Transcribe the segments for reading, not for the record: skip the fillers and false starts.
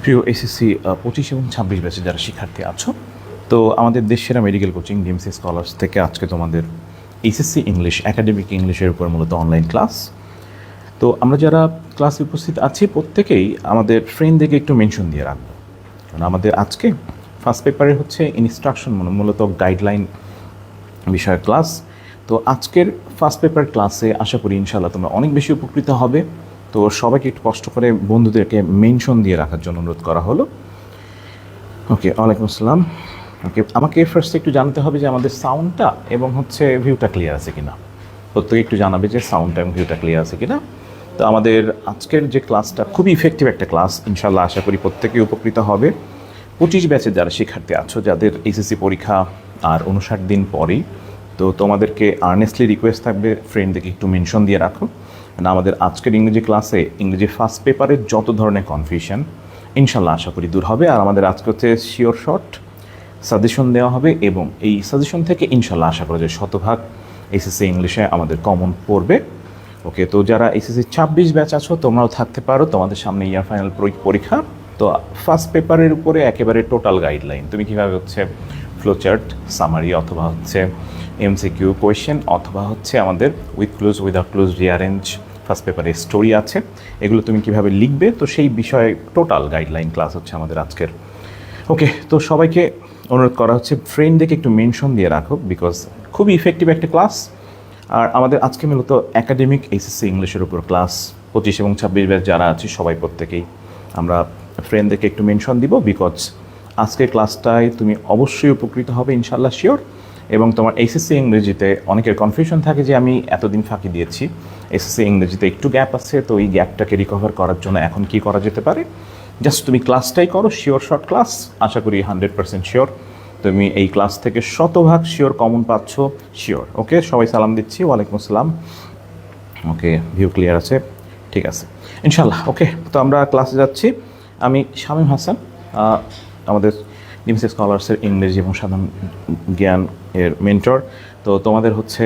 প্রিয় এসএসসি 25 এবং 26 ব্যাচে যারা শিক্ষার্থী আছো, তো আমাদের দেশ সেরা মেডিকেল কোচিং ডিএমসি স্কলার্স থেকে আজকে তোমাদের এসএসসি ইংলিশ একাডেমিক ইংলিশের উপর মূলত অনলাইন ক্লাস। তো আমরা যারা ক্লাসে উপস্থিত আছি প্রত্যেকেই আমাদের ফ্রেন্ডদেরকে একটু মেনশন দিয়ে রাখবো, কারণ আমাদের আজকে ফার্স্ট পেপারে হচ্ছে ইনস্ট্রাকশন মূলত গাইডলাইন বিষয়ক ক্লাস। তো আজকের ফার্স্ট পেপার ক্লাসে আশা করি ইনশাআল্লাহ তোমরা অনেক বেশি উপকৃত হবে। তো সবাইকে একটু কষ্ট করে বন্ধুদেরকে মেনশন দিয়ে রাখার জন্য অনুরোধ করা হলো। ওকে, ওয়ালাইকুম আসসালাম। ওকে, আমাকে ফার্স্টে একটু জানতে হবে যে আমাদের সাউন্ডটা এবং হচ্ছে ভিউটা ক্লিয়ার আছে কিনা। প্রত্যেকে একটু জানাবে যে সাউন্ডটা এবং ভিউটা ক্লিয়ার আছে কিনা। তো আমাদের আজকের যে ক্লাসটা খুবই ইফেক্টিভ একটা ক্লাস, ইনশাআল্লাহ আশা করি প্রত্যেকেই উপকৃত হবে। 25 ব্যাচের যারা শিক্ষার্থী আছো, যাদের এসএসসি পরীক্ষা আর 59 দিন পরেই, তো তোমাদেরকে আর্নেস্টলি রিকোয়েস্ট থাকবে ফ্রেন্ডদেরকে একটু মেনশন দিয়ে রাখো। আমাদের আজকের ইংরেজি ক্লাসে ইংরেজি ফার্স্ট পেপারের যত ধরনের কনফিউশন ইনশাল্লাহ আশা করি দূর হবে। আর আমাদের আজকে হচ্ছে শিওর শর্ট সাজেশন দেওয়া হবে, এবং এই সাজেশন থেকে ইনশাল্লাহ আশা করা যায় শতভাগ এসএসসি ইংলিশে আমাদের কমন পড়বে। ওকে, তো যারা এসএসসি 26 ব্যাচ আছো তোমরাও থাকতে পারো, তোমাদের সামনে ইয়ার ফাইনাল পরীক্ষা। তো ফার্স্ট পেপারের উপরে একেবারে টোটাল গাইডলাইন, তুমি কীভাবে হচ্ছে ফ্লোচার্ট, সামারি, অথবা হচ্ছে এমসিকিউ কোয়েশ্চেন, অথবা হচ্ছে আমাদের with close without close rearrange first পেপারে স্টোরি আছে, এগুলো তুমি কিভাবে লিখবে, তো সেই বিষয়ে টোটাল গাইডলাইন ক্লাস হচ্ছে আমাদের আজকের। ওকে, তো সবাইকে অনুরোধ করা হচ্ছে ফ্রেন্ডদেরকে একটু মেনশন দিয়ে রাখো, বিকজ খুবই ইফেক্টিভ একটা ক্লাস। আর আমাদের আজকে মূলত একাডেমিক এসএসসি ইংলিশের উপর ক্লাস। 25 এবং 26 ব্যাচ যারা আছে সবাই প্রত্যেকেই আমরা ফ্রেন্ডদেরকে একটু মেনশন দিব, বিকজ আজকের ক্লাসটায় তুমি অবশ্যই উপকৃত হবে ইনশাল্লাহ, শিওর। এবং তোমার এসএসসি ইংরেজিতে অনেকের কনফিউশন থাকে যে আমি এতদিন ফাঁকি দিয়েছি, এসএসসি ইংরেজিতে একটু গ্যাপ আছে, তো এই গ্যাপটাকে রিকভার করার জন্য এখন কি করা যেতে পারে। জাস্ট তুমি ক্লাসটাই করো, শিওর শর্ট ক্লাস, আশা করি 100% শিওর তুমি এই ক্লাস থেকে শতভাগ শিওর কমন পাচ্ছ, শিওর। ওকে, সবাই সালাম দিচ্ছি, ওয়ালাইকুম আসসালাম। ওকে, ভিউ ক্লিয়ার আছে, ঠিক আছে ইনশাল্লাহ। ওকে, তো আমরা ক্লাসে যাচ্ছি। আমি শামীম হাসান, আমাদের ডিএমসি স্কলার্সের ইংরেজি এবং সাধারণ জ্ঞান এর মেন্টর। তো তোমাদের হচ্ছে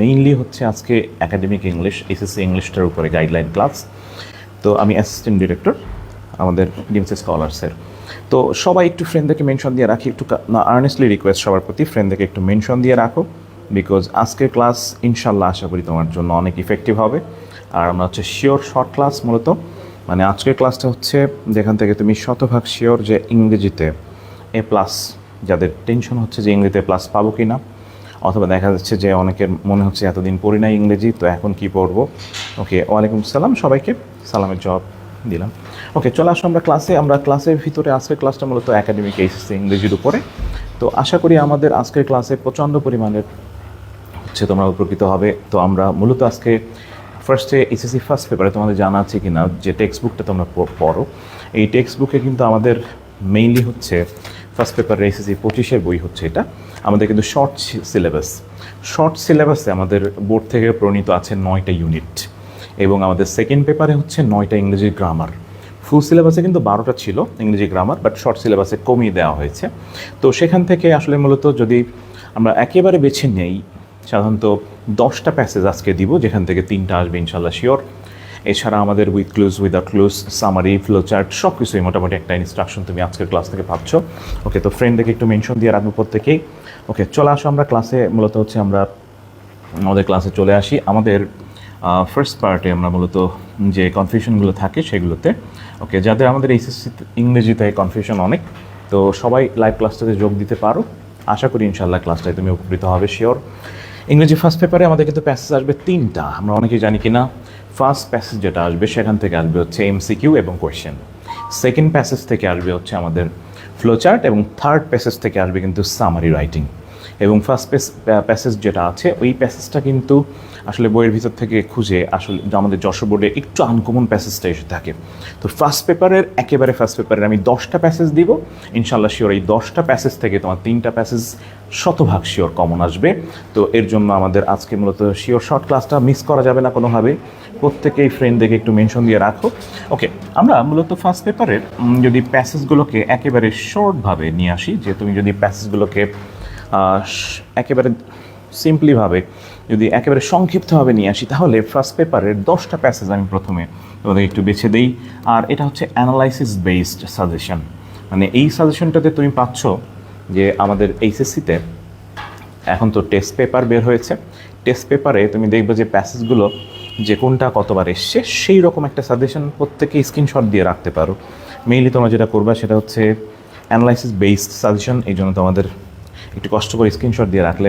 মেইনলি হচ্ছে আজকে একাডেমিক ইংলিশ এসএসসি ইংলিশটার উপরে গাইডলাইন ক্লাস। তো আমি অ্যাসিস্ট্যান্ট ডিরেক্টর আমাদের ডিএমসি স্কলার্সের। তো সবাই একটু ফ্রেন্ডদেরকে মেনশন দিয়ে রাখি, একটু আর্নেস্টলি রিকোয়েস্ট সবার প্রতি ফ্রেন্ডদেরকে একটু মেনশন দিয়ে রাখো, বিকজ আজকের ক্লাস ইনশাল্লাহ আশা করি তোমার জন্য অনেক ইফেক্টিভ হবে। আর আমরা হচ্ছে শিওর শর্ট ক্লাস, মূলত মানে আজকের ক্লাসটা হচ্ছে যেখান থেকে তুমি শতভাগ শিওর যে ইংরেজিতে এ প্লাস, যাদের টেনশন হচ্ছে যে ইংরেজিতে প্লাস পাবো কি না, অথবা দেখা যাচ্ছে যে অনেকের মনে হচ্ছে এতদিন পড়ি নাই ইংরেজি, তো এখন কি পড়বো। ওকে, ওয়ালাইকুম সালাম, সবাইকে সালামের জবাব দিলাম। ওকে, চলে আসো আমরা ক্লাসে। আমরা ক্লাসের ভিতরে আজকের ক্লাসটা মূলত একাডেমিক এসএসসি ইংরেজির উপরে। তো আশা করি আমাদের আজকের ক্লাসে প্রচণ্ড পরিমাণের হচ্ছে তোমরা উপকৃত হবে। তো আমরা মূলত আজকে ফার্স্টে এসএসসি ফার্স্ট পেপারে তোমাদের জানা আছে কি না যে টেক্সট বুকটা তোমরা পড়ো, এই টেক্সট বুকে কিন্তু আমাদের মেইনলি হচ্ছে ফার্স্ট পেপারের এসএসসি 25-এর বই হচ্ছে এটা। আমাদের কিন্তু শর্ট সিলেবাসে আমাদের বোর্ড থেকে প্রণীত আছে 9টা ইউনিট, এবং আমাদের সেকেন্ড পেপারে হচ্ছে 9টা ইংরেজি গ্রামার। ফুল সিলেবাসে কিন্তু 12টা ছিল ইংরেজি গ্রামার, বাট শর্ট সিলেবাসে কমিয়ে দেওয়া হয়েছে। তো সেখান থেকে আসলে মূলত যদি আমরা একেবারে বেছে নেই, সাধারণত 10টা প্যাসেজ আজকে দিব, যেখান থেকে 3টা আসবে ইনশাল্লাহ শিওর। এছাড়া আমাদের with close without close, summary, flowchart সব কিছুই মোটামুটি একটা ইনস্ট্রাকশন তুমি আজকের ক্লাস থেকে পাচ্ছ। ওকে, তো ফ্রেন্ডদেরকে একটু মেনশন দিয়ে রাখবো প্রত্যেকেই। ওকে, চলে আসো আমরা ক্লাসে। মূলত হচ্ছে আমরা আমাদের ক্লাসে চলে আসি। আমাদের ফার্স্ট পার্টে আমরা মূলত যে কনফিউশনগুলো থাকে সেগুলোতে। ওকে, যাদের আমাদের এসএসসি ইংরেজিতে কনফিউশন অনেক, তো সবাই লাইভ ক্লাসটাতে যোগ দিতে পারো। আশা করি ইনশাল্লাহ ক্লাসটায় তুমি উপকৃত হবে শিওর। ইংরেজি ফার্স্ট পেপারে আমাদের কিন্তু প্যাসেজ আসবে 3টা, আমরা অনেকেই জানি কিনা। ফার্স্ট প্যাসেজ যেটা আসবে সেখান থেকে আসবে হচ্ছে এমসিকিউ এবং কোয়েশ্চেন, সেকেন্ড প্যাসেজ থেকে আসবে হচ্ছে আমাদের ফ্লোচার্ট, এবং থার্ড প্যাসেজ থেকে আসবে কিন্তু সামারি রাইটিং। এবং ফার্স্ট প্যাসেজ যেটা আছে ওই প্যাসেজটা কিন্তু আসলে বইয়ের ভিতর থেকে খুঁজে আসলে আমাদের যশোর বোর্ডে একটু আনকমন প্যাসেজটা এসে থাকে। তো ফার্স্ট পেপারের আমি 10টা প্যাসেজ দিব ইনশাল্লাহ শিওর। এই 10টা প্যাসেজ থেকে তোমার 3টা প্যাসেজ শতভাগ শিওর কমন আসবে। তো এর জন্য আমাদের আজকে মূলত শিওর শর্ট ক্লাসটা মিস করা যাবে না কোনোভাবে, প্রত্যেকেই ফ্রেন্ডদেরকে একটু মেনশন দিয়ে রাখো। ওকে, আমরা মূলত ফার্স্ট পেপারের যদি প্যাসেজগুলোকে একেবারে শর্টভাবে নিয়ে আসি, যে তুমি যদি প্যাসেজগুলোকে একেবারে সিম্পলিভাবে যদি একেবারে সংক্ষিপ্তভাবে নিয়ে আসি তাহলে ফার্স্ট পেপারের 10টা প্যাসেজ আমি প্রথমে তোমাদের একটু বেছে দিই। আর এটা হচ্ছে অ্যানালাইসিস বেসড সাজেশন, মানে এই সাজেশনটাতে তুমি পাচ্ছ যে আমাদের এইচএসসিতে এখন তো টেস্ট পেপার বের হয়েছে, টেস্ট পেপারে তুমি দেখবে যে প্যাসেজগুলো যে কোনটা কতবার এসছে সেই রকম একটা সাজেশন প্রত্যেকে স্ক্রিনশট দিয়ে রাখতে পারো। মেইনলি তোমরা যেটা করবা সেটা হচ্ছে অ্যানালাইসিস বেসড সাজেশন, এই জন্য তোমাদের একটু কষ্ট করে স্ক্রিনশট দিয়ে রাখলে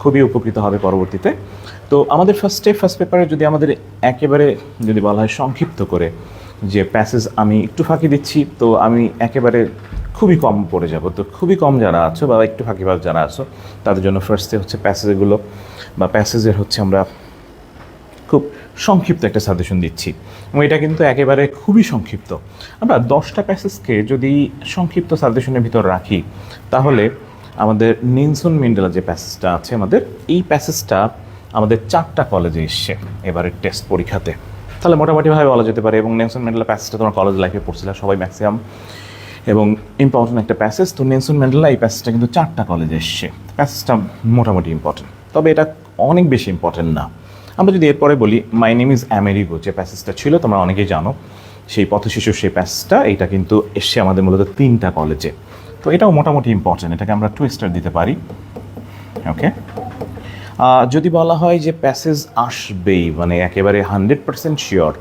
খুবই উপকৃত হবে পরবর্তীতে। তো আমাদের ফার্স্ট পেপারে যদি আমাদের একেবারে যদি বলা হয় সংক্ষিপ্ত করে যে প্যাসেজ আমি একটু ফাঁকি দিচ্ছি, তো আমি একেবারে খুবই কম পড়ে যাব। তো খুবই কম যারা আছো বা একটু ফাঁকিবাজ যারা আছো তাদের জন্য ফার্স্টে হচ্ছে প্যাসেজগুলো বা প্যাসেজের হচ্ছে আমরা খুব সংক্ষিপ্ত একটা সাজেশন দিচ্ছি, এবং এটা কিন্তু একেবারে খুবই সংক্ষিপ্ত। আমরা 10টা প্যাসেজকে যদি সংক্ষিপ্ত সাজেশনের ভিতর রাখি তাহলে আমাদের নেলসন ম্যান্ডেলা যে প্যাসেজটা আছে আমাদের, এই প্যাসেজটা আমাদের 4টা কলেজে এসছে এবারের টেস্ট পরীক্ষাতে, তাহলে মোটামুটিভাবে বলা যেতে পারে। এবং নেলসন ম্যান্ডেলা প্যাসেজটা তোমার কলেজ লাইফে পড়ছিল সবাই ম্যাক্সিমাম, এবং ইম্পর্টেন্ট একটা প্যাসেজ। তো নেলসন ম্যান্ডেলা এই প্যাসেজটা কিন্তু 4টা কলেজে এসছে, প্যাসেজটা মোটামুটি ইম্পর্টেন্ট, তবে এটা অনেক বেশি ইম্পর্টেন্ট না। আমরা যদি এরপরে বলি মাই নেম ইজ আমেরিগো যে প্যাসেজটা ছিল তোমরা অনেকেই জানো, সেই পথশিশুর সেই প্যাসেজটা, এইটা কিন্তু এসছে আমাদের মূলত 3টা কলেজে, তো এটাও মোটামুটি ইম্পর্টেন্ট, এটাকে আমরা 2 স্টার দিতে পারি। ওকে, যদি বলা হয় যে প্যাসেজ আসবেই মানে একেবারে 100% শিওর,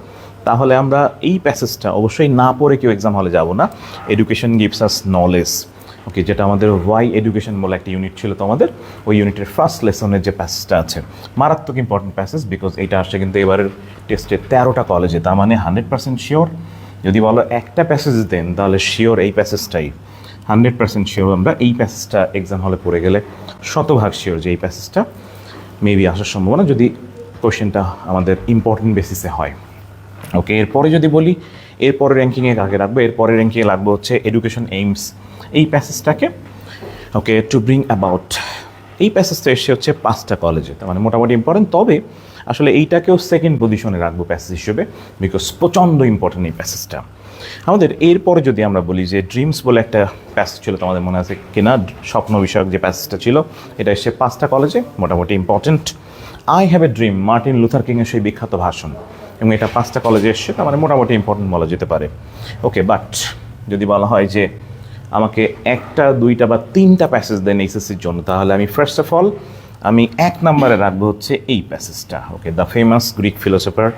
তাহলে আমরা এই প্যাসেজটা অবশ্যই না পড়ে কেউ এক্সাম হলে যাব না। এডুকেশন গিভস আস নলেজ, ওকে, যেটা আমাদের ওয়াই এডুকেশন বলে একটা ইউনিট ছিল তো আমাদের, ওই ইউনিটের ফার্স্ট লেসনের যে প্যাসেজটা আছে, মারাত্মক ইম্পর্টেন্ট প্যাসেজ, বিকজ এটা আসছে কিন্তু এবারের টেস্টে 13টা কলেজে, তার মানে 100% শিওর। যদি বলো একটা প্যাসেজ দেন তাহলে শিওর এই প্যাসেজটাই, 100% শিওর আমরা এই প্যাসেজটা এক্সাম হলে পড়ে গেলে শতভাগ শিওর যে এই প্যাসেজটা মেবি আসার সম্ভাবনা, যদি কোশ্চেনটা আমাদের ইম্পর্টেন্ট বেসিসে হয়। ওকে, এরপরে যদি বলি এরপরে র্যাঙ্কিংয়ে কাকে রাখবো, এরপরে র্যাঙ্কিংয়ে লাগবে হচ্ছে এডুকেশন এইমস এই প্যাসেজটাকে। ওকে, টু ব্রিং অ্যাবাউট এই প্যাসেজটা এসে হচ্ছে 5টা কলেজে, তার মানে মোটামুটি ইম্পর্টেন্ট, তবে আসলে এইটাকেও সেকেন্ড পজিশনে রাখবো প্যাসেজ হিসেবে, বিকজ প্রচণ্ড ইম্পর্টেন্ট এই প্যাসেজটা আমাদের। এরপরে যদি আমরা বলি যে ড্রিমস বলে একটা প্যাসেজ ছিল, তোমাদের মনে আছে কিনা, স্বপ্ন বিষয়ক যে প্যাসেজটা ছিল, এটা এসে 5টা কলেজে, মোটামুটি important. I have a dream Martin Luther কিংয়ের সেই বিখ্যাত ভাষণ, এবং এটা 5টা কলেজে এসছে, তার মানে মোটামুটি ইম্পর্টেন্ট বলা যেতে পারে। ওকে, বাট যদি বলা হয় যে আমাকে 1টা 2টা বা 3টা প্যাসেজ দেন এইচএসসির জন্য, তাহলে আমি ফার্স্ট অফ অল আমি 1 নম্বরে রাখবো হচ্ছে এই প্যাসেজটা। ওকে, দ্য ফেমাস গ্রিক ফিলোসফার,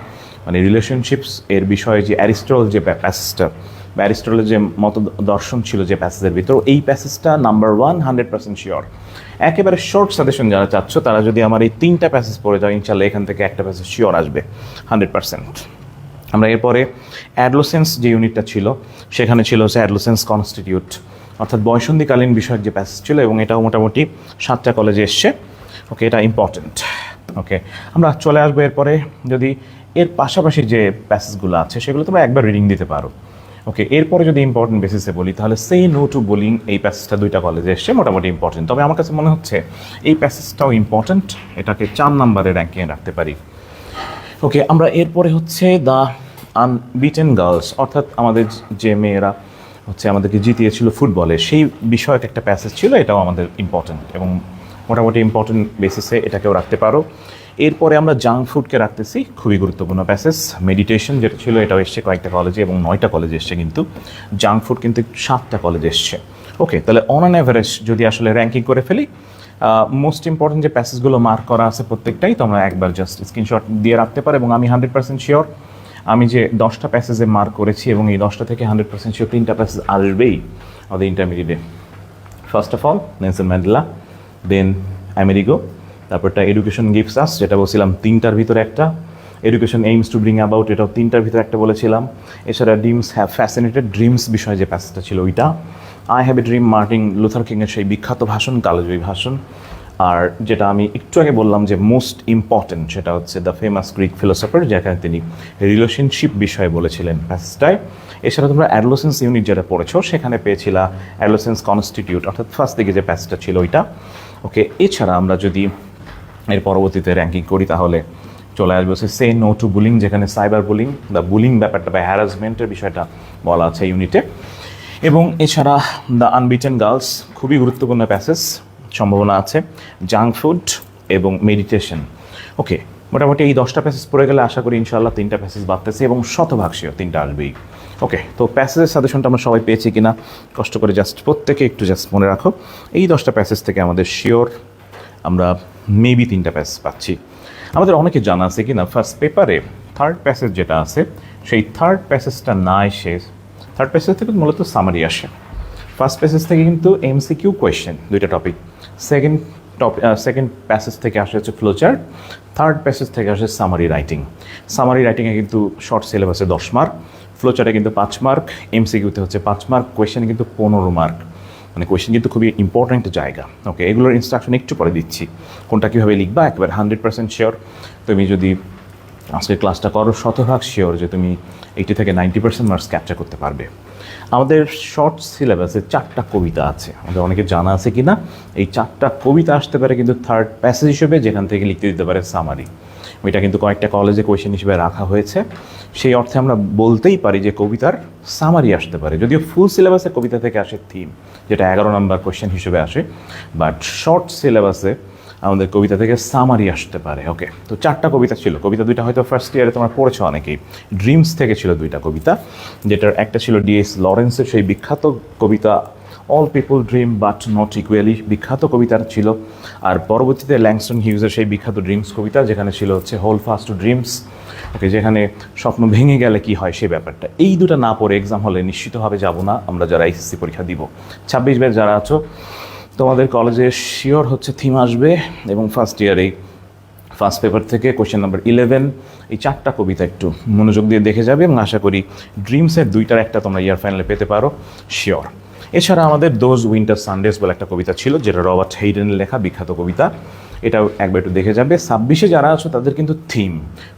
মানে রিলেশনশিপস এর বিষয়ে যে অ্যারিস্টটল যে প্যাসেজটা বা অ্যারিস্টটলের যে মত দর্শন ছিল যে প্যাসেজের ভিতর, এই প্যাসেজটা নাম্বার 1 100% শিওর। একেবারে শর্ট সাজেশন যারা চাচ্ছ তারা যদি আমার এই 3টা প্যাসেজ পড়ে যাও, ইনশাল্লাহ এখান থেকে একটা প্যাসেজ শিওর আসবে 100%। আমরা এরপরে অ্যাডলোসেন্স যে ইউনিটটা ছিল সেখানে ছিল হচ্ছে অ্যাডলোসেন্স কনস্টিটিউট, অর্থাৎ বয়সন্ধিকালীন বিষয়ক যে প্যাসেজ ছিল, এবং এটাও মোটামুটি 7টা কলেজে এসছে। ওকে, এটা ইম্পর্টেন্ট। ওকে, আমরা চলে আসবো এরপরে যদি এর পাশাপাশি যে প্যাসেজগুলো আছে সেগুলো তোমরা একবার রিডিং দিতে পারো। ওকে, এরপরে যদি ইম্পর্টেন্ট বেসিসে বলি তাহলে সে নো টু বুলিং এই প্যাসেজটা 2টা কলেজে এসছে, মোটামুটি ইম্পর্টেন্ট, তবে আমার কাছে মনে হচ্ছে এই প্যাসেজটাও ইম্পর্টেন্ট, এটাকে 4 নম্বরে র্যাঙ্কিংয়ে রাখতে পারি। ওকে, আমরা এরপরে হচ্ছে দ্য আনবিটেন গার্লস, অর্থাৎ আমাদের যে মেয়েরা হচ্ছে আমাদেরকে জিতিয়েছিল ফুটবলে, সেই বিষয়ক একটা প্যাসেজ ছিল, এটাও আমাদের ইম্পর্টেন্ট এবং মোটামুটি ইম্পর্টেন্ট বেসিসে এটাকেও রাখতে পারো। এরপরে আমরা জাঙ্ক ফুডকে রাখতেছি, খুবই গুরুত্বপূর্ণ প্যাসেজ। মেডিটেশন যেটা ছিল এটাও এসছে কয়েকটা কলেজে এবং 9টা কলেজে এসছে, কিন্তু জাঙ্ক ফুড কিন্তু 7টা কলেজে এসছে। ওকে, তাহলে অন অ্যান অ্যাভারেজ যদি আসলে র্যাঙ্কিং করে ফেলি, মোস্ট ইম্পর্টেন্ট যে প্যাসেজগুলো মার্ক করা আছে প্রত্যেকটাই তোমরা একবার জাস্ট স্ক্রিনশট দিয়ে রাখতে পারো, এবং আমি 100% শিওর আমি যে 10টা প্যাসেজে মার্ক করেছি এবং এই 10টা থেকে 100% শিওর 3টা প্যাসেজ আসবেই আমাদের ইন্টারমিডিয়েটে। First of all Nelson Mandela, then Amerigo, তারপরটা এডুকেশন গিভস আস যেটা বলছিলাম 3টার ভিতরে একটা, education aims to bring about এটাও 3টার ভিতরে একটা বলেছিলাম। এছাড়া ড্রিমস হ্যাভ ফ্যাসিনেটেড, ড্রিমস বিষয়ে যে প্যাসেজটা ছিল ওইটা। I have a dream Martin Luther কিংয়ের সেই বিখ্যাত ভাষণ, কালজয়ী ভাষণ। আর যেটা আমি একটু আগে বললাম যে মোস্ট ইম্পর্টেন্ট সেটা হচ্ছে দ্য ফেমাস গ্রিক ফিলোসফার, যেখানে তিনি রিলেশনশিপ বিষয়ে বলেছিলেন প্যাসেজটায়। এছাড়া তোমরা অ্যাডলোসেন্স ইউনিট যেটা পড়েছো সেখানে পেয়েছিলা অ্যাডলোসেন্স কনস্টিটিউট, অর্থাৎ ফার্স্ট দিকে যে প্যাসেজটা ছিল ওইটা। ওকে, এছাড়া আমরা যদি এর পরবর্তীতে র্যাঙ্কিং করি তাহলে চলে আসবে হচ্ছে সে নো টু বুলিং, যেখানে সাইবার বুলিং বা বুলিং ব্যাপারটা বা হ্যারাসমেন্টের বিষয়টা বলা আছে ইউনিটে। এবং এছাড়া দ্য আনবিটেন গার্লস খুবই গুরুত্বপূর্ণ প্যাসেজ, সম্ভাবনা আছে। জাঙ্ক ফুড এবং মেডিটেশন, ওকে, মোটামুটি এই 10টা প্যাসেজ পড়ে গেলে আশা করি ইনশাআল্লাহ 3টা প্যাসেজ বাড়তেছে এবং শতভাগ শিওর 3টা আসবেই। ওকে, তো প্যাসেজের সাজেশনটা আমরা সবাই পেয়েছি কিনা কষ্ট করে জাস্ট প্রত্যেকে একটু জাস্ট মনে রাখো, এই 10টা প্যাসেজ থেকে আমাদের শিওর আমরা মেবি 3টা প্যাসেজ পাচ্ছি। আমাদের অনেকে জানা আছে কি না, ফার্স্ট পেপারে থার্ড প্যাসেজ যেটা আছে সেই থার্ড প্যাসেজটা না এসে থার্ড প্যাসেজ থেকে মূলত সামারি আসে। ফার্স্ট প্যাসেজ থেকে কিন্তু এমসিকিউ কোয়েশ্চেন, দুইটা টপিক। সেকেন্ড প্যাসেজ থেকে আসে হচ্ছে ফ্লোচার্ট, থার্ড প্যাসেজ থেকে আসে সামারি রাইটিং। সামারি রাইটিংয়ে কিন্তু শর্ট সিলেবাসে 10 মার্ক, ফ্লোচার্টে কিন্তু 5 মার্ক, এমসিকিউতে হচ্ছে 5 মার্ক, কোয়েশ্চেনে কিন্তু 15 মার্ক। মানে কোয়েশ্চেন কিন্তু খুবই ইম্পর্ট্যান্ট জায়গা। ওকে, এগুলোর ইনস্ট্রাকশন একটু পরে দিচ্ছি, কোনটা কীভাবে লিখবা একবার 100% শিওর। তুমি যদি আজকের ক্লাসটা করো শতভাগ শিওর যে তুমি 80 থেকে 90% মার্কস ক্যাপচার করতে পারবে। আমাদের শর্ট সিলেবাসে 4টা কবিতা আছে, আমাদের অনেকে জানা আছে কি না, এই 4টা কবিতা আসতে পারে কিন্তু থার্ড প্যাসেজ হিসেবে, যেখান থেকে লিখতে দিতে পারে সামারি। এটা কিন্তু কয়েকটা কলেজে কোয়েশ্চেন হিসেবে রাখা হয়েছে, সেই অর্থে আমরা বলতেই পারি যে কবিতার সামারি আসতে পারে। যদিও ফুল সিলেবাসে কবিতা থেকে আসে থিম, যেটা 11 নম্বর কোয়েশ্চেন হিসেবে আসে, বাট শর্ট সিলেবাসে আমাদের কবিতা থেকে সামারি আসতে পারে। ওকে, তো 4টা কবিতা ছিল, কবিতা 2টা হয়তো ফার্স্ট ইয়ারে তোমরা পড়েছো অনেকেই। ড্রিমস থেকে ছিল 2টা কবিতা, যেটার একটা ছিল ডিএস লরেন্সের সেই বিখ্যাত কবিতা all people dream but not equally, বিখ্যাত কবিতার ছিল। আর পরবর্তীতে ল্যাংস্টন হিউজের সেই বিখ্যাত ড্রিমস কবিতা, যেখানে ছিল হচ্ছে হোল ফাস্ট টু ড্রিমস। ওকে, যেখানে স্বপ্ন ভেঙে গেলে কি হয় সেই ব্যাপারটা। এই দুটো না পড়ে এক্সাম হলে নিশ্চিতভাবে যাব না আমরা যারা এসএসসি পরীক্ষা দিব। 26 ব্যাচ যারা আছো তোমাদের কলেজে শিওর হচ্ছে থিম আসবে, এবং ফার্স্ট ইয়ারেই ফার্স্ট পেপার থেকে কোয়েশ্চেন নাম্বার 11 এই 4টা কবিতা একটু মনোযোগ দিয়ে দেখে যাবে, এবং আশা করি ড্রিমসের 2টার একটা তোমরা ইয়ার ফাইনালে পেতে পারো শিওর। এছাড়া আমাদের দোজ উইন্টার সানডেজ বলে একটা কবিতা ছিল, যেটা রবার্ট হেইডেনের লেখা বিখ্যাত কবিতা, এটাও একবার একটু দেখে যাবে। 26-এ যারা আছো তাদের কিন্তু থিম,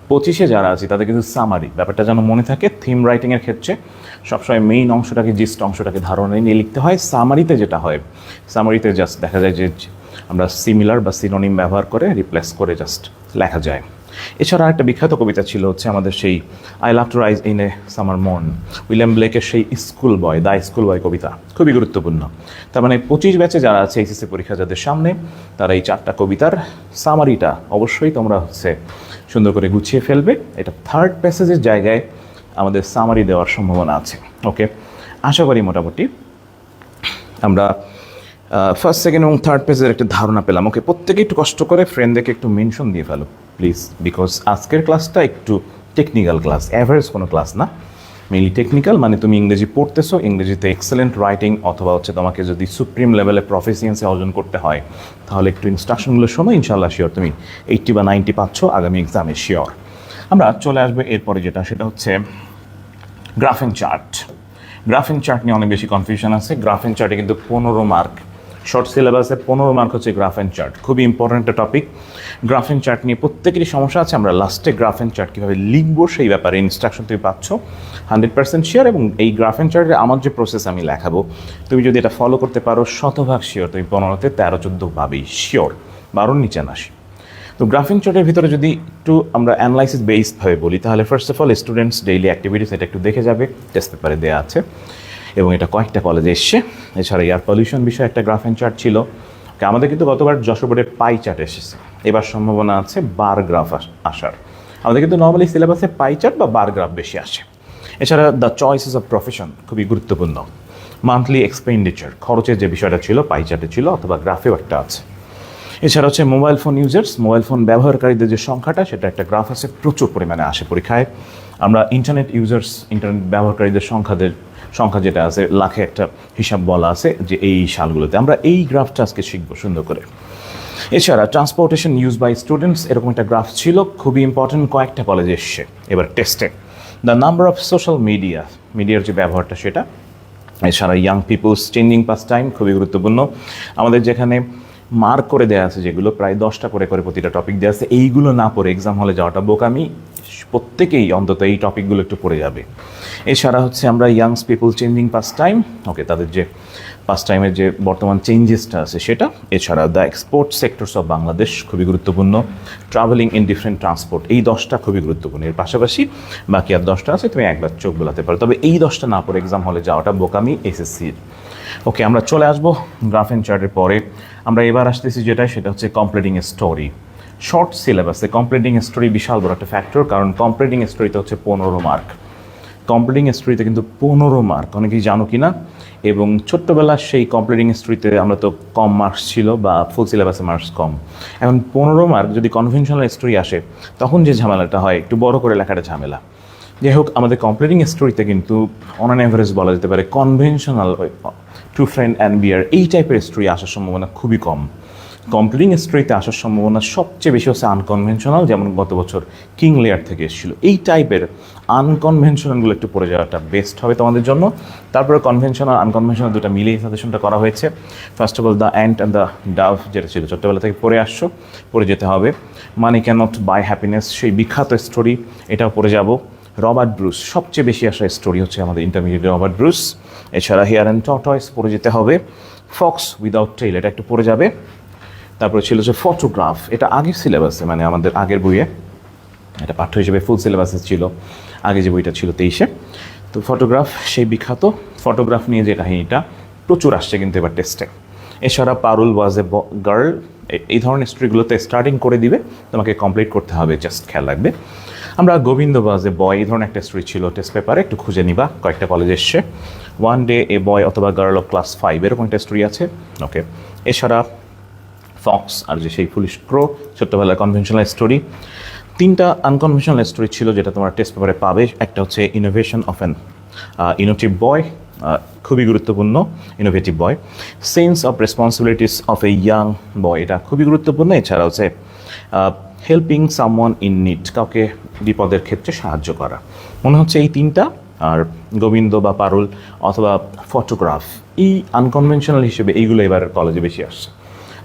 25-এ যারা আছে তাদের কিন্তু সামারি। ব্যাপারটা যেন মনে থাকে, থিম রাইটিংয়ের ক্ষেত্রে সবসময় মেইন অংশটাকে, জিস্ট অংশটাকে ধারণা নিয়ে লিখতে হয়। সামারিতে যেটা হয়, সামারিতে জাস্ট দেখা যায় যে আমরা সিমিলার বা সিনোনিম ব্যবহার করে রিপ্লেস করে জাস্ট লেখা যায়। এছাড়া একটা বিখ্যাত কবিতা ছিল হচ্ছে আমাদের সেই I love to rise in a summer morn, William ব্লেকের সেই school boy, the school boy কবিতা, খুবই গুরুত্বপূর্ণ। তার মানে 25 ব্যাচে যারা আছে এইচএসসি পরীক্ষা যাদের সামনে, তারা এই 4টা কবিতার সামারিটা অবশ্যই তোমরা হচ্ছে সুন্দর করে গুছিয়ে ফেলবে। এটা থার্ড প্যাসেজের জায়গায় আমাদের সামারি দেওয়ার সম্ভাবনা আছে। ওকে, আশা করি মোটামুটি আমরা ফার্স্ট, সেকেন্ড এবং থার্ড পেজের একটা ধারণা পেলাম। ওকে, প্রত্যেকে একটু কষ্ট করে ফ্রেন্ডদেরকে একটু মেনশন দিয়ে ফেলো প্লিজ, বিকজ আজকের ক্লাসটা একটু টেকনিক্যাল ক্লাস, অ্যাভারেজ কোনো ক্লাস না, মেইনলি টেকনিক্যাল। মানে তুমি ইংরেজি পড়তেছো, ইংরেজিতে এক্সেলেন্ট রাইটিং, অথবা হচ্ছে তোমাকে যদি সুপ্রিম লেভেলে প্রফিসিয়েন্সি অর্জন করতে হয় তাহলে একটু ইনস্ট্রাকশনগুলো শোনো, ইনশাআল্লাহ শিওর তুমি 80 বা 90 পাচ্ছ আগামী এক্সামে শিওর। আমরা চলে আসবে এরপরে যেটা, সেটা হচ্ছে graph and chart. Graph and chart নিয়ে অনেক বেশি কনফিউশন আছে। গ্রাফ অ্যান্ড চার্টে কিন্তু 15 মার্ক, শর্ট সিলেবাসে 15 মার্ক হচ্ছে গ্রাফ অ্যান্ড চার্ট, খুবই ইম্পর্ট্যান্ট একটা টপিক। গ্রাফ অ্যান্ড চার্ট নিয়ে প্রত্যেকেরই সমস্যা আছে, আমরা লাস্টে গ্রাফ অ্যান্ড চার্ট কীভাবে লিখবো সেই ব্যাপারে ইনস্ট্রাকশন তুমি পাচ্ছ 100% শিওর। এবং এই গ্রাফ অ্যান্ড চার্টে আমার যে প্রসেস আমি লেখাবো, তুমি যদি এটা ফলো করতে পারো শতভাগ শিওর তুমি 15তে 13-14 পাবেই শিওর, 12-র নিচে না। তো গ্রাফ অ্যান্ড চার্টের ভিতরে যদি একটু আমরা অ্যানালাইসিস বেসডভাবে বলি, তাহলে first of all students daily activities এটা একটু দেখে যাবে, টেস্ট পেপারে দেওয়া আছে এবং এটা কয়েকটা কলেজে এসছে। এছাড়া এয়ার পলিউশন বিষয়ে একটা গ্রাফ অ্যান্ড চার্ট ছিল। আমাদের কিন্তু গতবার যশোর বোর্ডের পাই চার্ট এসেছে, এবার সম্ভাবনা আছে বার গ্রাফ আসার। আমাদের কিন্তু নর্মালি সিলেবাসে পাই চার্ট বা বার গ্রাফ বেশি আসে। এছাড়া দ্য চয়েসেস অফ প্রফেশন খুবই গুরুত্বপূর্ণ। মান্থলি এক্সপেন্ডিচার, খরচের যে বিষয়টা ছিল পাই চার্টে ছিল, অথবা গ্রাফেও একটা আছে। এছাড়া হচ্ছে mobile phone users, mobile phone ব্যবহারকারীদের যে সংখ্যাটা, সেটা একটা গ্রাফ আছে, প্রচুর পরিমাণে আসে পরীক্ষায়। আমরা ইন্টারনেট ইউজার্স, ইন্টারনেট ব্যবহারকারীদের সংখ্যা যেটা আছে লাখে একটা হিসাব বলা আছে যে এই সালগুলোতে, আমরা এই গ্রাফটা আজকে শিখবো সুন্দর করে। এছাড়া ট্রান্সপোর্টেশন ইউজ বাই স্টুডেন্টস, এরকম একটা গ্রাফ ছিল, খুবই ইম্পর্টেন্ট, কয়েকটা কলেজে এসছে এবার টেস্টে। দ্য নাম্বার অফ সোশ্যাল মিডিয়ার যে ব্যবহারটা সেটা। এছাড়া young peoples changing pastime, খুবই গুরুত্বপূর্ণ। আমাদের যেখানে মার্ক করে দেওয়া আছে যেগুলো, প্রায় 10টা করে প্রতিটা টপিক দেওয়া আছে, এইগুলো না পড়ে এক্সাম হলে যাওয়াটা বোকামি, প্রত্যেকেই অন্তত এই টপিকগুলো একটু পড়ে যাবে। এছাড়া হচ্ছে আমরা youngs people changing pastime, okay, তাদের যে পাস টাইমের যে বর্তমান চেঞ্জেসটা আছে সেটা। এছাড়া the export sectors of Bangladesh খুবই গুরুত্বপূর্ণ। ট্রাভেলিং ইন ডিফারেন্ট ট্রান্সপোর্ট, এই 10টা খুবই গুরুত্বপূর্ণ। এর পাশাপাশি বাকি আর 10টা আছে, তুমি একবার চোখ বোলাতে পারো, তবে এই 10টা না পড়ে এক্সাম হলে যাওয়াটা বোকামি এসএসসির। ওকে, আমরা চলে আসবো গ্রাফ অ্যান্ড চার্টের পরে। আমরা এবার আসতেছি যেটা, সেটা হচ্ছে কমপ্লিটিং এ স্টোরি। শর্ট সিলেবাসে কমপ্লিটিং স্টোরি বিশাল বড় একটা ফ্যাক্টর, কারণ কমপ্লিটিং স্টোরিতে হচ্ছে 15 মার্ক। কমপ্লিটিং স্টোরিতে কিন্তু 15 মার্ক, অনেকেই জানো কি না। এবং ছোট্টবেলার সেই কমপ্লিটিং স্টোরিতে আমরা তো কম মার্কস ছিল বা ফুল সিলেবাসে মার্কস কম। এখন 15 মার্ক যদি কনভেনশনাল স্টোরি আসে তখন যে ঝামেলাটা হয়, একটু বড় করে লেখাটা ঝামেলা। যাই হোক, আমাদের কমপ্লিটিং স্টোরিতে কিন্তু অন অ্যান অ্যাভারেজ বলা যেতে পারে কনভেনশনাল টু ফ্রেন্ড অ্যান্ড বিয়ার এই টাইপের স্টোরি আসার সম্ভাবনা খুবই কম। কমপ্লিটিং স্টোরিতে আসার সম্ভাবনা সবচেয়ে বেশি হচ্ছে আনকনভেনশনাল, যেমন গত বছর কিং লেয়ার থেকে এসেছিলো। এই টাইপের আনকনভেনশনালগুলো একটু পড়ে যাওয়াটা বেস্ট হবে তোমাদের জন্য। তারপরে কনভেনশনাল আনকনভেনশনাল দুটো মিলিয়ে সাজেশনটা করা হয়েছে। First of all the ant and the Dove, যেটা ছিল ছোট্টবেলা থেকে পড়ে আসছো, পড়ে যেতে হবে। মানি ক্যানট বাই হ্যাপিনেস, সেই বিখ্যাত স্টোরি, এটাও পড়ে যাব। রবার্ট ব্রুস, সবচেয়ে বেশি আসা স্টোরি হচ্ছে আমাদের ইন্টারমিডিয়েট রবার্ট ব্রুস। এছাড়া হেয়ার অ্যান্ড টর্টয়েস পড়ে যেতে হবে। ফক্স উইদাউট টেইল, এটা একটু পড়ে যাবে। তারপরে ছিল যে ফটোগ্রাফ, এটা আগের সিলেবাসে, মানে আমাদের আগের বইয়ে এটা পাঠ্য হিসেবে ফুল সিলেবাসে ছিল, আগে যে বইটা ছিল 23-এ। তো ফটোগ্রাফ, সেই বিখ্যাত ফটোগ্রাফ নিয়ে যে কাহিনীটা প্রচুর আসছে কিন্তু এবার টেস্টে। এছাড়া পারুল ওয়াজ এ গার্ল, এই ধরনের স্টোরিগুলোতে স্টার্টিং করে দিবে, তোমাকে কমপ্লিট করতে হবে, জাস্ট খেয়াল রাখবে। আমরা গোবিন্দ ওয়াজ এ বয়, এই ধরনের একটা স্টোরি ছিল টেস্ট পেপারে, একটু খুঁজে নিবা, কয়েকটা কলেজে এসছে। ওয়ান ডে এ বয় অথবা গার্ল অফ ক্লাস 5, এরকম একটা স্টোরি আছে। ওকে, এছাড়া ফক্স আর যে সেই ফুলিশ ক্রো, ছোট্টবেলার কনভেনশনাল স্টোরি। 3টা আনকনভেনশনাল স্টোরি ছিল যেটা তোমার টেস্ট পেপারে পাবে। একটা হচ্ছে ইনোভেশন অফ অ্যান ইনোভেটিভ বয়, খুবই গুরুত্বপূর্ণ, innovative boy. Sense of responsibilities of a young বয়, এটা খুবই গুরুত্বপূর্ণ। এছাড়া হচ্ছে হেল্পিং সামওয়ান ইন নিড, কাউকে বিপদের ক্ষেত্রে সাহায্য করা। মনে হচ্ছে এই 3টা। আর গোবিন্দ বা পারুল অথবা ফটোগ্রাফ, এই আনকনভেনশনাল হিসেবে এইগুলো এবার কলেজে বেশি আসছে।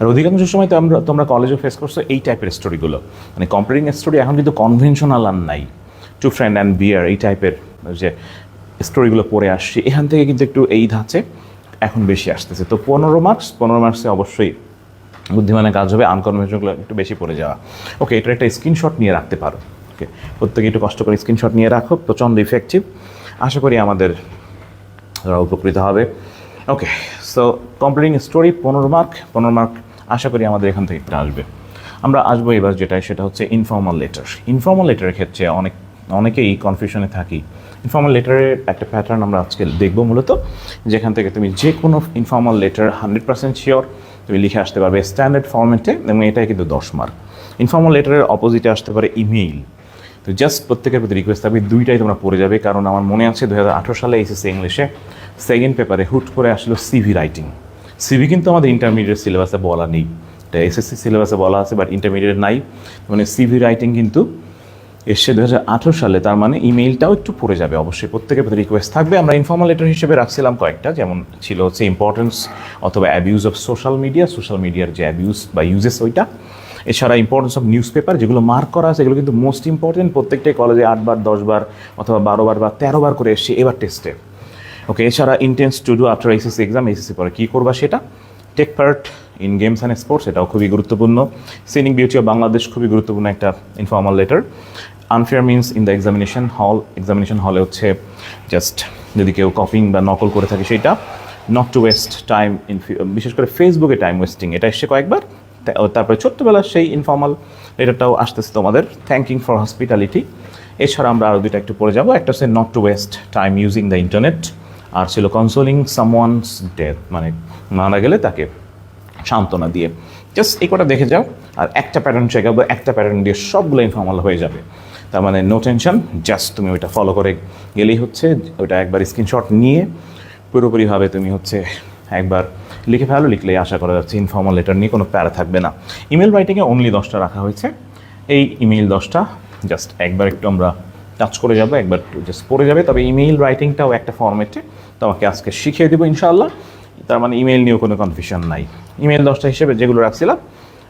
আর অধিকাংশ সময় তো তোমরা কলেজে ফেস করছো এই টাইপের স্টোরিগুলো, মানে কমপ্লিটিং স্টোরি এখন কিন্তু কনভেনশনাল আর নাই। টু ফ্রেন্ড অ্যান্ড বিয়ার এই টাইপের যে স্টোরিগুলো পড়ে আসছে, এখান থেকে কিন্তু একটু এই ধাঁচে এখন বেশি আসতেছে। তো 15 মার্কসে অবশ্যই বুদ্ধিমানের কাজ হবে আনকনভেনশনগুলো একটু বেশি পড়ে যাওয়া। ওকে, এটার একটা স্ক্রিনশট নিয়ে রাখতে পারো। ওকে, প্রত্যেকে একটু কষ্ট করে স্ক্রিনশট নিয়ে রাখো, প্রচণ্ড ইফেক্টিভ। আশা করি আমাদের উপকৃত হবে। ওকে, সো কমপ্লিটিং স্টোরি 15 মার্ক আশা করি আমাদের এখান থেকে একটা আসবে। আমরা আসবো এবার সেটা হচ্ছে ইনফর্মাল লেটার। ইনফর্মাল লেটারের ক্ষেত্রে অনেকেই কনফিউশনে থাকি। ইনফর্মাল লেটারের একটা প্যাটার্ন আমরা আজকে দেখবো মূলত, যেখান থেকে তুমি যে কোনো ইনফর্মাল লেটার 100% শিওর তুমি লিখে আসতে পারবে স্ট্যান্ডার্ড ফরম্যাটে, এবং এটাই কিন্তু 10 মার্ক। ইনফর্মাল লেটারের অপোজিটে আসতে পারে ইমেইল। তো জাস্ট প্রত্যেকের প্রতি রিকোয়েস্ট থাকবে, দুইটাই তোমরা পড়ে যাবে, কারণ আমার মনে আছে 2018 সালে এইচএসসি ইংলিশে সেকেন্ড পেপারে হুট করে আসলো সিভি রাইটিং। সিভি কিন্তু আমাদের ইন্টারমিডিয়েট সিলেবাসে বলা নেই, এটা এসএসসি সিলেবাসে বলা আছে, বাট ইন্টারমিডিয়েট নাই। মানে সিভি রাইটিং কিন্তু এসছে 2018 সালে, তার মানে ইমেইলটাও একটু পড়ে যাবে অবশ্যই, প্রত্যেকের প্রতি রিকোয়েস্ট থাকবে। আমরা ইনফর্মাল লেটার হিসেবে রাখছিলাম কয়েকটা, যেমন ছিল হচ্ছে ইম্পর্টেন্স অথবা অ্যাবিউজ অফ সোশ্যাল মিডিয়ার যে অ্যাবিউজ বা ইউজেস ওইটা। এছাড়া ইম্পর্টেন্স অফ নিউজ পেপার, যেগুলো মার্ক করা আছে এগুলো কিন্তু মোস্ট ইম্পর্টেন্ট, প্রত্যেকটাই কলেজে 8 বার 10 বার অথবা 12 বার বা 13 বার করে এসছে এবার টেস্টে। ওকে, এছাড়া intends to do after HSC exam, HSC পরে কী করবা সেটা। Take part in games and sports, এটাও খুবই গুরুত্বপূর্ণ। সিনিক বিউটি অফ বাংলাদেশ, খুবই গুরুত্বপূর্ণ একটা informal letter. Unfair means in the examination হলে হচ্ছে জাস্ট যদি কেউ কপিং বা নকল করে থাকে সেটা। নট টু ওয়েস্ট টাইম বিশেষ করে ফেসবুকে টাইম ওয়েস্টিং, এটা এসছে কয়েকবার। তারপরে ছোট্টবেলার সেই ইনফর্মাল লেটারটাও আসতেছে তোমাদের, থ্যাঙ্কিং ফর হসপিটালিটি। এছাড়া আমরা আরও দুইটা একটু পড়ে যাবো। একটা হচ্ছে not to waste time using the internet, আর ছিল কনসোলিং সামওয়ানস ডেথ, মানে মারা গেলে তাকে সান্ত্বনা দিয়ে। জাস্ট এই কটা দেখে যাও, আর একটা প্যাটার্ন শেখাবো, একটা প্যাটার্ন দিয়ে সবগুলো ইনফর্মাল হয়ে যাবে। তার মানে নো টেনশন, জাস্ট তুমি ওইটা ফলো করে গেলেই হচ্ছে। ওইটা একবার স্ক্রিনশট নিয়ে পুরোপুরিভাবে তুমি হচ্ছে একবার লিখে ফেলো, লিখলেই আশা করা যাচ্ছে ইনফর্মাল লেটার নিয়ে কোনো প্যারা থাকবে না। ইমেল রাইটিংয়ে অনলি 10টা রাখা হয়েছে। এই ইমেইল 10টা জাস্ট একবার একটু আমরা টাচ করে যাবো, একবার জাস্ট পড়ে যাবে। তবে ইমেইল রাইটিংটাও একটা ফর্মেটে তোমাকে আজকে শিখিয়ে দেবো ইনশাআল্লাহ। তার মানে ইমেইল নিয়েও কোনো কনফিউশন নাই। ইমেইল 10টা হিসেবে যেগুলো রাখছিলাম,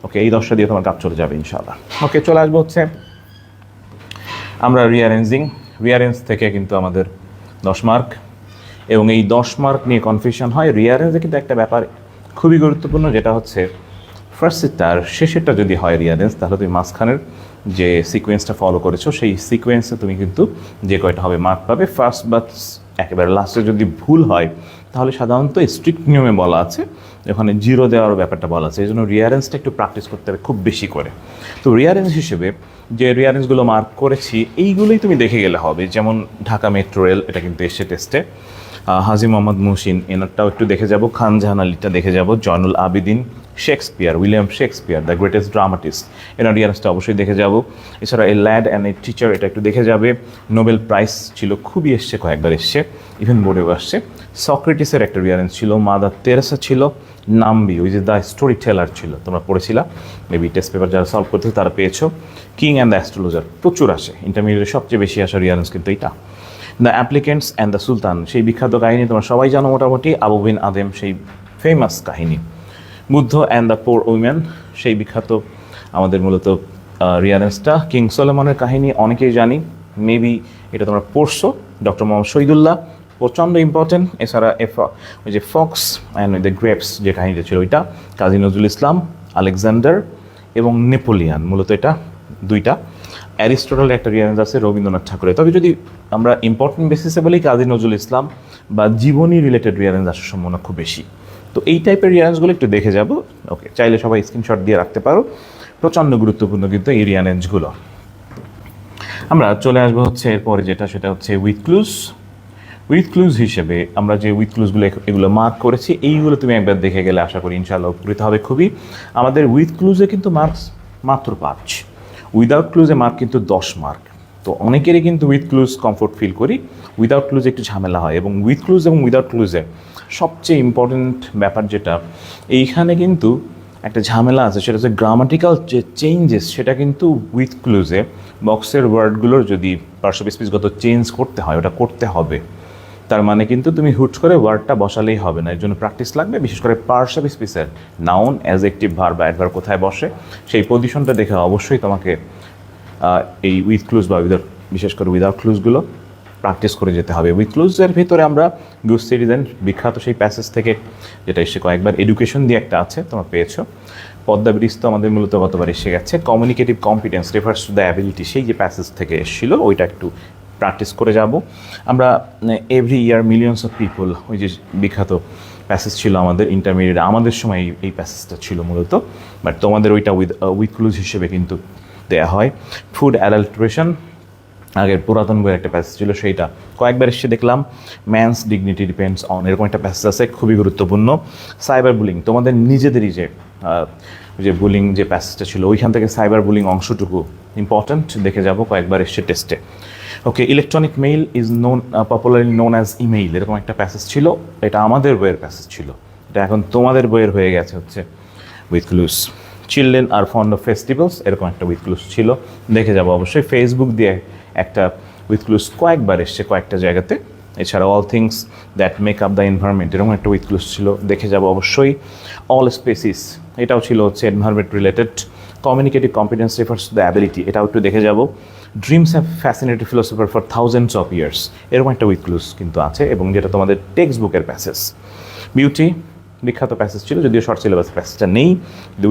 ওকে, এই 10টা দিয়ে তোমার কাজ চলে যাবে ইনশাআল্লাহ। ওকে, চলে আসবো হচ্ছে আমরা রিয়ারেঞ্জ থেকে কিন্তু আমাদের 10 মার্ক, এবং এই 10 মার্ক নিয়ে কনফিউশন হয়। রিয়ারেঞ্জে কিন্তু একটা ব্যাপার খুবই গুরুত্বপূর্ণ, যেটা হচ্ছে ফার্স্টেরটা আর শেষেরটা যদি হয় রিয়ারেঞ্জ, তাহলে তুমি মাঝখানের যে সিকোয়েন্সটা ফলো করেছো সেই সিকোয়েন্সে তুমি কিন্তু যে কয়টা হবে মার্ক পাবে। ফার্স্ট বা একেবারে লাস্টে যদি ভুল হয় তাহলে সাধারণত স্ট্রিক্ট নিয়মে বলা আছে, ওখানে জিরো দেওয়ার ব্যাপারটা বলা আছে, এই জন্য রিয়ারেন্সটা একটু প্র্যাকটিস করতে হবে খুব বেশি করে। তো রিয়ারেন্স হিসেবে যে রিয়ারেন্সগুলো মার্ক করেছি এইগুলোই তুমি দেখে গেলে হবে, যেমন ঢাকা মেট্রো রেল, এটা কিন্তু এসছে টেস্টে। হাজি মোহাম্মদ মুহসিন, এনারটাও একটু দেখে যাব। খান জাহান আলীটা দেখে যাব। Zainul Abedin, Shakespeare, William Shakespeare, the greatest dramatist, এনার রিয়ারেন্সটা অবশ্যই দেখে যাব। এছাড়া a lad and a teacher, এটা একটু দেখে যাবে। নোবেল প্রাইজ ছিল, খুবই এসছে, কয়েকবার এসছে, ইভেন বোর্ডেও আসছে। সক্রেটিসের একটা রিয়ারেন্স ছিল। মাদার তেরেসা ছিল। নাম্বি, ওই যে দ্য স্টোরি টেলার ছিল, তোমরা পড়েছিলা, মেবি টেস্ট পেপার যারা সলভ করতে তারা পেয়েছো। কিং অ্যান্ড দ্য অ্যাস্ট্রোলজার প্রচুর আসে, ইন্টারমিডিয়েটের সবচেয়ে বেশি আসা রিয়ারেন্স কিন্তু এইটা। দ্য অ্যাপ্লিকেন্টস অ্যান্ড দ্য সুলতান, সেই বিখ্যাত কাহিনী তোমরা সবাই জানো মোটামুটি, আবু বিন আদেম, সেই ফেমাস কাহিনী। Buddha and the poor women, সেই বিখ্যাত আমাদের মূলত রিয়ারেন্সটা। কিং সলোমনের কাহিনী অনেকেই জানি, মেবি এটা তোমরা পড়ছো। ডক্টর মোহাম্মদ শহীদুল্লাহ, প্রচণ্ড ইম্পর্টেন্ট। এছাড়া ওই যে ফক্স অ্যান্ড দ্য গ্রেপস যে কাহিনীটা ছিল ওইটা। কাজী নজরুল ইসলাম, আলেকজান্ডার এবং নেপোলিয়ান, মূলত এটা দুইটা। অ্যারিস্টটলের একটা রিয়ারেন্স আছে, রবীন্দ্রনাথ ঠাকুরের। তবে যদি আমরা ইম্পর্টেন্ট বেসিসে বলি, কাজী নজরুল ইসলাম বা জীবনী রিলেটেড রিয়ারেন্স আসার সম্ভাবনা খুব বেশি। তো এই টাইপের রিয়ারেন্সগুলো একটু দেখে যাব। ওকে, চাইলে সবাই স্ক্রিনশট দিয়ে রাখতে পারো, প্রচণ্ড গুরুত্বপূর্ণ কিন্তু এই রিয়ারেন্সগুলো। আমরা চলে আসবো হচ্ছে এরপরে যেটা, সেটা হচ্ছে উইথ ক্লুজ। উইথ ক্লুজ হিসেবে আমরা যে উইথ ক্লুজগুলো এগুলো মার্ক করেছি, এইগুলো তুমি একবার দেখে গেলে আশা করি ইনশাআল্লাহ উপকৃত হবে খুবই। আমাদের উইথ ক্লুজে কিন্তু মার্কস মাত্র 5, উইদাউট ক্লুজে মার্ক কিন্তু 10 মার্ক। তো অনেকেরই কিন্তু উইথ ক্লুজ কমফোর্ট ফিল করি, উইদাউট ক্লুজে একটু ঝামেলা হয়। এবং উইথ ক্লুজ এবং উইদাউট ক্লুজে সবচেয়ে ইম্পর্টেন্ট ব্যাপার যেটা, এইখানে কিন্তু একটা ঝামেলা আছে, সেটা হচ্ছে গ্রামাটিক্যাল যে চেঞ্জেস, সেটা কিন্তু উইথ ক্লুজে বক্সের ওয়ার্ডগুলোর যদি পার্শ্ববিস্পিসগত চেঞ্জ করতে হয়, ওটা করতে হবে। তার মানে কিন্তু তুমি হুট করে ওয়ার্ডটা বসালেই হবে না, এর জন্য প্র্যাকটিস লাগবে। বিশেষ করে পার্শ্ববিস্পিসের নাউন, অ্যাডজেক্টিভ, ভার্ব বা অ্যাডভার্ব কোথায় বসে সেই পজিশনটা দেখে অবশ্যই তোমাকে এই উইথ ক্লুজ বা উইদাউট, বিশেষ করে উইদাউট ক্লুজগুলো প্র্যাকটিস করে যেতে হবে। উইথ ক্লুজের ভিতরে আমরা গুড সিটিজেন, বিখ্যাত সেই প্যাসেজ থেকে যেটা এসে কয়েকবার, এডুকেশন দিয়ে একটা আছে, তোমরা পেয়েছো। পদ্মা ব্রিজ তো আমাদের মূলত গতবার এসে গেছে। Communicative competence refers to the ability, সেই যে প্যাসেজ থেকে এসেছিল ওইটা একটু প্র্যাকটিস করে যাব আমরা। Every year millions of people, ওই যে বিখ্যাত প্যাসেজ ছিল আমাদের ইন্টারমিডিয়েট, আমাদের সময় এই প্যাসেজটা ছিল মূলত, বাট তোমাদের ওইটা উইথ ক্লুজ হিসেবে কিন্তু দেয়া হয়। ফুড অ্যাডাল্টারেশন, আগের পুরাতন বইয়ের একটা প্যাসেজ ছিল, সেইটা কয়েকবার এসে দেখলাম। ম্যানস ডিগনিটি ডিপেন্ডস অন, এরকম একটা প্যাসেজ আছে, খুবই গুরুত্বপূর্ণ। সাইবার বুলিং, তোমাদের নিজেদেরই যে বুলিং যে প্যাসেজটা ছিল, ওইখান থেকে সাইবার বুলিং অংশটুকু ইম্পর্ট্যান্ট, দেখে যাব, কয়েকবার এসে টেস্টে। Okay, electronic mail is popularly known as email, এরকম একটা প্যাসেজ ছিল, এটা আমাদের বইয়ের প্যাসেজ ছিল, এটা এখন তোমাদের বইয়ের হয়ে গেছে হচ্ছে with clues. Children are fond of festivals, এরকম একটা উইথ ক্লুজ ছিল, দেখে যাব অবশ্যই। ফেসবুক দিয়ে একটা উইথ ক্লুজ কয়েকবার এসছে কয়েকটা জায়গাতে। এছাড়া all things that make up the environment, এরকম একটা উইথ ক্লুজ ছিল, দেখে যাব অবশ্যই। অল স্পেসিস, এটাও ছিল হচ্ছে environment related. Communicative competence refers to the ability, এটাও একটু দেখে যাব। Dreams have fascinated philosopher for thousands of years, এরকম একটা উইথ ক্লুজ কিন্তু আছে, এবং যেটা তোমাদের টেক্সট বুকের প্যাসেজ। বিউটি, বিখ্যাত প্যাসেজ ছিল, যদিও শর্ট সিলেবাস প্যাসেজটা নেই,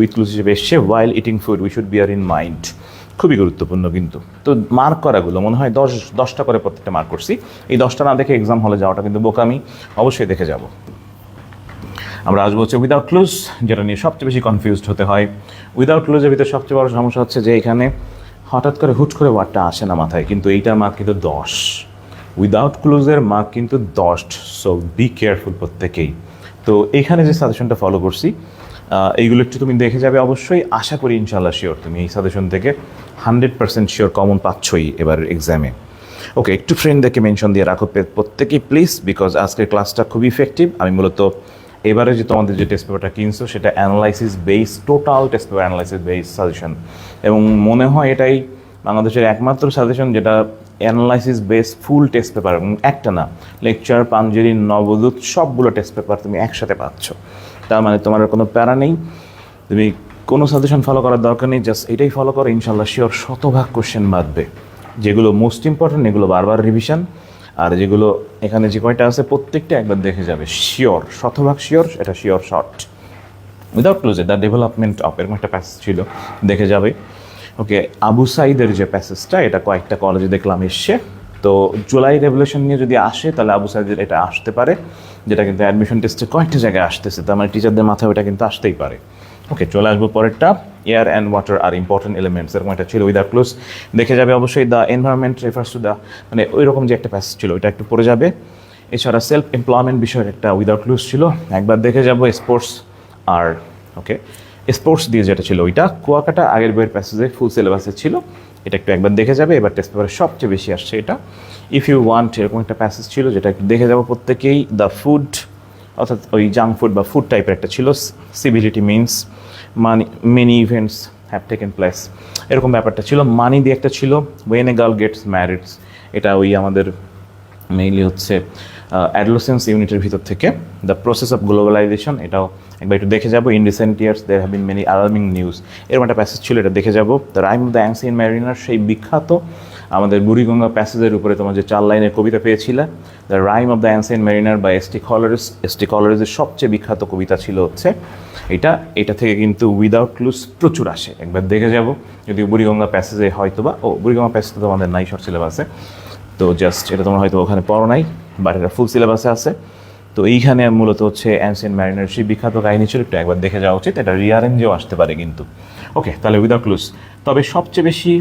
উইথ ক্লুজ হিসেবে এসছে। While eating food we should bear in mind, খুবই গুরুত্বপূর্ণ কিন্তু। তো মার্ক করাগুলো মনে হয় 10টা করে প্রত্যেকটা মার্ক করছি, এই 10টা না দেখে এক্সাম হলে যাওয়াটা কিন্তু বোকামি, অবশ্যই দেখে যাব। আমরা আসবো হচ্ছে উইদাউট ক্লুজ, যেটা নিয়ে সবচেয়ে বেশি কনফিউজড হতে হয়। উইদাউট ক্লুজের ভিতরে সবচেয়ে বড় সমস্যা হচ্ছে যে এখানে হঠাৎ করে হুট করে ওয়ার্ডটা আসে না মাথায়, কিন্তু এইটার মার্ক কিন্তু 10, উইদাউট ক্লুজের মার্ক কিন্তু 10। সো বি কেয়ারফুল প্রত্যেকেই। তো এইখানে যে সাজেশনটা ফলো করছি, এইগুলো একটু তুমি দেখে যাবে অবশ্যই, আশা করি ইনশাআল্লাহ শিওর তুমি এই সাজেশন থেকে 100% শিওর কমন পাচ্ছই এবার এক্সামে। ওকে, একটু ফ্রেন্ডদেরকে মেনশন দিয়ে রাখো প্রত্যেকেই প্লিজ, বিকজ আজকের ক্লাসটা খুবই ইফেক্টিভ। আমি মূলত এবারে যে তোমাদের যে টেস্ট পেপারটা কিনছো সেটা analysis base, total test paper analysis base suggestion, এবং মনে হয় এটাই বাংলাদেশের একমাত্র সাজেশন যেটা অ্যানালাইসিস বেস ফুল টেস্ট পেপার, এবং একটা না, লেকচার, পাঞ্জেরি, নবদূত সবগুলো টেস্ট পেপার তুমি একসাথে পাচ্ছ। তার মানে তোমার কোনো প্যারা নেই, তুমি কোনো সাজেশন ফলো করার দরকার নেই, জাস্ট এটাই ফলো করো, ইনশাল্লাহ শিওর শতভাগ কোশ্চেন বাঁধবে। যেগুলো মোস্ট ইম্পর্টেন্ট এগুলো বারবার রিভিশন, আর যেগুলো এখানে যে কয়টা আছে প্রত্যেকটা একবার দেখে যাবে, শিওর, শতভাগ শিওর, এটা শিওর শর্ট। উইদাউট ক্লোজে দ্য ডেভেলপমেন্ট অফ, এরকম একটা প্যাসেজ ছিল, দেখে যাবে। ওকে, আবু সাইদের যে প্যাসেজটা, এটা কয়েকটা কলেজে দেখলাম এসছে, তো জুলাই রেভলিউশন নিয়ে যদি আসে তাহলে আবু সাইদের এটা আসতে পারে, যেটা কিন্তু অ্যাডমিশন টেস্টে কয়েকটা জায়গায় আসতেছে, তার মানে টিচারদের মাথায় ওটা কিন্তু আসতেই পারে। ওকে, চলে আসবো পরেরটা। Air and water are important elements, এরকম একটা ছিল উইদাউট ক্লোজ। দেখে যাবে অবশ্যই the environment refers to the, মানে ওই রকম যে একটা প্যাসেজ ছিল ওইটা একটু পড়ে যাবে। এছাড়া সেলফ এমপ্লয়মেন্ট বিষয়ের একটা উইদাউট ক্লোজ ছিল, একবার দেখে যাবো। স্পোর্টস আর ওকে, স্পোর্টস দিয়ে যেটা ছিল ওইটা কুয়াকাটা আগের বইয়ের প্যাসেজে ফুল সিলেবাসে ছিল, এটা একটু একবার দেখে যাবে। এবার টেস্ট পেপারে সবচেয়ে বেশি আসছে এটা, ইফ ইউ ওয়ান্ট, এরকম একটা প্যাসেজ ছিল যেটা একটু দেখে যাবো প্রত্যেকেই। দ্য ফুড, অর্থাৎ ওই জাঙ্ক ফুড বা ফুড টাইপের একটা ছিল। Civility means money, many events have taken place, এরকম ব্যাপারটা ছিল। মানি দিয়ে একটা ছিল, ওয়েন এ গার্ল গেটস ম্যারিডস, এটা ওই আমাদের মেইনলি হচ্ছে অ্যাডোলেসেন্স ইউনিটের ভিতর থেকে। দ্য প্রসেস অফ গ্লোবালাইজেশন, এটাও একবার একটু দেখে যাবো। In recent years there have been many alarming news, এরকম একটা প্যাসেজ ছিল, এটা দেখে যাবো। The rime of the ancient mariner, সেই বিখ্যাত আমাদের বুড়িগঙ্গা প্যাসেজের উপরে তোমার যে 4 লাইনের কবিতা পেয়েছিলে, the rime of the ancient mariner by S T Coleridge. S T কলারিসের সবচেয়ে বিখ্যাত কবিতা ছিল হচ্ছে এটা থেকে কিন্তু উইদাউট ক্লুজ প্রচুর আসে, একবার দেখে যাবো। যদি বুড়িগঙ্গা প্যাসেজে হয়তো বা, বুড়িগঙ্গা প্যাসেজ তো আমাদের নাই শর্ট সিলেবাসে, তো জাস্ট এটা তোমরা হয়তো ওখানে পড়ো নাই, বাট এটা ফুল সিলেবাসে আছে। তো এইখানে মূলত হচ্ছে অ্যানসিয়েন্ট ম্যারিনার সেই বিখ্যাত কাহিনী ছিল, একটু একবার দেখে যাওয়া উচিত। এটা রিয়ারেঞ্জেও আসতে পারে কিন্তু। ওকে, তাহলে উইদাউট ক্লুজ। তবে সবচেয়ে বেশি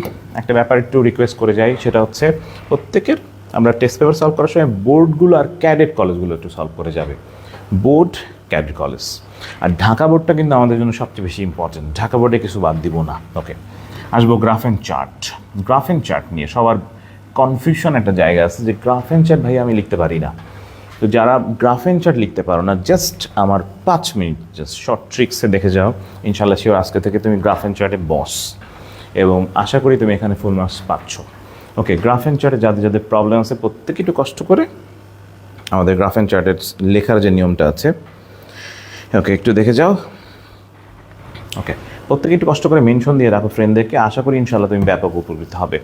একটা ব্যাপার একটু রিকোয়েস্ট করে যাই, সেটা হচ্ছে প্রত্যেকের আমরা টেস্ট পেপার সলভ করার সময় বোর্ডগুলো আর ক্যাডেট কলেজগুলো একটু সলভ করে যাবে। বোর্ড, ক্যাডেট কলেজ, আর ঢাকা বোর্ডটা কিন্তু আমাদের জন্য সবচেয়ে বেশি ইম্পর্টেন্ট, ঢাকা বোর্ডে কিছু বাদ দিব না। ওকে, আসবো graph and chart. Graph and chart নিয়ে সবার কনফিউশন একটা জায়গা আছে যে গ্রাফ অ্যান্ড চার্ট ভাই আমি লিখতে পারি না। তো যারা গ্রাফ অ্যান্ড চার্ট লিখতে পারো না, জাস্ট আমার 5 মিনিট জাস্ট শর্ট ট্রিক্সে দেখে যাও, ইনশাল্লাহ শিওর আজকে থেকে তুমি গ্রাফ অ্যান্ড চার্টে বস, এবং আশা করি তুমি এখানে ফুল মার্কস পাচ্ছ। ওকে, গ্রাফ অ্যান্ড চার্টে যাদের যাদের প্রবলেম আছে প্রত্যেকে একটু কষ্ট করে আমাদের গ্রাফ অ্যান্ড চার্টের লেখার যে নিয়মটা আছে, ওকে একটু দেখে যাও। ওকে, প্রত্যেকে একটু কষ্ট করে মেনশন দিয়ে রাখো ফ্রেন্ডদেরকে, আশা করি ইনশাল্লাহ তুমি ব্যাপক উপকৃত হবে।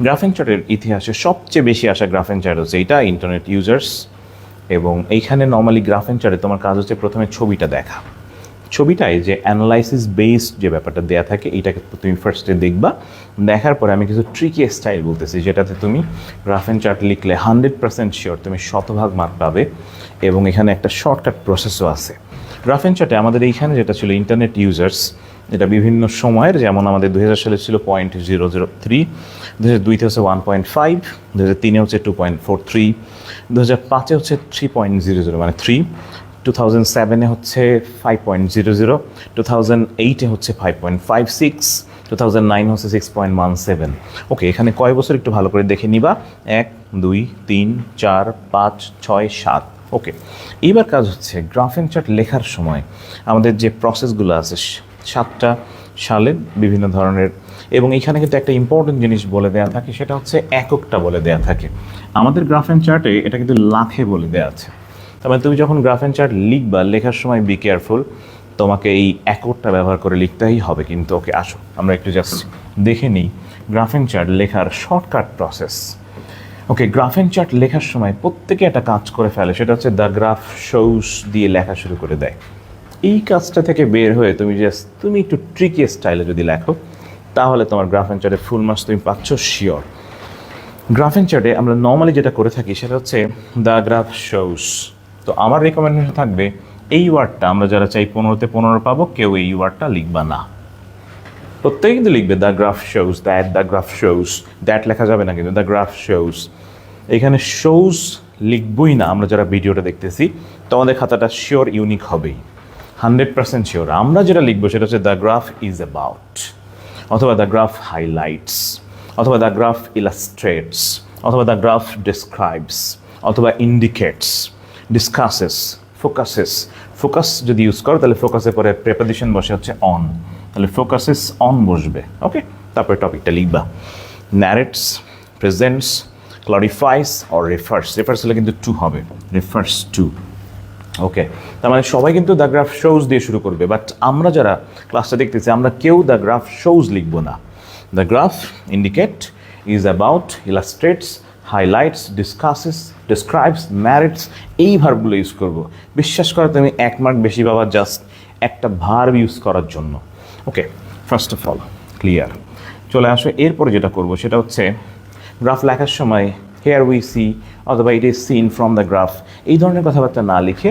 গ্রাফ অ্যান্ড চার্টের ইতিহাসে সবচেয়ে বেশি আসা গ্রাফ অ্যান্ড চার্ট হচ্ছে এইটা, ইন্টারনেট ইউজার্স। এবং এইখানে নর্মালি গ্রাফ অ্যান্ড চার্টে তোমার কাজ হচ্ছে প্রথমে ছবিটা দেখা, ছবিটায় যে অ্যানালাইসিস বেসড যে ব্যাপারটা দেওয়া থাকে এইটাকে তুমি ফার্স্টে দেখবা। দেখার পরে আমি কিছু ট্রিকি স্টাইল বলতেছি, যেটাতে তুমি গ্রাফ অ্যান্ড চার্ট লিখলে 100% শিওর তুমি শতভাগ মার্ক পাবে, এবং এখানে একটা শর্টকাট প্রসেসও আছে। গ্রাফ অ্যান্ড চার্টে আমাদের এইখানে যেটা ছিল ইন্টারনেট ইউজার্স, এটা বিভিন্ন সময়ের, যেমন আমাদের 2000 সালে ছিল 0.003, 2002-তে হচ্ছে 1.5, 2003-এ হচ্ছে 2.43, 2005-এ হচ্ছে 3.00 মানে 3, 2007-এ হচ্ছে 5.00, 2008-এ হচ্ছে 5.56, 2009 হচ্ছে 6.17। ওকে, এখানে কয় বছর একটু ভালো করে দেখে নিবা, 1, 2, 3, 4, 5, 6, 7। ওকে, এইবার কাজ হচ্ছে গ্রাফ অ্যান্ড চার্ট লেখার সময় আমাদের যে প্রসেসগুলো আছে 7টা সালে বিভিন্ন ধরনের, এবং এইখানে কিন্তু একটা ইম্পর্টেন্ট জিনিস বলে দেওয়া থাকে, সেটা হচ্ছে এককটা বলে দেওয়া থাকে। আমাদের গ্রাফ অ্যান্ড চার্টে এটা কিন্তু লাখে বলে দেওয়া আছে। তার মানে তুমি যখন গ্রাফ অ্যান্ড চার্ট লিখবা, লেখার সময় বি কেয়ারফুল, তোমাকে এই এককটা ব্যবহার করে লিখতেই হবে কিন্তু। ওকে, আসো আমরা একটু জাস্ট দেখে নিই গ্রাফ অ্যান্ড চার্ট লেখার shortcut process. Okay, graph and chart লেখার সময় প্রত্যেকে একটা কাজ করে ফেলে, সেটা হচ্ছে দ্য গ্রাফ শোস দিয়ে লেখা শুরু করে দেয়। এই কাজটা থেকে বের হয়ে তুমি একটু ট্রিকি স্টাইলে যদি লেখো, তাহলে তোমার গ্রাফ অ্যান্ড চার্টে ফুল মার্কস তুমি পাচ্ছ শিওর। গ্রাফ অ্যান্ড চার্টে আমরা নর্মালি যেটা করে থাকি সেটা হচ্ছে দ্য গ্রাফ শোস। তো আমার রেকমেন্ডেশন থাকবে এই ওয়ার্ডটা আমরা যারা চাই 15-তে 15 পাবো, কেউ এই ওয়ার্ডটা লিখবা না, প্রত্যেকে কিন্তু লিখবে the graph shows that, the graph shows that লেখা যাবে না কিন্তু, দ্য গ্রাফ শোস। এখানে শোস লিখবই না আমরা যারা ভিডিওটা দেখতেছি, তোমাদের খাতাটা শিওর ইউনিক হবেই, 100% শিওর। আমরা যেটা লিখবো সেটা হচ্ছে দ্য গ্রাফ ইজ অ্যাবাউট, অথবা দ্য গ্রাফ হাইলাইটস, অথবা দ্য গ্রাফ ইলাস্ট্রেটস, অথবা দ্য গ্রাফ ডিসক্রাইবস, অথবা ইন্ডিকেটস, ডিসকাসেস, ফোকাসেস। ফোকাস যদি ইউজ করো তাহলে ফোকাসের পরে প্রেপোজিশন বসে হচ্ছে অন, তাহলে ফোকাসেস অন বসবে। ওকে, তারপরে টপিকটা লিখবা। Narrates, presents, clarifies or refers. Refers হলে কিন্তু টু হবে, রেফার্স টু। ওকে, তার মানে সবাই কিন্তু দ্য গ্রাফ শোজ দিয়ে শুরু করবে, বাট আমরা যারা ক্লাসটা দেখতেছি আমরা কেউ দ্য গ্রাফ শোজ লিখবো না। The graph indicate, is about, illustrates, highlights, discusses, describes, ন্যারেটস, এই ভার্বগুলো ইউজ করবো। বিশ্বাস করো তুমি 1 মার্ক বেশি পাবা জাস্ট একটা ভার্ব ইউজ করার জন্য। ওকে, ফার্স্ট অফ অল ক্লিয়ার। চলে আসো, এরপরে যেটা করবো সেটা হচ্ছে গ্রাফ লেখার সময় হেয়ার উই সি অথবা it is seen from the graph, এই ধরনের কথাবার্তা না লিখে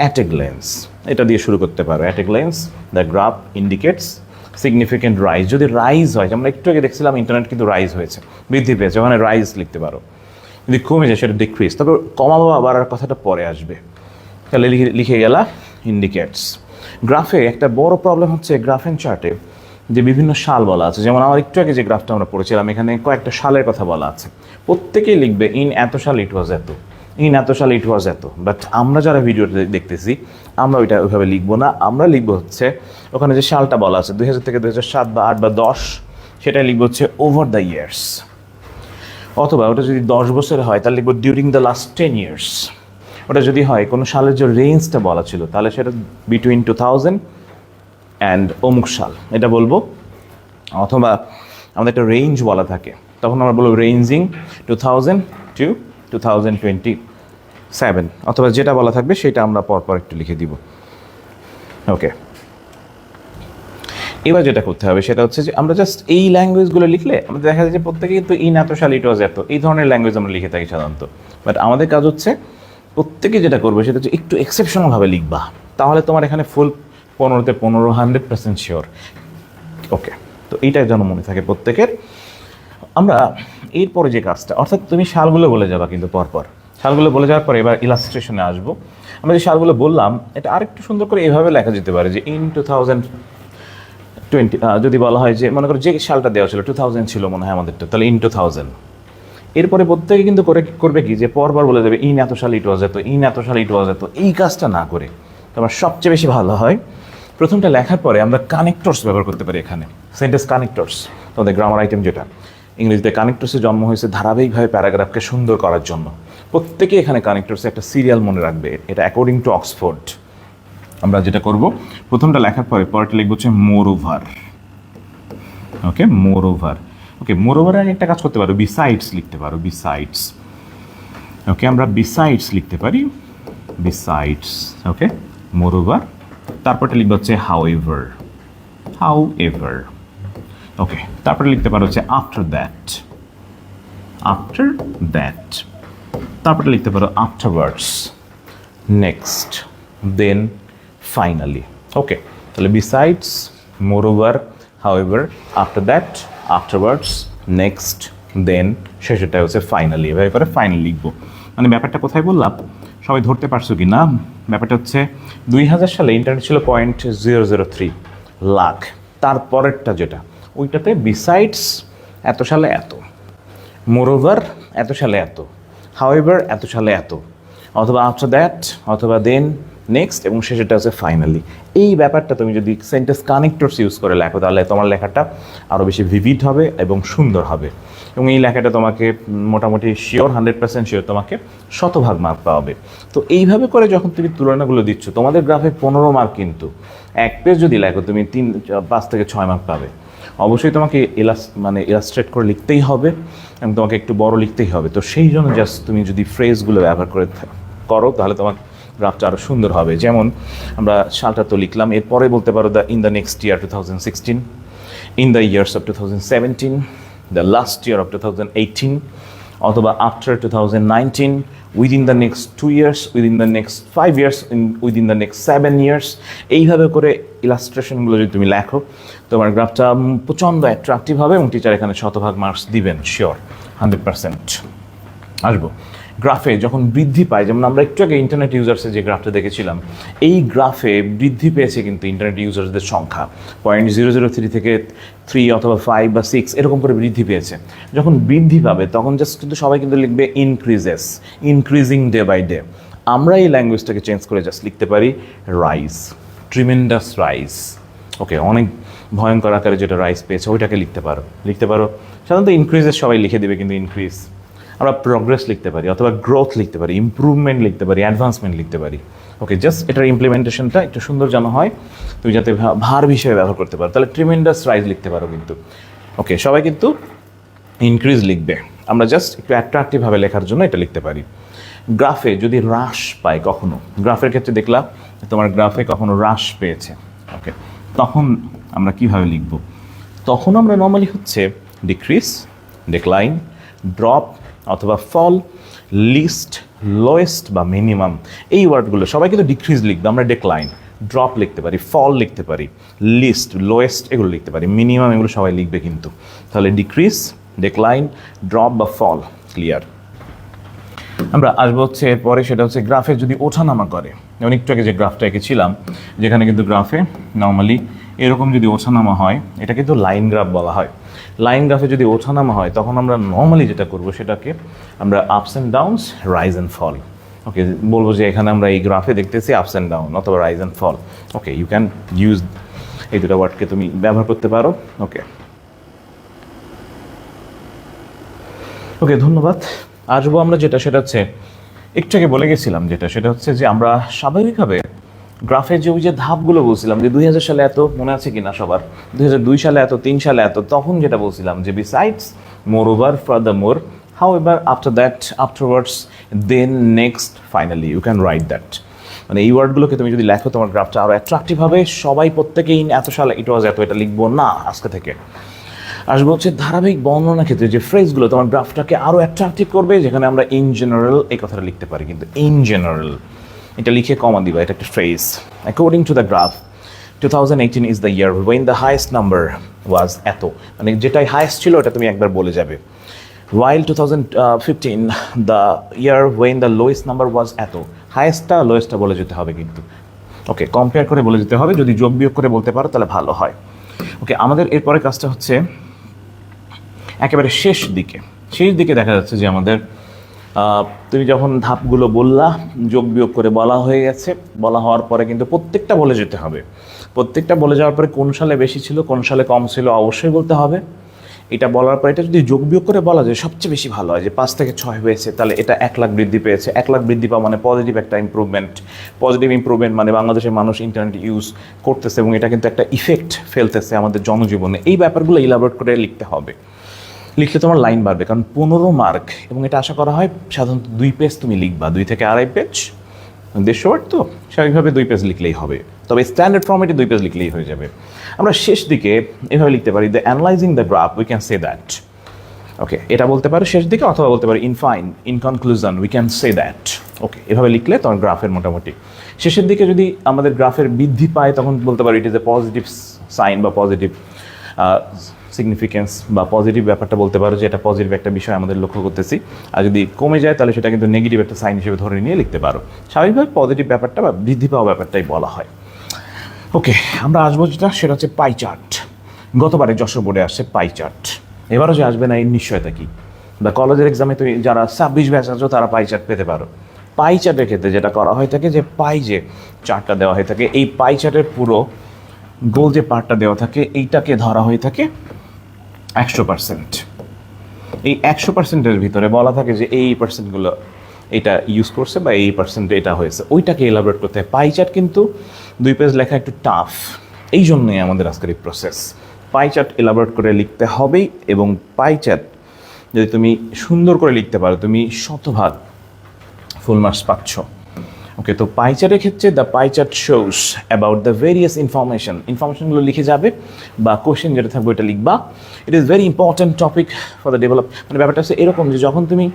অ্যাট এ গ্লেন্স এটা দিয়ে শুরু করতে পারো। At a glance the graph indicates significant rise. যদি রাইজ হয়, আমরা একটু আগে দেখছিলাম ইন্টারনেট কিন্তু রাইজ হয়েছে, বৃদ্ধি পেয়েছে, ওখানে রাইজ লিখতে পারো। যদি কমে যায় সেটা ডিক্রিজ, তবে কমা বা বাড়ার কথাটা পরে আসবে। তাহলে লিখে গেলা ইন্ডিকেটস। গ্রাফে একটা বড় প্রবলেম হচ্ছে গ্রাফ অ্যান্ড চার্টে যে বিভিন্ন সাল বলা আছে, যেমন আমার একটু আগে যে গ্রাফটা আমরা পড়েছিলাম এখানে কয়েকটা সালের কথা বলা আছে, প্রত্যেকেই লিখবে ইন এত সাল ইট ওয়াজ এত, ইন এত সাল ইট ওয়াজ এত। বাট আমরা যারা ভিডিওটা দেখতেছি আমরা ওইটা ওইভাবে লিখবো না, আমরা লিখবো হচ্ছে ওখানে যে সালটা বলা আছে 2000 থেকে 2007 বা 8 বা 10, সেটাই লিখবো হচ্ছে ওভার দ্য ইয়ার্স। অথবা ওটা যদি 10 বছরে হয় তাহলে লিখবো ডিউরিং দ্য লাস্ট 10 ইয়ার্স। ওটা যদি হয় কোনো সালের যে রেঞ্জটা বলা ছিল তাহলে সেটা বিটুইন 2000 অ্যান্ড অমুক সাল এটা বলবো। অথবা আমাদের একটা রেঞ্জ বলা থাকে, তখন আমরা বলবো রেঞ্জিং 2000 টু 2027, অথবা যেটা বলা থাকবে সেটা আমরা পরপর একটু লিখে দিব। ওকে, এবার যেটা করতে হবে সেটা হচ্ছে যে আমরা জাস্ট এই ল্যাঙ্গুয়েজগুলো লিখলে আমাদের দেখা যায় যে প্রত্যেকে কিন্তু ইন এত সাল ইট ওয়াজ এত, এই ধরনের ল্যাঙ্গুয়েজ আমরা লিখে থাকি সাধারণত। বাট আমাদের কাজ হচ্ছে প্রত্যেকে যেটা করবে সেটা হচ্ছে একটু এক্সেপশনালভাবে লিখবা, তাহলে তোমার এখানে ফুল 15-তে 15 100% শিওর। ওকে, তো এইটা যেন মনে থাকে প্রত্যেকের। আমরা এরপরে যে কাজটা, অর্থাৎ তুমি সালগুলো বলে যাবা কিন্তু পরপর, সালগুলো বলে যাওয়ার পরে এবার ইলাস্ট্রেশনে আসবো। আমরা যে সালগুলো বললাম এটা আরেকটু সুন্দর করে এভাবে লেখা যেতে পারে যে ইন 2020, যদি বলা হয় যে মনে করো যে সালটা দেওয়া ছিল 2000 ছিল মনে হয় আমাদেরটা, তাহলে ইন 2000। এরপরে প্রত্যেকে কিন্তু করবে কি যে পরপর বলে দেবে ইন এত সাল ইট ওয়াজ এত, ইন এত সাল ইট ওয়াজ এত। এই কাজটা না করে তোমার সবচেয়ে বেশি ভালো হয় প্রথমটা লেখার পরে আমরা কানেক্টরস ব্যবহার করতে পারি। এখানে সেন্টেন্স কানেক্টরস, তোমাদের গ্রামার আইটেম যেটা ইংরেজিতে কানেক্টরসে জন্ম হয়েছে ধারাবাহিকভাবে প্যারাগ্রাফকে সুন্দর করার জন্য। প্রত্যেকে এখানে কানেক্টরসে একটা সিরিয়াল মনে রাখবে, এটা অ্যাকর্ডিং টু অক্সফোর্ড। আমরা যেটা করব প্রথমটা লেখার পরে পরেরটা লিখবো হচ্ছে মোর ওভার। ওকে, মোর ওভার। ওকে, মোর ওভার আগে একটা কাজ করতে পারো, বিসাইডস লিখতে পারো, বিসাইডস। ওকে, আমরা বিসাইডস লিখতে পারি, বিসাইডস। ওকে, মোর ওভার। তারপরটা লিখবো হচ্ছে হাউ এভার, হাউ এভার। ওকে, তারপরে লিখতে পারো হচ্ছে আফটার দ্যাট, আফটার দ্যাট। তারপরে লিখতে পারো afterwards, next, then, finally. Okay, তাহলে besides, moreover, however, after that, afterwards, next, then, শেষেরটা হচ্ছে ফাইনালি। এভাবে করে ফাইনাল লিখবো। মানে ব্যাপারটা কোথায় বললাম সবাই ধরতে পারছো কি না? ব্যাপারটা হচ্ছে 2000 সালে ইন্টারনেট ছিল 0.003 লাখ। তারপরেরটা যেটা ওইটাতে বিসাইডস এত সালে এত, মোরওভার এত সালে এত, হাউএভার এত সালে এত, অথবা আফটার দ্যাট, অথবা দেন, নেক্সট, এবং শেষেরটা হচ্ছে ফাইনালি। এই ব্যাপারটা তুমি যদি সেন্টেন্স কানেক্টরস ইউজ করে লেখো তাহলে তোমার লেখাটা আরও বেশি ভিভিড হবে এবং সুন্দর হবে। এবং এই লেখাটা তোমাকে মোটামুটি শিওর 100% শিওর তোমাকে 100% মার্ক পাবে। তো এইভাবে করে যখন তুমি তুলনাগুলো দিচ্ছ তোমাদের গ্রাফে 15 মার্ক, কিন্তু এক পেজ যদি লেখো তুমি 5 থেকে 6 মার্ক পাবে। অবশ্যই তোমাকে ইলাস্ট্রেট করে লিখতেই হবে এবং তোমাকে একটু বড় লিখতেই হবে। তো সেই জন্য জাস্ট তুমি যদি ফ্রেজগুলো ব্যবহার করো তাহলে তোমার গ্রাফটা আরও সুন্দর হবে। যেমন আমরা সালটা তো লিখলাম, এরপরে বলতে পারো in the next year 2016, in the years of 2017, the last year of 2018, অথবা after 2019, within the next 2 years, within the next 5 years, within the next 7 years। এইভাবে করে ইলাস্ট্রেশনগুলো যদি তুমি লেখো তোমার গ্রাফটা প্রচণ্ড অ্যাট্রাকটিভ হবে এবং টিচার এখানে 100% মার্কস দিবেন, শিওর 100%। আসবো গ্রাফে যখন বৃদ্ধি পায়, যেমন আমরা একটু আগে ইন্টারনেট ইউজার্সের যে গ্রাফটা দেখেছিলাম, এই গ্রাফে বৃদ্ধি পেয়েছে কিন্তু ইন্টারনেট ইউজার্সদের সংখ্যা 0.003 থেকে 3 অথবা 5 বা 6 এরকম করে বৃদ্ধি পেয়েছে। যখন বৃদ্ধি পাবে তখন জাস্ট কিন্তু সবাই কিন্তু লিখবে increases, increasing day by day. আমরা এই ল্যাঙ্গুয়েজটাকে চেঞ্জ করে জাস্ট লিখতে পারি রাইজ, ট্রিমেন্ডাস রাইজ। ওকে, অনেক ভয়ঙ্কর আকারে যেটা রাইজ পেয়েছে ওইটাকে লিখতে পারো। সাধারণত ইনক্রিজেস সবাই লিখে দেবে, কিন্তু ইনক্রিজ আমরা প্রগ্রেস লিখতে পারি, অথবা গ্রোথ লিখতে পারি, ইমপ্রুভমেন্ট লিখতে পারি, অ্যাডভান্সমেন্ট লিখতে পারি। ওকে, জাস্ট এটার ইমপ্লিমেন্টেশনটা একটু সুন্দর যেন হয়, তুমি যাতে ভার হিসেবে ব্যবহার করতে পারো, তাহলে ট্রিমেন্ডাস রাইজ লিখতে পারো কিন্তু। ওকে, সবাই কিন্তু ইনক্রিজ লিখবে, আমরা জাস্ট একটু অ্যাট্রাকটিভভাবে লেখার জন্য এটা লিখতে পারি। গ্রাফে যদি হ্রাস পায় কখনো, গ্রাফের ক্ষেত্রে দেখলাম তোমার গ্রাফে কখনো হ্রাস পেয়েছে, ওকে, তখন আমরা কিভাবে লিখব? তখন আমরা নর্মালি হচ্ছে ডিক্রিজ, ডিক্লাইন, ড্রপ, অথবা ফল, লিস্ট, লোয়েস্ট বা মিনিমাম, এই ওয়ার্ডগুলো সবাই কিন্তু ডিক্রিজ লিখবে, আমরা ডিক্লাইন, ড্রপ লিখতে পারি, ফল লিখতে পারি, লিস্ট, লোয়েস্ট এগুলো লিখতে পারি, মিনিমাম এগুলো সবাই লিখবে কিন্তু। তাহলে ডিক্রিজ, ডিক্লাইন, ড্রপ বা ফল, ক্লিয়ার। আমরা আসবো হচ্ছে এরপরে, সেটা হচ্ছে গ্রাফে যদি ওঠানামা করে। যেমন একটু আগে যে গ্রাফটা এঁকেছিলাম, যেখানে কিন্তু গ্রাফে নর্মালি এরকম যদি ওঠানামা হয়, এটা কিন্তু লাইন গ্রাফ বলা হয়। লাইন গ্রাফে যদি ওঠানামা হয়, তখন আমরা নর্মালি যেটা করবো সেটাকে আমরা ups and downs, rise and fall, okay বলবো যে এখানে আমরা এই গ্রাফে দেখতেছি আপস অ্যান্ড ডাউন অথবা rise and fall. Okay, you can use এই দুটো ওয়ার্ডকে তুমি ব্যবহার করতে পারো। ওকে ওকে, ধন্যবাদ। আসবো আমরা যেটা, সেটা হচ্ছে একটু আগে বলে গেছিলাম যেটা, সেটা হচ্ছে যে আমরা স্বাভাবিকভাবে গ্রাফের যে ওই যে ধাপগুলো বলছিলাম যে 2000 সালে এত, মনে আছে কিনা সবার, 2002 সালে এত, 3 সালে এত, তখন যেটা বলছিলাম যে besides, moreover, furthermore, however, after that, afterwards, then, next, finally, you can write that. মানে এই ওয়ার্ডগুলোকে তুমি যদি লেখো, তোমার গ্রাফটা আরও অ্যাট্রাকটিভ হবে। সবাই প্রত্যেকেই এত সালে ইট ওয়াজ এত, এটা লিখবো না আজকে থেকে। আসবো হচ্ছে ধারাবাহিক বর্ণনা ক্ষেত্রে যে ফ্রেজগুলো তোমার গ্রাফটাকে আরও অ্যাট্রাকটিভ করবে, যেখানে আমরা ইন জেনারেল এই কথাটা লিখতে পারি, কিন্তু ইন জেনারেল এটা লিখে কমা দিবা, এটা একটা phrase. According to the graph 2018 is the year when the highest number was এত, মানে যেটাই হাইয়েস্ট ছিল ওটা তুমি একবার বলে যাবে। while 2015 the year when the lowest number was এত, হাইয়েস্টটা লোয়েস্টটা বলে যেতে হবে কিন্তু। ওকে, কম্পেয়ার করে বলে যেতে হবে, যদি যোগ বিয়োগ করে বলতে পারো তাহলে ভালো হয়। ওকে, আমাদের এরপরে কাজটা হচ্ছে একেবারে শেষ দিকে দেখা যাচ্ছে যে আমাদের তুমি যখন ধাপগুলো বললা, যোগ বিয়োগ করে বলা হয়ে গেছে, বলা হওয়ার পরে কিন্তু প্রত্যেকটা বলে যেতে হবে। প্রত্যেকটা বলে যাওয়ার পরে কোন সালে বেশি ছিল, কোন সালে কম ছিল অবশ্যই বলতে হবে। এটা বলার পর এটা যদি যোগ বিয়োগ করে বলা যায় সবচেয়ে বেশি ভালো হয়, যে 5 থেকে 6 হয়েছে তাহলে এটা 1 লাখ বৃদ্ধি পেয়েছে। 1 লাখ বৃদ্ধি পাওয়া মানে পজিটিভ একটা ইম্প্রুভমেন্ট। পজিটিভ ইম্প্রুভমেন্ট মানে বাংলাদেশের মানুষ ইন্টারনেট ইউজ করতেছে এবং এটা কিন্তু একটা ইফেক্ট ফেলতেছে আমাদের জনজীবনে। এই ব্যাপারগুলো ইলাবোরেট করে লিখতে হবে। লিখলে তোমার লাইন বাড়বে, কারণ 15 মার্ক, এবং এটা আশা করা হয় সাধারণত 2 পেজ তুমি লিখবা, 2 থেকে 2.5 পেজ, 150 ওয়ার্ড, তো স্বাভাবিকভাবে 2 পেজ লিখলেই হবে। তবে স্ট্যান্ডার্ড ফর্মেটে 2 পেজ লিখলেই হয়ে যাবে। আমরা শেষ দিকে এভাবে লিখতে পারি, the analysing the graph we can say that. Okay, এটা বলতে পারো শেষ দিকে, অথবা বলতে পারি in conclusion we can say that. Okay, এভাবে লিখলে তোমার গ্রাফের মোটামুটি শেষের দিকে যদি আমাদের গ্রাফের বৃদ্ধি পায়, তখন বলতে পারি it is a positive sign বা পজিটিভ সিগনিফিকেন্স বা পজিটিভ ব্যাপারটা বলতে পারো যে এটা পজিটিভ একটা বিষয় আমাদের লক্ষ্য করতেছি। আর যদি কমে যায় তাহলে সেটা কিন্তু নেগেটিভ একটা সাইন হিসেবে ধরে নিয়ে লিখতে পারো। স্বাভাবিকভাবে পজিটিভ ব্যাপারটা বা বৃদ্ধি পাওয়া ব্যাপারটাই বলা হয়। ওকে, আমরা আসবো যেটা, সেটা হচ্ছে পাই চার্ট। গতবারে যশোর বোর্ডে আসছে পাই চার্ট, এবারও যে আসবে না এর নিশ্চয়তা কি? বা কলেজের এক্সামে তুমি যারা 26 ব্যাচ আছো তারা পাই চার্ট পেতে পারো। পাই চার্টের ক্ষেত্রে যেটা করা হয়ে থাকে, যে পাই যে চার্টটা দেওয়া হয়ে থাকে, এই পাই চার্টের পুরো গোল যে পার্টটা দেওয়া থাকে এইটাকে ধরা হয়ে থাকে 100%। এই 100%-এর ভিতরে বলা থাকে যে এই পার্সেন্টগুলো এটা ইউজ করছে বা এই পার্সেন্ট এটা হয়েছে, ওইটাকে এলাবোরেট করতে হয়। পাই চার্ট কিন্তু 2 পেজ লেখা একটু টাফ, এই জন্যই আমাদের আজকের এই প্রসেস। পাই চার্ট এলাবোরেট করে লিখতে হবেই, এবং পাই চার্ট যদি তুমি সুন্দর করে লিখতে পারো, তুমি শতভাগ ফুল মার্কস পাচ্ছ। ওকে, তো পাই চার্টের ক্ষেত্রে the pie chart shows about the various ইনফরমেশনগুলো লিখে যাবে, বা কোশ্চেন যেটা থাকবে ওইটা লিখবা। It is very important topic for the develop. মানে ব্যাপারটা হচ্ছে এরকম যে যখন তুমি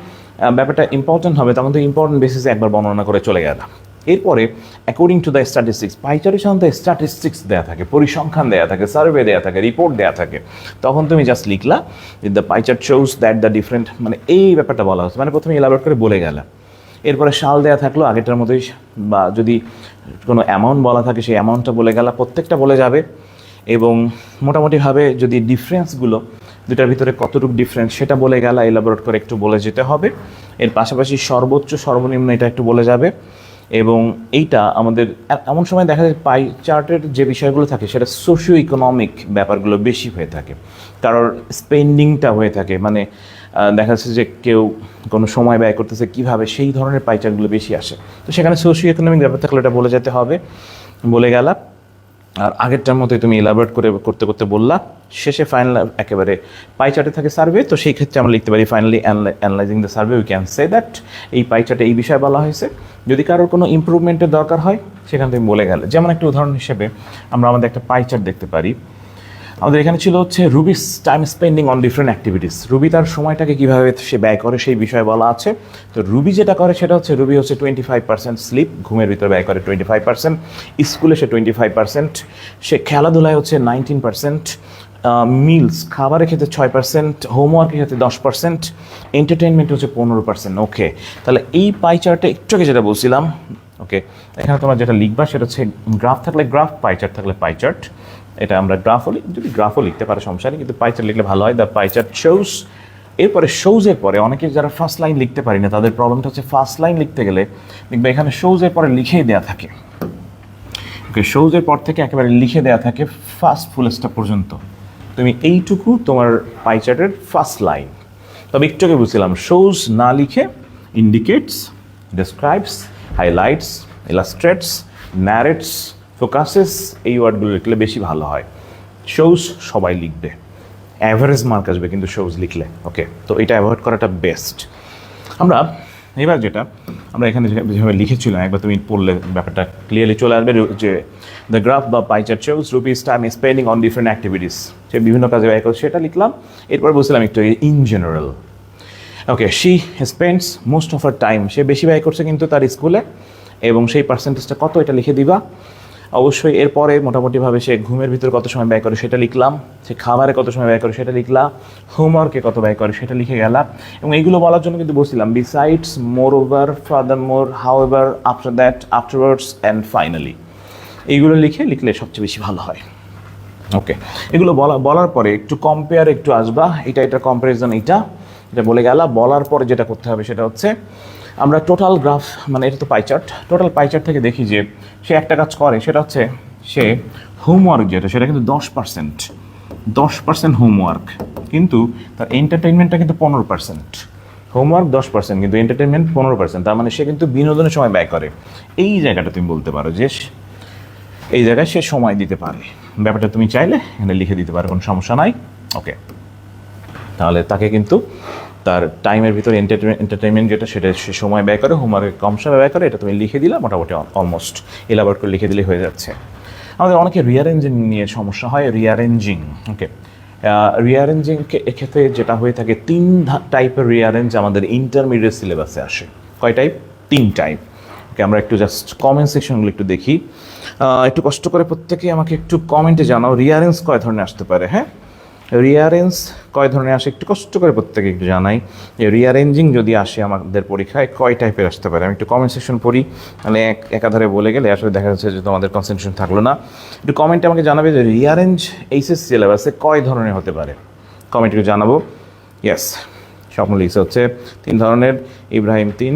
ব্যাপারটা ইম্পর্ট্যান্ট হবে, তখন তুমি ইম্পর্ট্যান্ট বেসিসে একবার বর্ণনা করে চলে গেলাম। এরপরে অ্যাকর্ডিং টু দ্য স্ট্যাটিস্টিক্স, পাই চার্টে সাধারণত স্ট্যাটিস্টিক্স দেওয়া থাকে, পরিসংখ্যান দেওয়া থাকে, সার্ভে দেওয়া থাকে, রিপোর্ট দেওয়া থাকে। তখন তুমি জাস্ট লিখলা the pie chart shows that the different, মানে এই ব্যাপারটা বলা হচ্ছে, মানে প্রথমে এলাবোরেট করে বলে গেলা। এরপরে সাল দেওয়া থাকলো আগেরটার মতোই, বা যদি কোনো অ্যামাউন্ট বলা থাকে সেই অ্যামাউন্টটা বলে গেলা, প্রত্যেকটা বলে যাবে। এবং মোটামুটিভাবে যদি ডিফারেন্সগুলো দুটার ভিতরে কতটুকু ডিফারেন্স সেটা বলে গেলা, এলাবোরেট করে একটু বলে যেতে হবে। এর পাশাপাশি সর্বোচ্চ সর্বনিম্ন এটা একটু বলে যাবে। এবং এইটা আমাদের এমন সময় দেখা যায় পাই চার্টের যে বিষয়গুলো থাকে সেটা সোশিও ইকোনমিক ব্যাপারগুলো বেশি হয়ে থাকে, কারোর স্পেন্ডিংটা হয়ে থাকে, মানে দেখা যাচ্ছে যে কেউ কোনো সময় ব্যয় করতেছে কীভাবে, সেই ধরনের পাই চার্টগুলো বেশি আসে। তো সেখানে সোশিও ইকোনমিক ব্যাপার থাকলে এটা বলে যেতে হবে, বলে গেলা। আর আগেরটার মতোই তুমি এলাবোরেট করে করতে করতে বললা। শেষে ফাইনাল একেবারে পাই চার্টে থাকে সার্ভে, তো সেই ক্ষেত্রে আমরা লিখতে পারি finally analysing the survey we can say that এই পাই চার্টে এই বিষয়ে বলা হয়েছে। যদি কারোর কোনো ইমপ্রুভমেন্টের দরকার হয় সেখানে তুমি বলে গেলে। যেমন একটা উদাহরণ হিসেবে আমরা আমাদের একটা পাই চার্ট দেখতে পারি, আমাদের এখানে ছিল হচ্ছে Ruby's time spending on different activities. Ruby তার সময়টাকে কীভাবে সে ব্যয় করে সেই বিষয়ে বলা আছে। তো রুবি যেটা করে সেটা হচ্ছে রুবি হচ্ছে 25% স্লিপ, ঘুমের ভিতরে ব্যয় করে 25%, স্কুলে সে 25%, সে খেলাধুলায় হচ্ছে 19%, মিলস খাবারের ক্ষেত্রে 6%, হোমওয়ার্কের ক্ষেত্রে 10%, এন্টারটেনমেন্ট হচ্ছে 15%। ওকে, তাহলে এই পাই চার্টে একটু আগে যেটা বলছিলাম, ওকে, এখানে তোমরা যেটা লিখবা সেটা হচ্ছে গ্রাফ থাকলে গ্রাফ, পাই চার্ট থাকলে পাই চার্ট। এটা আমরা গ্রাফও যদি গ্রাফও লিখতে পারে সমস্যা নেই, কিন্তু পাই চার্ট লিখলে ভালো হয়। দ্য পাই চার্ট শোজ, এরপরে শোজের পরে অনেকে যারা ফার্স্ট লাইন লিখতে পারি না তাদের প্রবলেমটা হচ্ছে ফার্স্ট লাইন লিখতে গেলে দেখবে এখানে শোজের পরে লিখেই দেওয়া থাকে। ওকে, শোজের পর থেকে একেবারে লিখে দেওয়া থাকে ফার্স্ট ফুল স্টপ পর্যন্ত। তুমি এইটুকু তোমার পাই চার্টের ফার্স্ট লাইন। তবে একটু আগে বুঝছিলাম শোজ না লিখে indicates, describes, highlights, illustrates, ন্যারেটস, focuses, এই ওয়ার্ডগুলো লিখলে বেশি ভালো হয়। শোজ সবাই লিখবে, অ্যাভারেজ মার্ক আসবে কিন্তু শোজ লিখলে। ওকে, তো এটা অ্যাভয়েড করাটা বেস্ট। আমরা এবার যেটা আমরা এখানে যেভাবে লিখেছিলাম একবার তুমি পড়লে ব্যাপারটা ক্লিয়ারলি চলে আসবে যে দ্য গ্রাফ বা pie chart shows Ruby's time spending on different activities, সে বিভিন্ন কাজে ব্যয় করছে সেটা লিখলাম। এরপর বলছিলাম একটু in general. Okay, she spends most of her time, সে বেশি ব্যয় করছে কিন্তু তার স্কুলে, এবং সেই পার্সেন্টেজটা কত এটা লিখে দিবা। অবশ্যই এরপরে মোটামুটিভাবে সে ঘুমের ভিতরে কত সময় ব্যয় করে সেটা লিখলাম, সে খাবারে কত সময় ব্যয় করে সেটা লিখলাম, হোমওয়ার্কে কত ব্যয় করে সেটা লিখে গেলাম। এবং এইগুলো বলার জন্য কিন্তু বলছিলাম besides, more over, father more, however, after that, afterwards and finally, এইগুলো লিখলে সবচেয়ে বেশি ভালো হয়। ওকে, এগুলো বলার পরে একটু কম্পেয়ার একটু আসবা, এটা কম্পারিজন, এটা বলে গেলা। বলার পরে যেটা করতে হবে সেটা হচ্ছে আমরা টোটাল গ্রাফ, মানে এটা তো pie chart, total pie chart থেকে দেখি যে সে একটা কাজ করে, সেটা হচ্ছে সে হোমওয়ার্ক যেটা সেটা কিন্তু 10% হোমওয়ার্ক, কিন্তু তার এন্টারটেনমেন্টটা কিন্তু 15%। হোমওয়ার্ক 10% কিন্তু এন্টারটেনমেন্ট 15%, তার মানে সে কিন্তু বিনোদনের সময় ব্যয় করে। এই জায়গাটা তুমি বলতে পারো যে এই জায়গায় সে সময় দিতে পারে, ব্যাপারটা তুমি চাইলে এখানে লিখে দিতে পারো, কোনো সমস্যা নাই। ওকে, তাহলে তাকে কিন্তু তার টাইমের ভিতরে এন্টারটেনমেন্ট যেটা সেটা সে সময় ব্যয় করে, হোমওয়ার্কে কম সময় ব্যয় করে, এটা তুমি লিখে দিলে মোটামুটি অলমোস্ট এলাবোরেট করে লিখে দিলে হয়ে যাচ্ছে। আমাদের অনেকে রিয়ারেঞ্জিং নিয়ে সমস্যা হয়, রিয়ারেঞ্জিং। ওকে, রিয়ারেঞ্জিং এক্ষেত্রে যেটা হয়ে থাকে 3 টাইপের রিয়ারেঞ্জ আমাদের ইন্টারমিডিয়েট সিলেবাসে আসে। কয় টাইপ? 3 টাইপ। ওকে, আমরা একটু জাস্ট কমেন্ট সেকশনগুলো একটু দেখি, একটু কষ্ট করে প্রত্যেকেই আমাকে একটু কমেন্টে জানাও রিয়ারেঞ্জ কয় ধরনের আসতে পারে। হ্যাঁ, রিয়ারেঞ্জ কয় ধরনের আসে একটু কষ্ট করে প্রত্যেকে একটু জানাই যে রিয়ারেঞ্জিং যদি আসে আমাদের পরীক্ষায় কয় টাইপের আসতে পারে। আমি একটু কমেন্ট সেকশন পড়ি, মানে একাধারে বলে গেলে আসলে দেখা যাচ্ছে যে তোমাদের কনসেন্ট্রেশন থাকলো না। একটু কমেন্টে আমাকে জানাবে যে রিয়ারেঞ্জ এইচএসসি সিলেবাসে কয় ধরনের হতে পারে, কমেন্ট একটু জানাবো। ইয়েস, স্বপ্ন লিখছে হচ্ছে 3 ধরনের, ইব্রাহিম 3,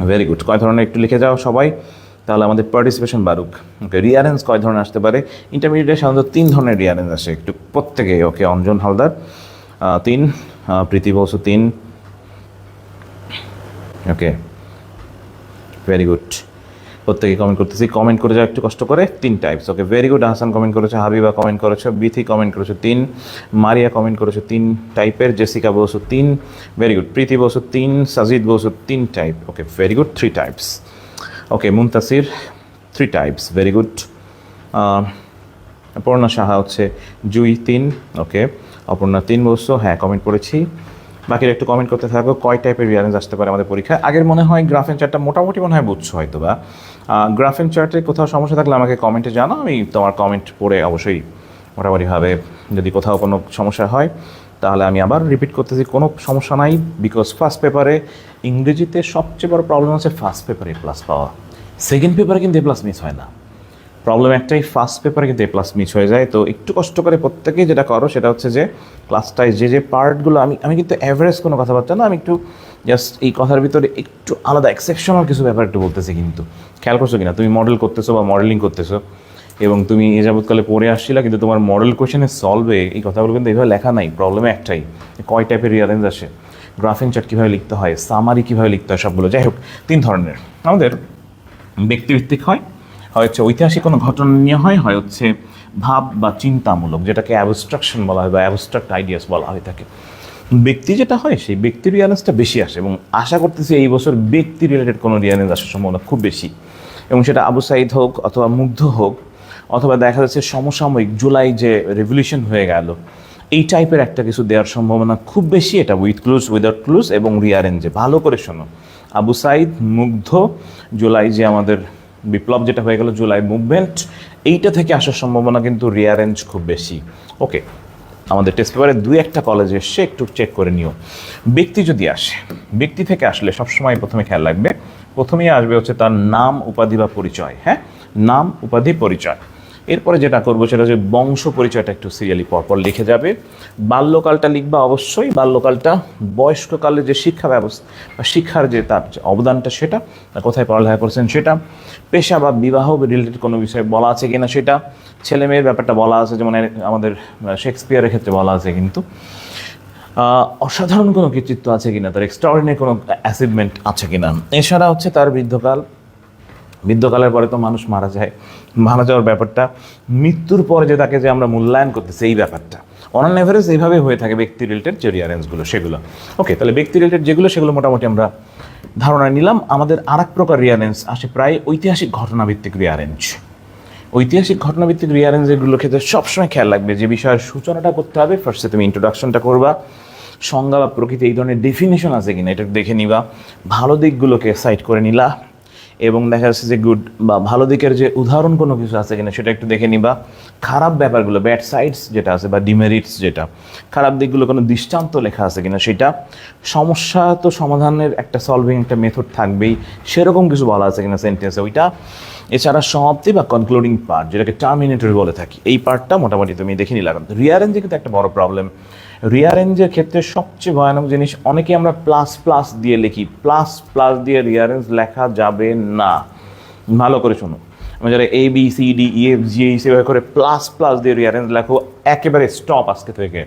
ভেরি গুড। কয় ধরনের একটু লিখে যাও সবাই, তাহলে আমাদের পার্টিসিপেশন বাড়ুক। ওকে, রিয়ারেঞ্জ কয় ধরনের আসতে পারে? ইন্টারমিডিয়েটে সাধারণত 3 ধরনের রিয়ারেঞ্জ আসে একটু প্রত্যেকে। ওকে, অঞ্জন হালদার 3, প্রীতি বসু 3। ওকে, ভেরি গুড, প্রত্যেকে কমেন্ট করতেছি, কমেন্ট করে যাও একটু কষ্ট করে। 3 টাইপস। ওকে, ভেরি গুড। হাসান কমেন্ট করেছো, হাবিবা কমেন্ট করেছো, বিথি কমেন্ট করেছো 3, মারিয়া কমেন্ট করেছো 3 টাইপের, Jessica Basu 3, very good, Preeti Basu 3, Sajid Basu 3 type. Okay, very good, 3 types. Okay, Muntasir 3 types, very good. Aparna Saha হচ্ছে জুই 3। ওকে, অপর্ণা 3 বলছো, হ্যাঁ কমেন্ট করেছি। বাকিরা একটু কমেন্ট করতে থাকো কয় টাইপের রিয়ারেঞ্জ আসতে পারে আমাদের পরীক্ষায়। আগের মনে হয় গ্রাফ অ্যান্ড চার্টটা মোটামুটি মনে হয় বুঝছো হয়তো বা। গ্রাফ অ্যান্ড চার্টে কোথাও সমস্যা থাকলে আমাকে কমেন্টে জানাও, আমি তোমার কমেন্ট পড়ে অবশ্যই মোটামুটিভাবে যদি কোথাও কোনো সমস্যা হয় তাহলে আমি আবার রিপিট করতেছি, কোনো সমস্যা নাই। বিকজ ফার্স্ট পেপারে ইংরেজিতে সবচেয়ে বড় প্রবলেম হচ্ছে ফার্স্ট পেপারে এ প্লাস পাওয়া, সেকেন্ড পেপারে কিন্তু এ প্লাস মিস হয় না। প্রবলেম একটাই, ফার্স্ট পেপারে কিন্তু এ প্লাস মিস হয়ে যায়। তো একটু কষ্ট করে প্রত্যেকেই যেটা করো সেটা হচ্ছে যে ক্লাসটায় যে পার্টগুলো আমি কিন্তু অ্যাভারেজ কোনো কথাবার্তা না, আমি একটু জাস্ট এই কথার ভিতরে একটু আলাদা এক্সেপশনাল কিছু ব্যাপার একটু বলতেছি। কিন্তু খেয়াল করছো কিনা, তুমি মডেল করতেছো বা মডেলিং করতেছো এবং তুমি এ যাবৎকালে পড়ে আসছিলা, কিন্তু তোমার মডেল কোয়েশনের সলভে এই কথাগুলো কিন্তু এইভাবে লেখা নাই। প্রবলেমে একটাই, কয় টাইপের রিয়ারেঞ্জ আসে, গ্রাফ অ্যান্ড চার্ট কীভাবে লিখতে হয়, সামারি কীভাবে লিখতে হয়, সবগুলো। যাই হোক, 3 ধরনের আমাদের ব্যক্তিভিত্তিক হয় হচ্ছে ঐতিহাসিক কোনো ঘটনা নিয়ে হয় হচ্ছে ভাব বা চিন্তামূলক, যেটাকে অ্যাবস্ট্রাকশন বলা হয় বা অ্যাবস্ট্রাক্ট আইডিয়াস বলা হয় থাকে। ব্যক্তি যেটা হয় সেই ব্যক্তি রিয়ারেঞ্জটা বেশি আসে, এবং আশা করতেছি এই বছর ব্যক্তি রিলেটেড কোনো রিয়ারেঞ্জ আসার সম্ভাবনা খুব বেশি। এবং সেটা আবু সাইদ হোক অথবা মুগ্ধ হোক অথবা দেখা যাচ্ছে সমসাময়িক জুলাই যে রেভলিউশন হয়ে গেল এই টাইপের একটা কিছু দেওয়ার সম্ভাবনা খুব বেশি। এটা উইথ ক্লুজ, উইদাউট ক্লুজ এবং রিয়ারেঞ্জে। ভালো করে শোনো, আবু সাইদ, মুগ্ধ, জুলাই যে আমাদের বিপ্লব যেটা হয়ে গেল, জুলাই মুভমেন্ট, এইটা থেকে আসার সম্ভাবনা কিন্তু রিয়ারেঞ্জ খুব বেশি। ওকে, আমাদের টেস্ট পেপারে 2-1টা কলেজ এসে একটু চেক করে নিও। ব্যক্তি যদি আসে, ব্যক্তি থেকে আসলে সবসময় প্রথমে খেয়াল রাখবে, প্রথমেই আসবে হচ্ছে তার নাম, উপাধি বা পরিচয়। হ্যাঁ, নাম, উপাধি, পরিচয়। এরপরে যেটা করবো সেটা হচ্ছে বংশ পরিচয়টা একটু সিরিয়ালি পরপর লিখে যাবে। বাল্যকালটা লিখবা অবশ্যই, বাল্যকালটা, বয়স্ককালে যে শিক্ষা ব্যবস্থা বা শিক্ষার যে তার যে অবদানটা সেটা, কোথায় পড়ালেখা করছেন সেটা, পেশা বা বিবাহ রিলেটেড কোনো বিষয়ে বলা আছে কিনা সেটা, ছেলে মেয়ের ব্যাপারটা বলা আছে, যেমন আমাদের শেক্সপিয়ারের ক্ষেত্রে বলা আছে কিন্তু, অসাধারণ কোনো কৃতিত্ব আছে কিনা, তার এক্সট্রাঅর্ডিনারি কোনো অ্যাচিভমেন্ট আছে কিনা। এছাড়া হচ্ছে তার বৃদ্ধকালের পরে তো মানুষ মারা যায়, মারা যাওয়ার ব্যাপারটা, মৃত্যুর পরে যে তাকে যে আমরা মূল্যায়ন করতেছি এই ব্যাপারটা, অন অ্যান এভারেজ এইভাবে হয়ে থাকে ব্যক্তি রিলেটেড যে রিয়ারেঞ্জগুলো সেগুলো। ওকে, তাহলে ব্যক্তি রিলেটেড যেগুলো সেগুলো মোটামুটি আমরা ধারণা নিলাম। আমাদের আর এক প্রকার রিয়ারেঞ্জ আসে প্রায় ঐতিহাসিক ঘটনাভিত্তিক রিয়ারেঞ্জ। ঐতিহাসিক ঘটনাভিত্তিক রিয়ারেঞ্জগুলোর ক্ষেত্রে সবসময় খেয়াল রাখবে যে বিষয়ের সূচনাটা করতে হবে, ফার্স্টে তুমি ইন্ট্রোডাকশনটা করবা, সংজ্ঞা বা প্রকৃতি এই ধরনের ডেফিনেশন আছে কিনা এটা দেখে নিবা, ভালো দিকগুলোকে সাইড করে নিলা, এবং দেখা যাচ্ছে যে গুড বা ভালো দিকের যে উদাহরণ কোনো কিছু আছে কিনা সেটা একটু দেখে নিবা, খারাপ ব্যাপারগুলো, ব্যাড সাইডস যেটা আছে বা ডিমেরিটস যেটা, খারাপ দিকগুলো কোনো দৃষ্টান্ত লেখা আছে কিনা সেটা, সমস্যা তো সমাধানের একটা সলভিং একটা মেথড থাকবেই, সেরকম কিছু বলা আছে কিনা সেন্টেন্সে ওইটা। এছাড়া সমাপ্তি বা কনক্লুডিং পার্ট যেটাকে টার্মিনেটর বলে থাকি, এই পার্টটা মোটামুটি তুমি দেখে নিলাম। রিয়ারেঞ্জে কিন্তু একটা বড় প্রবলেম, রিয়ারেঞ্জের ক্ষেত্রে সবচেয়ে ভয়ানক জিনিস, অনেকে আমরা প্লাস প্লাস দিয়ে লিখি, প্লাস প্লাস দিয়ে রিয়ারেঞ্জ লেখা যাবে না। ভালো করে শোনো, আমি যারা ABCDEFG সেভাবে করে প্লাস প্লাস দিয়ে রিয়ারেঞ্জ লেখো, একেবারে স্টপ আজকে থেকে।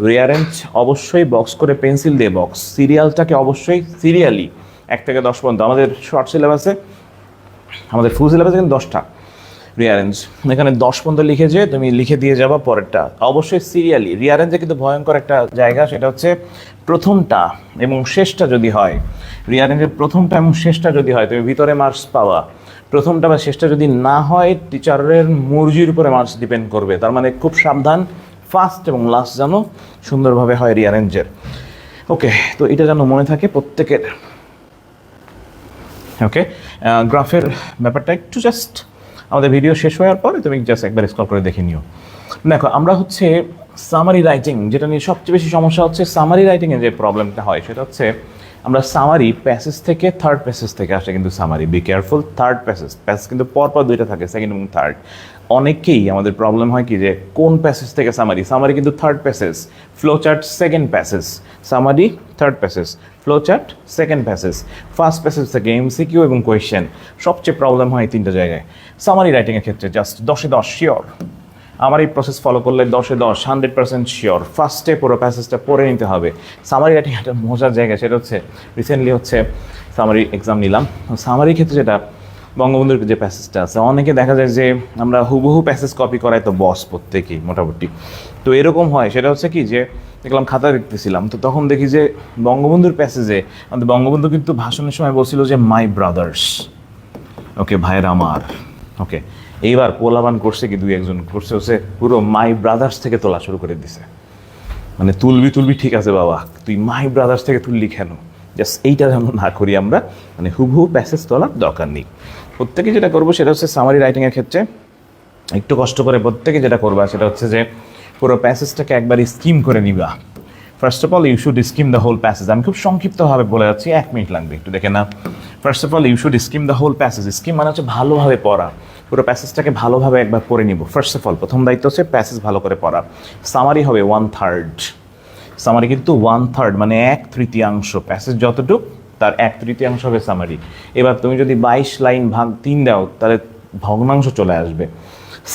রিয়ারেঞ্জ অবশ্যই বক্স করে পেন্সিল দিয়ে বক্স, সিরিয়ালটাকে অবশ্যই সিরিয়ালি 1 থেকে 10 পর্যন্ত। আমাদের শর্ট সিলেবাসে, আমাদের ফুল সিলেবাসে কিন্তু 10টা রিয়ারেঞ্জ, এখানে 10 পর্যন্ত লিখে যে তুমি লিখে দিয়ে যাবা পরেরটা, অবশ্যই সিরিয়ালি। রিয়ারেঞ্জে কিন্তু ভয়ঙ্কর একটা জায়গা, সেটা হচ্ছে প্রথমটা এবং শেষটা যদি হয়, রিয়ারেঞ্জের প্রথমটা এবং শেষটা যদি হয় তুমি ভিতরে মার্কস পাওয়া, প্রথমটা বা শেষটা যদি না হয় টিচারের মর্জির উপরে মার্কস ডিপেন্ড করবে। তার মানে খুব সাবধান, ফার্স্ট এবং লাস্ট যেন সুন্দরভাবে হয় রিয়ারেঞ্জের। ওকে, তো এটা যেন মনে থাকে প্রত্যেকের। ওকে, গ্রাফের ব্যাপারটা একটু জাস্ট আমাদের ভিডিও শেষ হওয়ার পরে তুমি জাস্ট একবার স্ক্রল করে দেখে নিও। দেখো, আমরা হচ্ছে সামারি রাইটিং, যেটা নিয়ে সবচেয়ে বেশি সমস্যা হচ্ছে সামারি রাইটিংয়ে যে প্রবলেমটা হয় সেটা হচ্ছে আমরা সামারি প্যাসেজ থেকে, থার্ড প্যাসেজ থেকে আসে কিন্তু summary, be careful, third passage কিন্তু পরপর 2টা থাকে, সেকেন্ড এবং থার্ড। অনেকেই আমাদের প্রবলেম হয় কি যে কোন প্যাসেজ থেকে সামারি কিন্তু third passage, flow chart second passage, summary third passage, flow chart second passage, first passage থেকে MCQ এবং কোয়েশ্চেন। সবচেয়ে প্রবলেম হয় 3টা জায়গায় সামারি রাইটিংয়ের ক্ষেত্রে। জাস্ট 10-এ 10 শিওর, আমার এই প্রসেস ফলো করলে 10-এ 10 100% শিওর, ফার্স্টে পুরো প্যাসেজটা পড়ে নিতে হবে। সামারি রাইটিং একটা মজার জায়গা, সেটা হচ্ছে রিসেন্টলি হচ্ছে সামারি এক্সাম নিলাম। সামারির ক্ষেত্রে যেটা বঙ্গবন্ধুর যে প্যাসেজটা আছে, অনেকে দেখা যায় যে আমরা হুবহু প্যাসেজ কপি করাই তো বস প্রত্যেকেই মোটামুটি। তো এরকম হয়, সেটা হচ্ছে কি যে দেখলাম খাতা দেখতেছিলাম, তো তখন দেখি যে বঙ্গবন্ধুর প্যাসেজে আমাদের বঙ্গবন্ধু কিন্তু ভাষণের সময় বলছিল যে মাই ব্রাদার্স, ওকে ভাইয়ের আমার। ওকে, এইবার পোলাবান করছে কি 2-1 করছে হচ্ছে পুরো মাই ব্রাদার্স থেকে তোলা শুরু করে দিছে, মানে তুলবি ঠিক আছে বাবা, তুই মাই ব্রাদার্স থেকে তুললি কেন? জাস্ট এইটা যেন না করি আমরা, মানে হুবহু প্যাসেজ তোলার দরকার নেই। প্রত্যেকে যেটা করবো সেটা হচ্ছে সামারি রাইটিংয়ের ক্ষেত্রে একটু কষ্ট করে প্রত্যেকে যেটা করবা সেটা হচ্ছে যে পুরো প্যাসেজটাকে একবারই স্কিম করে নিবা। First of all you should skim the whole passage. আমি খুব সংক্ষিপ্তভাবে বলে যাচ্ছি, 1 মিনিট লাগবে, একটু দেখে না। First of all you should skim the whole passage. Skim মানে হচ্ছে ভালোভাবে পড়া, পুরো প্যাসেজটাকে ভালোভাবে একবার পড়ে নিব। ফার্স্ট অফ অল প্রথম দায়িত্ব হচ্ছে প্যাসেজ ভালো করে পড়া। সামারি হবে 1/3, সামারি কিন্তু 1/3 মানে 1/3, প্যাসেজ যতটুকু তার 1/3 হবে সামারি। এবার তুমি যদি 22 লাইন ভাগ 3 দাও তাহলে ভগ্নাংশ চলে আসবে।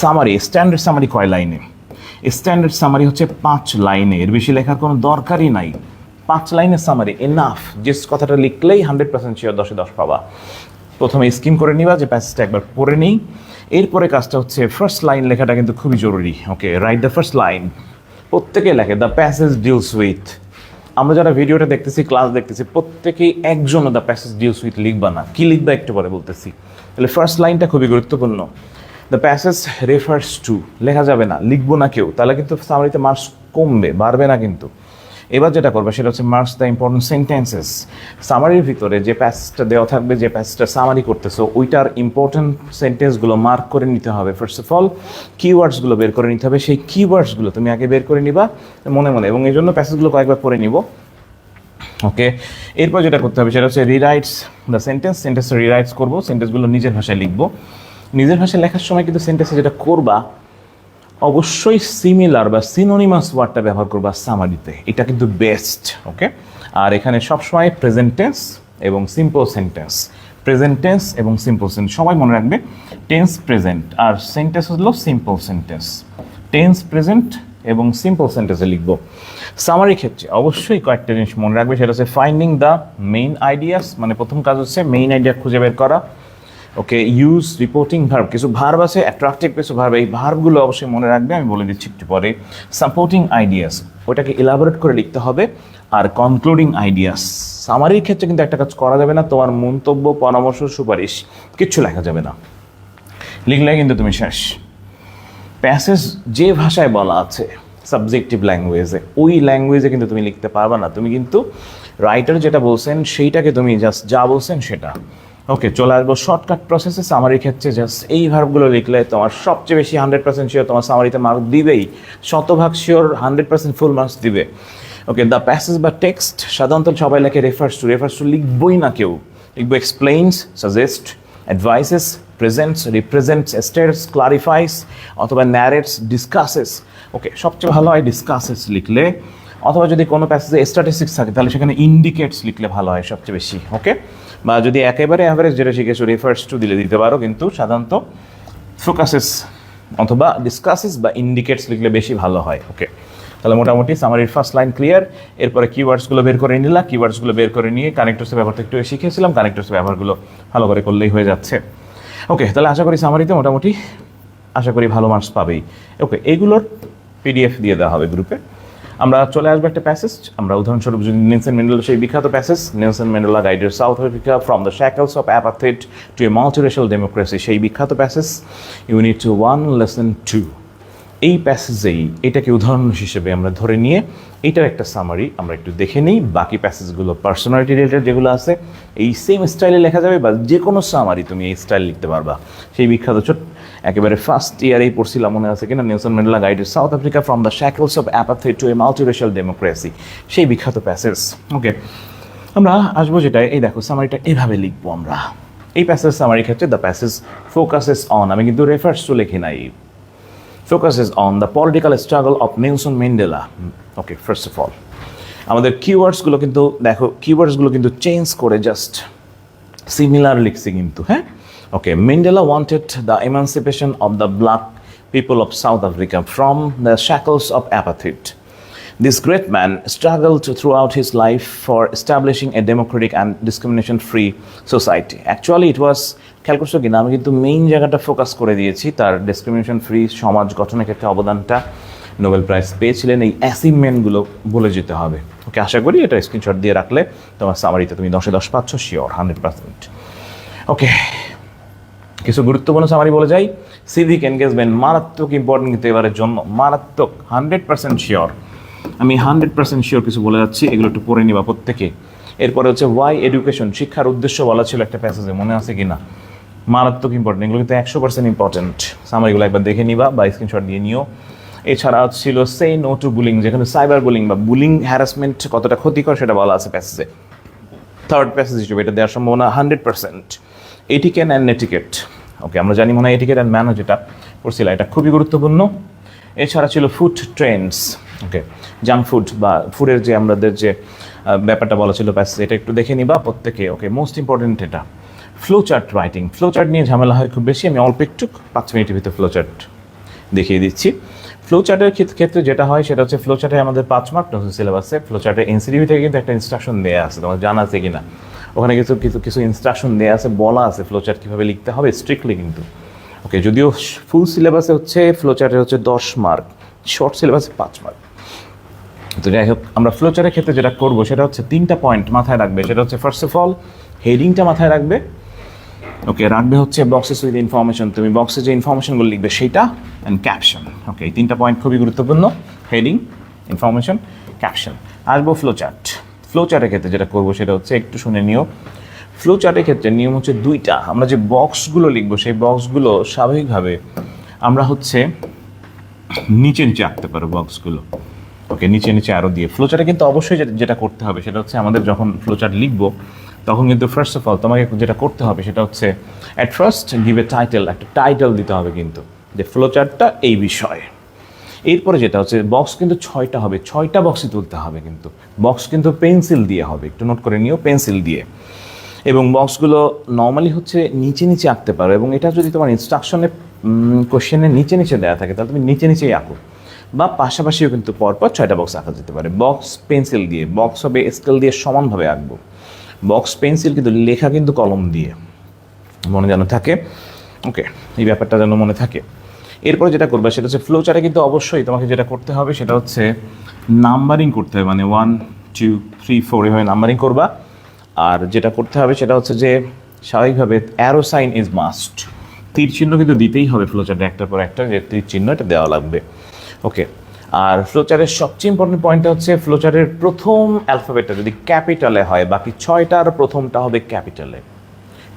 সামারি, স্ট্যান্ডার্ড সামারি কয় লাইনে? স্ট্যান্ডার্ড সামারি হচ্ছে 5 লাইনে, এর বেশি লেখার কোনো দরকারই নাই। 5 লাইনের সামারি এনাফ, যে কথাটা লিখলেই 100% শিওর 10-এ 10 পাবা। প্রথমে স্কিম করে নিবা যে প্যাসেজটা একবার পড়ে নিই। এরপরে কাজটা হচ্ছে ফার্স্ট লাইন লেখাটা কিন্তু খুবই জরুরি। ওকে, রাইট দ্য ফার্স্ট লাইন। প্রত্যেকে লেখে দ্য প্যাসেজ ডিলস উইথ। আমরা যারা ভিডিওটা দেখতেছি, ক্লাস দেখতেছি, প্রত্যেকেই একজনও দ্য প্যাসেজ ডিলস উইথ লিখবা না। কি লিখবা একটু পরে বলতেছি। তাহলে ফার্স্ট লাইনটা খুবই গুরুত্বপূর্ণ। দ্য প্যাসেজ রেফার্স টু লেখা যাবে না, লিখবো না কেউ, তাহলে কিন্তু সামারিতে মার্কস কমবে, বাড়বে না কিন্তু। এবার যেটা করবে সেটা হচ্ছে মার্কস দ্য ইম্পর্টেন্ট সেন্টেন্সেস। সামারির ভিতরে যে প্যাসেজটা দেওয়া থাকবে, যে প্যাসেজটা সামারি করতেছো, ওইটার ইম্পর্টেন্ট সেন্টেন্সগুলো মার্ক করে নিতে হবে। ফার্স্ট অফ অল কিওয়ার্ডসগুলো বের করে নিতে হবে। সেই কিওয়ার্ডসগুলো তুমি আগে বের করে নিবা মনে মনে, এবং এই জন্য প্যাসেজগুলো কয়েকবার পড়ে নিব। ওকে, এরপর যেটা করতে হবে সেটা হচ্ছে রিরাইটস দ্য সেন্টেন্স। সেন্টেন্সটা রিরাইটস করবো, সেন্টেন্সগুলো নিজের ভাষায় লিখবো। নিজের ভাষায় লেখার সময় কিন্তু সেন্টেন্সে যেটা করবা, অবশ্যই সিমিলার বা সিনোনিমাস ওয়ার্ডটা ব্যবহার করবা সামারিতে, এটা কিন্তু বেস্ট। ওকে, আর এখানে সবসময় প্রেজেন্ট টেন্স এবং সিম্পল সেন্টেন্স, প্রেজেন্ট টেন্স এবং সিম্পল সেন্টেন্স সবাই মনে রাখবে। টেন্স প্রেজেন্ট আর সেন্টেন্স হলো সিম্পল সেন্টেন্স। টেন্স প্রেজেন্ট এবং সিম্পল সেন্টেন্সে লিখবো। সামারির ক্ষেত্রে অবশ্যই কয়েকটা জিনিস মনে রাখবে, সেটা হচ্ছে ফাইন্ডিং দ্য মেইন আইডিয়াস, মানে প্রথম কাজ হচ্ছে মেইন আইডিয়া খুঁজে বের করা। ওকে, ইউজ রিপোর্টিং ভার্ব, কিছু ভার্ব আছে অ্যাট্রাকটিভ কিছু ভার্ব, এই ভার্বগুলো অবশ্যই মনে রাখবে, আমি বলে দিচ্ছি একটু পরে। সাপোর্টিং আইডিয়াস, ওটাকে ইলাবোরেট করে লিখতে হবে। আর কনক্লুডিং আইডিয়াস। সামারির ক্ষেত্রে কিন্তু একটা কাজ করা যাবে না, তোমার মন্তব্য, পরামর্শ, সুপারিশ কিচ্ছু লেখা যাবে না, লিখলে কিন্তু তুমি শেষ। প্যাসেজ যে ভাষায় বলা আছে সাবজেক্টিভ ল্যাঙ্গুয়েজে, ওই ল্যাঙ্গুয়েজে কিন্তু তুমি লিখতে পারবে না, তুমি কিন্তু রাইটার যেটা বলছেন সেইটাকে তুমি জাস্ট যা বলছেন সেটা। ওকে, চলে আসবো শর্টকাট প্রসেসে। সামারির ক্ষেত্রে জাস্ট এই ভার্বগুলো লিখলে তোমার সবচেয়ে বেশি 100% শিওর তোমার সামারিতে মার্ক দিবেই, শতভাগ শিওর 100% ফুল মার্কস দিবে। ওকে, দ্য প্যাসেজ বা টেক্সট সাধারণত সবাই লেখে রেফার্স টু, রেফার্স টু লিখবই না কেউ, লিখবো explains, suggest, advises, presents, represents, states, clarifies, অথবা ন্যারেটস, ডিসকাসেস। ওকে, সবচেয়ে ভালো হয় ডিসকাসেস লিখলে, অথবা যদি কোনো প্যাসেজে স্ট্যাটিস্টিক্স থাকে তাহলে সেখানে ইন্ডিকেটস লিখলে ভালো হয় সবচেয়ে বেশি। ওকে, বা যদি একেবারে অ্যাভারেজ যেটা শিখেছো রেফার্স টু দিলে দিতে পারো, কিন্তু সাধারণত ফোকাসেস অথবা ডিসকাসেস বা ইন্ডিকেটস লিখলে বেশি ভালো হয়। ওকে, তাহলে মোটামুটি সামারির ফার্স্ট লাইন ক্লিয়ার। এরপরে কিওয়ার্ডসগুলো বের করে নিলাম, কিওয়ার্ডসগুলো বের করে নিয়ে কানেক্টরসের ব্যাপারটা একটু শিখেছিলাম, কানেক্টরসের ব্যবহারগুলো ভালো করে করলেই হয়ে যাচ্ছে। ওকে, তাহলে আশা করি সামারিতে মোটামুটি আশা করি ভালো মার্কস পাবেই। ওকে, এইগুলোর পিডিএফ দিয়ে দেওয়া হবে গ্রুপে। আমরা চলে আসবো একটা প্যাসেজ, আমরা উদাহরণস্বরূপ যদি নেলসন ম্যান্ডেলা, সেই বিখ্যাত passage Nelson Mandela guided South Africa from the shackles of apartheid to a multiracial democracy, সেই বিখ্যাত প্যাসেজ ইউনিট 1 লেসন 2। এই প্যাসেজেই এটাকে উদাহরণ হিসেবে আমরা ধরে নিয়ে এইটার একটা সামারি আমরা একটু দেখে নিই। বাকি প্যাসেজগুলো পার্সোনালিটি রিলেটেড যেগুলো আছে এই সেম স্টাইলে লেখা যাবে, বা যে কোনো সামারি তুমি এই স্টাইল লিখতে পারবা। সেই বিখ্যাত একেবারে ফার্স্ট ইয়ারেই পড়ছিলাম, মনে আছে কিনা, Nelson Mandela guided South Africa from the shackles of apartheid to a multiracial democracy, সেই বিখ্যাত প্যাসেজ। ওকে, আমরা আসবো যেটা, এই দেখো সামারিটা এভাবে লিখবো আমরা। এই প্যাসেজ সামারির ক্ষেত্রে দ্য প্যাসেজ ফোকাসেস অন, আমি কিন্তু রেফার্স টু লিখি নাই, focuses on the political struggle of Nelson Mandela. Okay, first of all, আমাদের কিওয়ার্ডসগুলো কিন্তু দেখো, কিওয়ার্ডসগুলো কিন্তু চেঞ্জ করে জাস্ট সিমিলার লিখছি কিন্তু, হ্যাঁ। ওকে, Mandela wanted the emancipation of the black people of South Africa from the shackles of apartheid. This great man struggled throughout his life for establishing a democratic and discrimination-free society. Actually, it was, খেয়াল করছো কিনা, আমি কিন্তু main জায়গাটা focus করে দিয়েছি, তার discrimination free সমাজ গঠনের ক্ষেত্রে অবদানটা, নোবেল প্রাইজ পেয়েছিলেন, এই অ্যাচিভমেন্টগুলো বলে যেতে হবে। ওকে, আশা করি এটা স্ক্রিনশট দিয়ে রাখলে তোমার সামারিতে তুমি 10-এ 10 পাচ্ছ শিওর 100%। ওকে, কিছু গুরুত্বপূর্ণ সামারি বলে যাই। সিভিক এনগেজমেন্ট মারাত্মক ইম্পর্টেন্ট, কিন্তু এবারের জন্য মারাত্মক 100% শিওর, আমি 100% শিওর কিছু বলে যাচ্ছি, এগুলো একটু পড়ে নিবা প্রত্যেকে। এরপরে হচ্ছে ওয়াই এডুকেশন, শিক্ষার উদ্দেশ্য বলা ছিল একটা প্যাসেজে, মনে আছে কিনা, মারাত্মক ইম্পর্টেন্ট, এগুলো কিন্তু 100% ইম্পর্টেন্ট। সামারিগুলো একবার দেখে নিবা বা স্ক্রিনশট দিয়ে নিও। এছাড়া ছিল সে নো টু বুলিং, যেখানে সাইবার বুলিং বা বুলিং হ্যারাসমেন্ট কতটা ক্ষতিকর সেটা বলা আছে প্যাসেজে। থার্ড প্যাসেজ হিসেবে এটা দেওয়ার সম্ভাবনা 100%। এটিকেট অ্যান্ড নেটিকেট, ওকে, আমরা জানি মনে হয় এটিকেট অ্যান্ড ম্যানার যেটা পড়ছিলাম, এটা খুবই গুরুত্বপূর্ণ। এছাড়া ছিল ফুড ট্রেন্ডস, ওকে, জাঙ্ক ফুড বা ফুডের যে আমাদের যে ব্যাপারটা বলা ছিল প্যাসেজ, এটা একটু দেখে নিবা প্রত্যেকে। ওকে, মোস্ট ইম্পর্টেন্ট এটা flow chart writing. Flow chart নিয়ে ঝামেলা হয় খুব বেশি, আমি অল্প একটু 5 মিনিটের ভিতরে ফ্লো চার্ট দেখিয়ে দিচ্ছি। ফ্লো চার্টের ক্ষেত্রে যেটা হয় সেটা হচ্ছে, ফ্লো চার্টে আমাদের 5 মার্ক নতুন সিলেবাসে, ফ্লো চার্টে এনসিডিবি থেকে কিন্তু একটা ইনস্ট্রাকশন দেওয়া আছে, তোমার জানা আছে কিনা, ওখানে কিছু ইনস্ট্রাকশন দেওয়া আছে, বলা আছে ফ্লো চার্ট কীভাবে লিখতে হবে স্ট্রিক্টলি কিন্তু। ওকে, যদিও ফুল সিলেবাসে হচ্ছে ফ্লো চার্টে হচ্ছে 10 মার্ক, শর্ট সিলেবাসে 5 মার্ক। তো যাই হোক, আমরা ফ্লো চার্টের ক্ষেত্রে যেটা করবো সেটা হচ্ছে 3টা পয়েন্ট মাথায় রাখবে, সেটা হচ্ছে ফার্স্ট অফ অল হেডিংটা মাথায় রাখবে, ওকে, রাখবে হচ্ছে বক্সেস উইথ ইনফরমেশন, তুমি বক্সে যে ইনফরমেশনগুলো লিখবে সেইটা, অ্যান্ড ক্যাপশন। ওকে, এই 3টা পয়েন্ট খুবই গুরুত্বপূর্ণ, হেডিং, ইনফরমেশন, ক্যাপশন। আসবো ফ্লো চার্ট। ফ্লো চার্টের ক্ষেত্রে যেটা করবো সেটা হচ্ছে একটু শুনে নিও। ফ্লো চার্টের ক্ষেত্রে নিয়ম হচ্ছে 2টা। আমরা যে বক্সগুলো লিখবো সেই বক্সগুলো স্বাভাবিকভাবে আমরা হচ্ছে নিচে নিচে আঁকতে পারো বক্সগুলো। ওকে, নিচে নিচে আরও দিয়ে। ফ্লো চার্টে কিন্তু অবশ্যই যেটা করতে হবে সেটা হচ্ছে আমাদের যখন ফ্লো চার্ট লিখবো তখন কিন্তু ফার্স্ট অফ অল তোমাকে যেটা করতে হবে সেটা হচ্ছে at first give a title, একটা টাইটেল দিতে হবে কিন্তু যে ফ্লো চার্টটা এই বিষয়ে। এরপরে যেটা হচ্ছে বক্স কিন্তু 6টা হবে, 6টা বক্সই তুলতে হবে কিন্তু। বক্স কিন্তু পেন্সিল দিয়ে হবে, একটু নোট করে নিও, পেন্সিল দিয়ে। এবং বক্সগুলো নর্মালি হচ্ছে নিচে নিচে আঁকতে পারো, এবং এটা যদি তোমার ইনস্ট্রাকশনে কোশ্চেনের নিচে নিচে দেওয়া থাকে তাহলে তুমি নিচে নিচেই আঁকো, বা পাশাপাশিও কিন্তু পরপর 6টা বক্স আঁকা যেতে পারে। বক্স পেন্সিল দিয়ে, বক্স হবে স্কেল দিয়ে সমানভাবে আঁকবো। বক্স পেন্সিল কিন্তু লেখা কিন্তু কলম দিয়ে, মনে যেন থাকে। ওকে, এই ব্যাপারটা যেন মনে থাকে। এরপরে যেটা করবে সেটা হচ্ছে ফ্লো চার্টে কিন্তু অবশ্যই তোমাকে যেটা করতে হবে সেটা হচ্ছে নাম্বারিং করতে হবে, মানে 1 2 3 4 এভাবে নাম্বারিং করবা। আর যেটা করতে হবে সেটা হচ্ছে যে স্বাভাবিকভাবে অ্যারো সাইন ইজ মাস্ট, তীর চিহ্ন কিন্তু দিতেই হবে ফ্লো চার্টে, একটার পর একটা যে তীর চিহ্ন এটা দেওয়া লাগবে। ওকে, আর ফ্লো চার্টের সবচেয়ে ইম্পর্টেন্ট পয়েন্টটা হচ্ছে ফ্লো চার্টের প্রথম অ্যালফাবেটটা যদি ক্যাপিটালে হয় বাকি 6টার প্রথমটা হবে ক্যাপিটালে।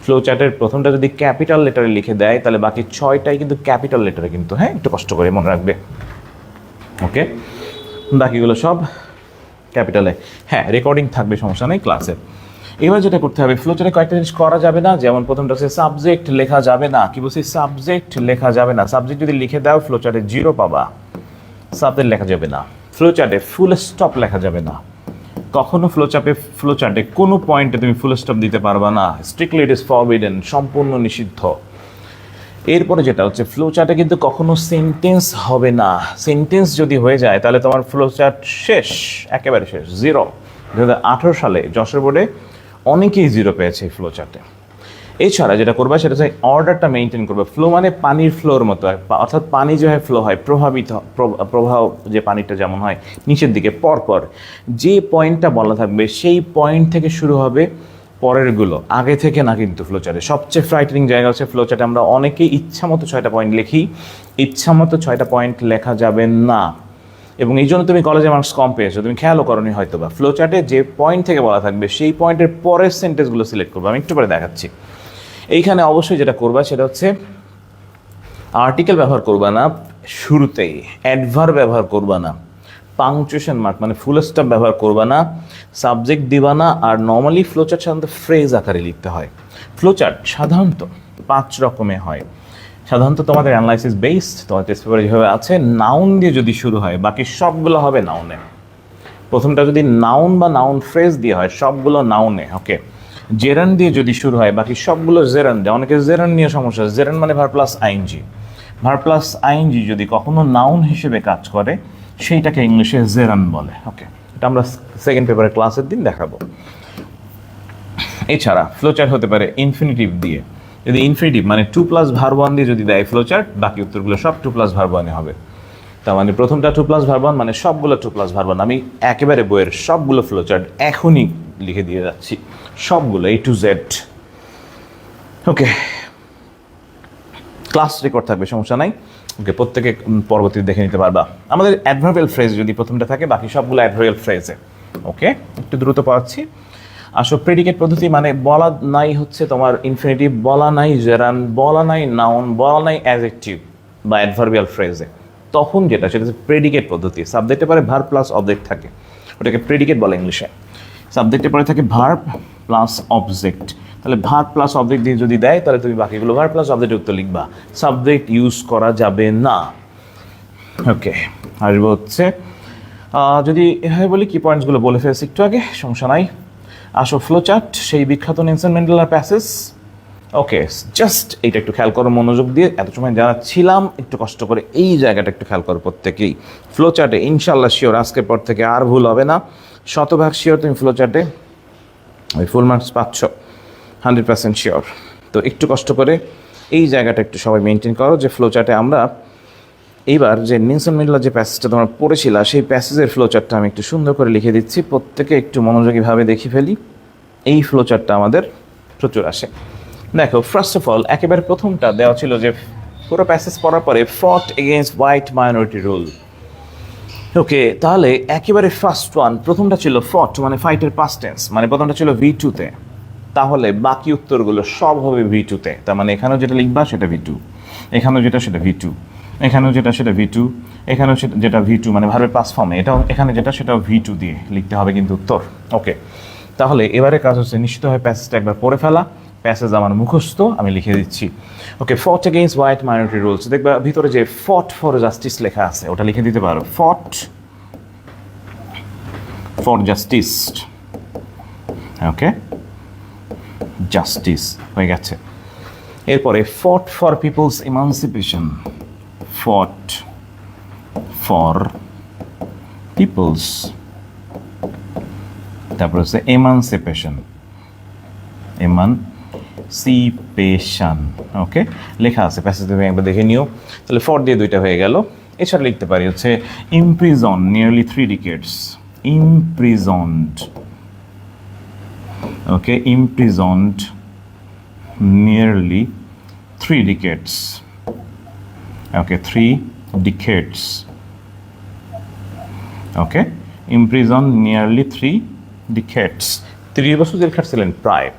ফ্লো চার্টের প্রথমটা যদি ক্যাপিটাল লেটারে লিখে দেয় তাহলে বাকি 6টাই কিন্তু ক্যাপিটাল লেটারে কিন্তু, হ্যাঁ, একটু কষ্ট করে মনে রাখবে। ওকে, বাকিগুলো সব ক্যাপিটালে। হ্যাঁ, রেকর্ডিং থাকবে, সমস্যা নেই ক্লাসে। এবার যেটা করতে হবে, ফ্লো চার্টে কয়েকটা জিনিস করা যাবে না, যেমন প্রথমটা হচ্ছে সাবজেক্ট লেখা যাবে না। কি বলছি? সাবজেক্ট লেখা যাবে না। সাবজেক্ট যদি লিখে দাও ফ্লো চার্টে 0 পাবা। সাবজেক্ট লেখা যাবে না। ফ্লো চার্টে ফুল স্টপ লেখা যাবে না। কখনো ফ্লো চার্টে কোনো পয়েন্টে তুমি ফুল স্টপ দিতে পারবা না। স্ট্রিক্টলি ইট ইজ ফরবিডেন, সম্পূর্ণ নিষিদ্ধ। এরপরে যেটা হচ্ছে ফ্লো চার্টে কিন্তু কখনো সেন্টেন্স হবে না। সেন্টেন্স যদি হয়ে যায় তাহলে তোমার ফ্লো চার্ট শেষ, একেবারে শেষ, 0। 2018 সালে যশোর বোর্ডে অনেকেই 0 পেয়েছে এই ফ্লো চার্টে। এছাড়া যেটা করবে সেটা হচ্ছে অর্ডারটা মেনটেন করবে। ফ্লো মানে পানির ফ্লোর মতো, অর্থাৎ পানি যেভাবে ফ্লো হয়, প্রবাহ যে পানিটা যেমন হয় নিচের দিকে পরপর, যে পয়েন্টটা বলা থাকবে সেই পয়েন্ট থেকে শুরু হবে পরেরগুলো, আগে থেকে না কিন্তু। ফ্লো চার্টে সবচেয়ে ফ্রাইটেনিং জায়গা হচ্ছে ফ্লো চার্টে আমরা অনেকেই ইচ্ছামতো 6টা পয়েন্ট লিখি, ইচ্ছামতো 6টা পয়েন্ট লেখা যাবে না। এবং এই জন্য তুমি কলেজে মার্কস কম পেয়েছো, তুমি খেয়ালও করনি হয়তো বা। ফ্লো চার্টে যে পয়েন্ট থেকে বলা থাকবে সেই পয়েন্টের পরের সেন্টেন্সগুলো সিলেক্ট করবো, আমি একটু পরে দেখাচ্ছি। এইখানে অবশ্যই যেটা করবা সেটা হচ্ছে আর্টিকেল ব্যবহার করবা না শুরুতেই, অ্যাডভার্ব ব্যবহার করবা না, পাংচুয়েশন মার্ক মানে ফুল স্টপ ব্যবহার করবা না, সাবজেক্ট দিবা না। আর নর্মালি ফ্লো চার্ট সাধারণত ফ্রেজ আকারে লিখতে হয়। ফ্লো চার্ট সাধারণত 5 রকমে হয়। সাধারণত তোমাদের অ্যানালাইসিস বেসড, তোমার টেস্ট পেপারে যেভাবে আছে, নাউন দিয়ে যদি শুরু হয় বাকি সবগুলো হবে নাউনে। প্রথমটা যদি নাউন বা নাউন ফ্রেজ দিয়ে হয় সবগুলো নাউনে। ওকে, জেরান দিয়ে যদি শুরু হয় বাকি সবগুলো জেরান দেয়। অনেকে জেরান নিয়ে সমস্যা। জেরান মানে verb plus ING. Verb plus ING যদি কখনো নাউন হিসেবে কাজ করে সেইটাকে ইংলিশে জেরান বলে। ওকে, এটা আমরা সেকেন্ড পেপারের ক্লাসের দিন দেখাবো। এছাড়া ফ্লো চার্ট হতে পারে ইনফিনিটিভ দিয়ে। যদি ইনফিনিটিভ মানে 2+ ভার্ব 1 দিয়ে যদি দেয় ফ্লো চার্ট, বাকি উত্তরগুলো সব 2+ ভার্ব 1 হবে। তার মানে প্রথমটা 2+ ভার্ব 1 মানে সবগুলো 2+ ভার্ব 1। আমি একেবারে বইয়ের সবগুলো ফ্লো চার্ট এখনই লিখে দিয়ে যাচ্ছি, সবগুলো A to Z। Okay, class record থাকবে, সমস্যা নাই। ওকে, প্রত্যেকে পরবর্তীতে দেখে নিতে পারবা। আমাদের অ্যাডভার্বিয়াল ফ্রেজ যদি প্রথমটা থাকে বাকি সবগুলো অ্যাডভার্বিয়াল ফ্রেজে। ওকে, একটু দ্রুত পড়াচ্ছি। আসো, প্রেডিকেট পদ্ধতি মানে বলা নাই হচ্ছে তোমার ইনফিনিটিভ, বলা নাই জেরান, বলা নাই নাউন, বলা নাই অ্যাডজেক্টিভ বা অ্যাডভার্বিয়াল ফ্রেজে, তখন যেটা সেটা হচ্ছে প্রেডিকেট পদ্ধতি। সাবজেক্টের পরে ভার্ব প্লাস অবজেক্ট থাকে, ওটাকে প্রেডিকেট বলে ইংলিশে। সাবজেক্টের পরে থাকে ভার্ব প্লাস অবজেক্ট। তাহলে ভার্ব প্লাস অবজেক্ট দিয়ে যদি দেয় তাহলে তুমি বাকিগুলো ভার্ব প্লাস অবজেক্ট উত্তর লিখবা, সাবজেক্ট ইউজ করা যাবে না। ওকে, আসবো হচ্ছে যদি এভাবে বলি কি পয়েন্টসগুলো বলে ফেলছি একটু আগে, সমস্যা নাই। আসো, ফ্লো চার্ট সেই বিখ্যাত নেলসন ম্যান্ডেলার প্যাসেজ। ওকে, জাস্ট এইটা একটু খেয়াল করো মনোযোগ দিয়ে। এত সময় জানাচ্ছিলাম, একটু কষ্ট করে এই জায়গাটা একটু খেয়াল করো প্রত্যেকেই। ফ্লো চার্টে ইনশাল্লাহ শিওর আজকের পর থেকে আর ভুল হবে না, 100% শিওর তুমি ফ্লো চার্টে ওই ফুল মার্কস পাচ্ছ, 100% শিওর। তো একটু কষ্ট করে এই জায়গাটা একটু সবাই মেনটেন করো যে ফ্লো চার্টে আমরা এইবার যে নেলসন ম্যান্ডেলার যে প্যাসেজটা তোমরা পড়েছিলা সেই প্যাসেজের ফ্লো চার্টটা আমি একটু সুন্দর করে লিখে দিচ্ছি, প্রত্যেকে একটু মনোযোগীভাবে দেখে ফেলি। এই ফ্লো চার্টটা আমাদের প্রচুর আসে। দেখো ফার্স্ট অফ অল একেবারে প্রথমটা দেওয়া ছিল যে পুরো প্যাসেজ পড়ার পরে ফট এগেইনস্ট হোয়াইট মাইনরিটি রুল। ওকে, তাহলে একেবারে ফার্স্ট ওয়ান প্রথমটা ছিল ফট মানে ফাইটের পাস্ট টেন্স, মানে প্রথমটা ছিল V2 তে, তাহলে বাকি উত্তরগুলো সব হবে V2 তে। তার মানে এখানেও যেটা লিখবা সেটা V2, এখানেও যেটা সেটা V2, এখানেও যেটা সেটা V2, এখানেও যেটা V2 মানে ভার্বের পাস্ট ফর্মে, এটাও এখানে যেটা সেটাও V2 দিয়ে লিখতে হবে কিন্তু উত্তর। ওকে, তাহলে এবারে কাজ হচ্ছে নিশ্চিতভাবে প্যাসেজটা একবার পড়ে ফেলা। প্যাসেজ আমার মুখস্থ, আমি লিখে দিচ্ছি। ওকে, ফট এগেইনস্ট হোয়াইট মাইনরিটি রুলস, দেখবা ভিতরে যে ফট ফর জাস্টিস লেখা আছে ওটা লিখে দিতে পারো, ফট ফর জাস্টিস। ওকে, জাস্টিস হয়ে গেছে। এরপরে fought for peoples emancipation, fought for peoples, তারপর হচ্ছে এমানসিপেশন, এমানসিপেশন। ওকে, লেখা আছে প্যাসেজ, তুমি একবার দেখে নিও। তাহলে ফর দিয়ে দুইটা হয়ে গেল। এছাড়া লিখতে পারি হচ্ছে imprison nearly 3 decades, imprisoned. Okay, imprisoned nearly 3 decades. Okay, 3 decades. Okay, imprisoned nearly 3 decades. 30 বছর জেল খাটছিলেন প্রায়।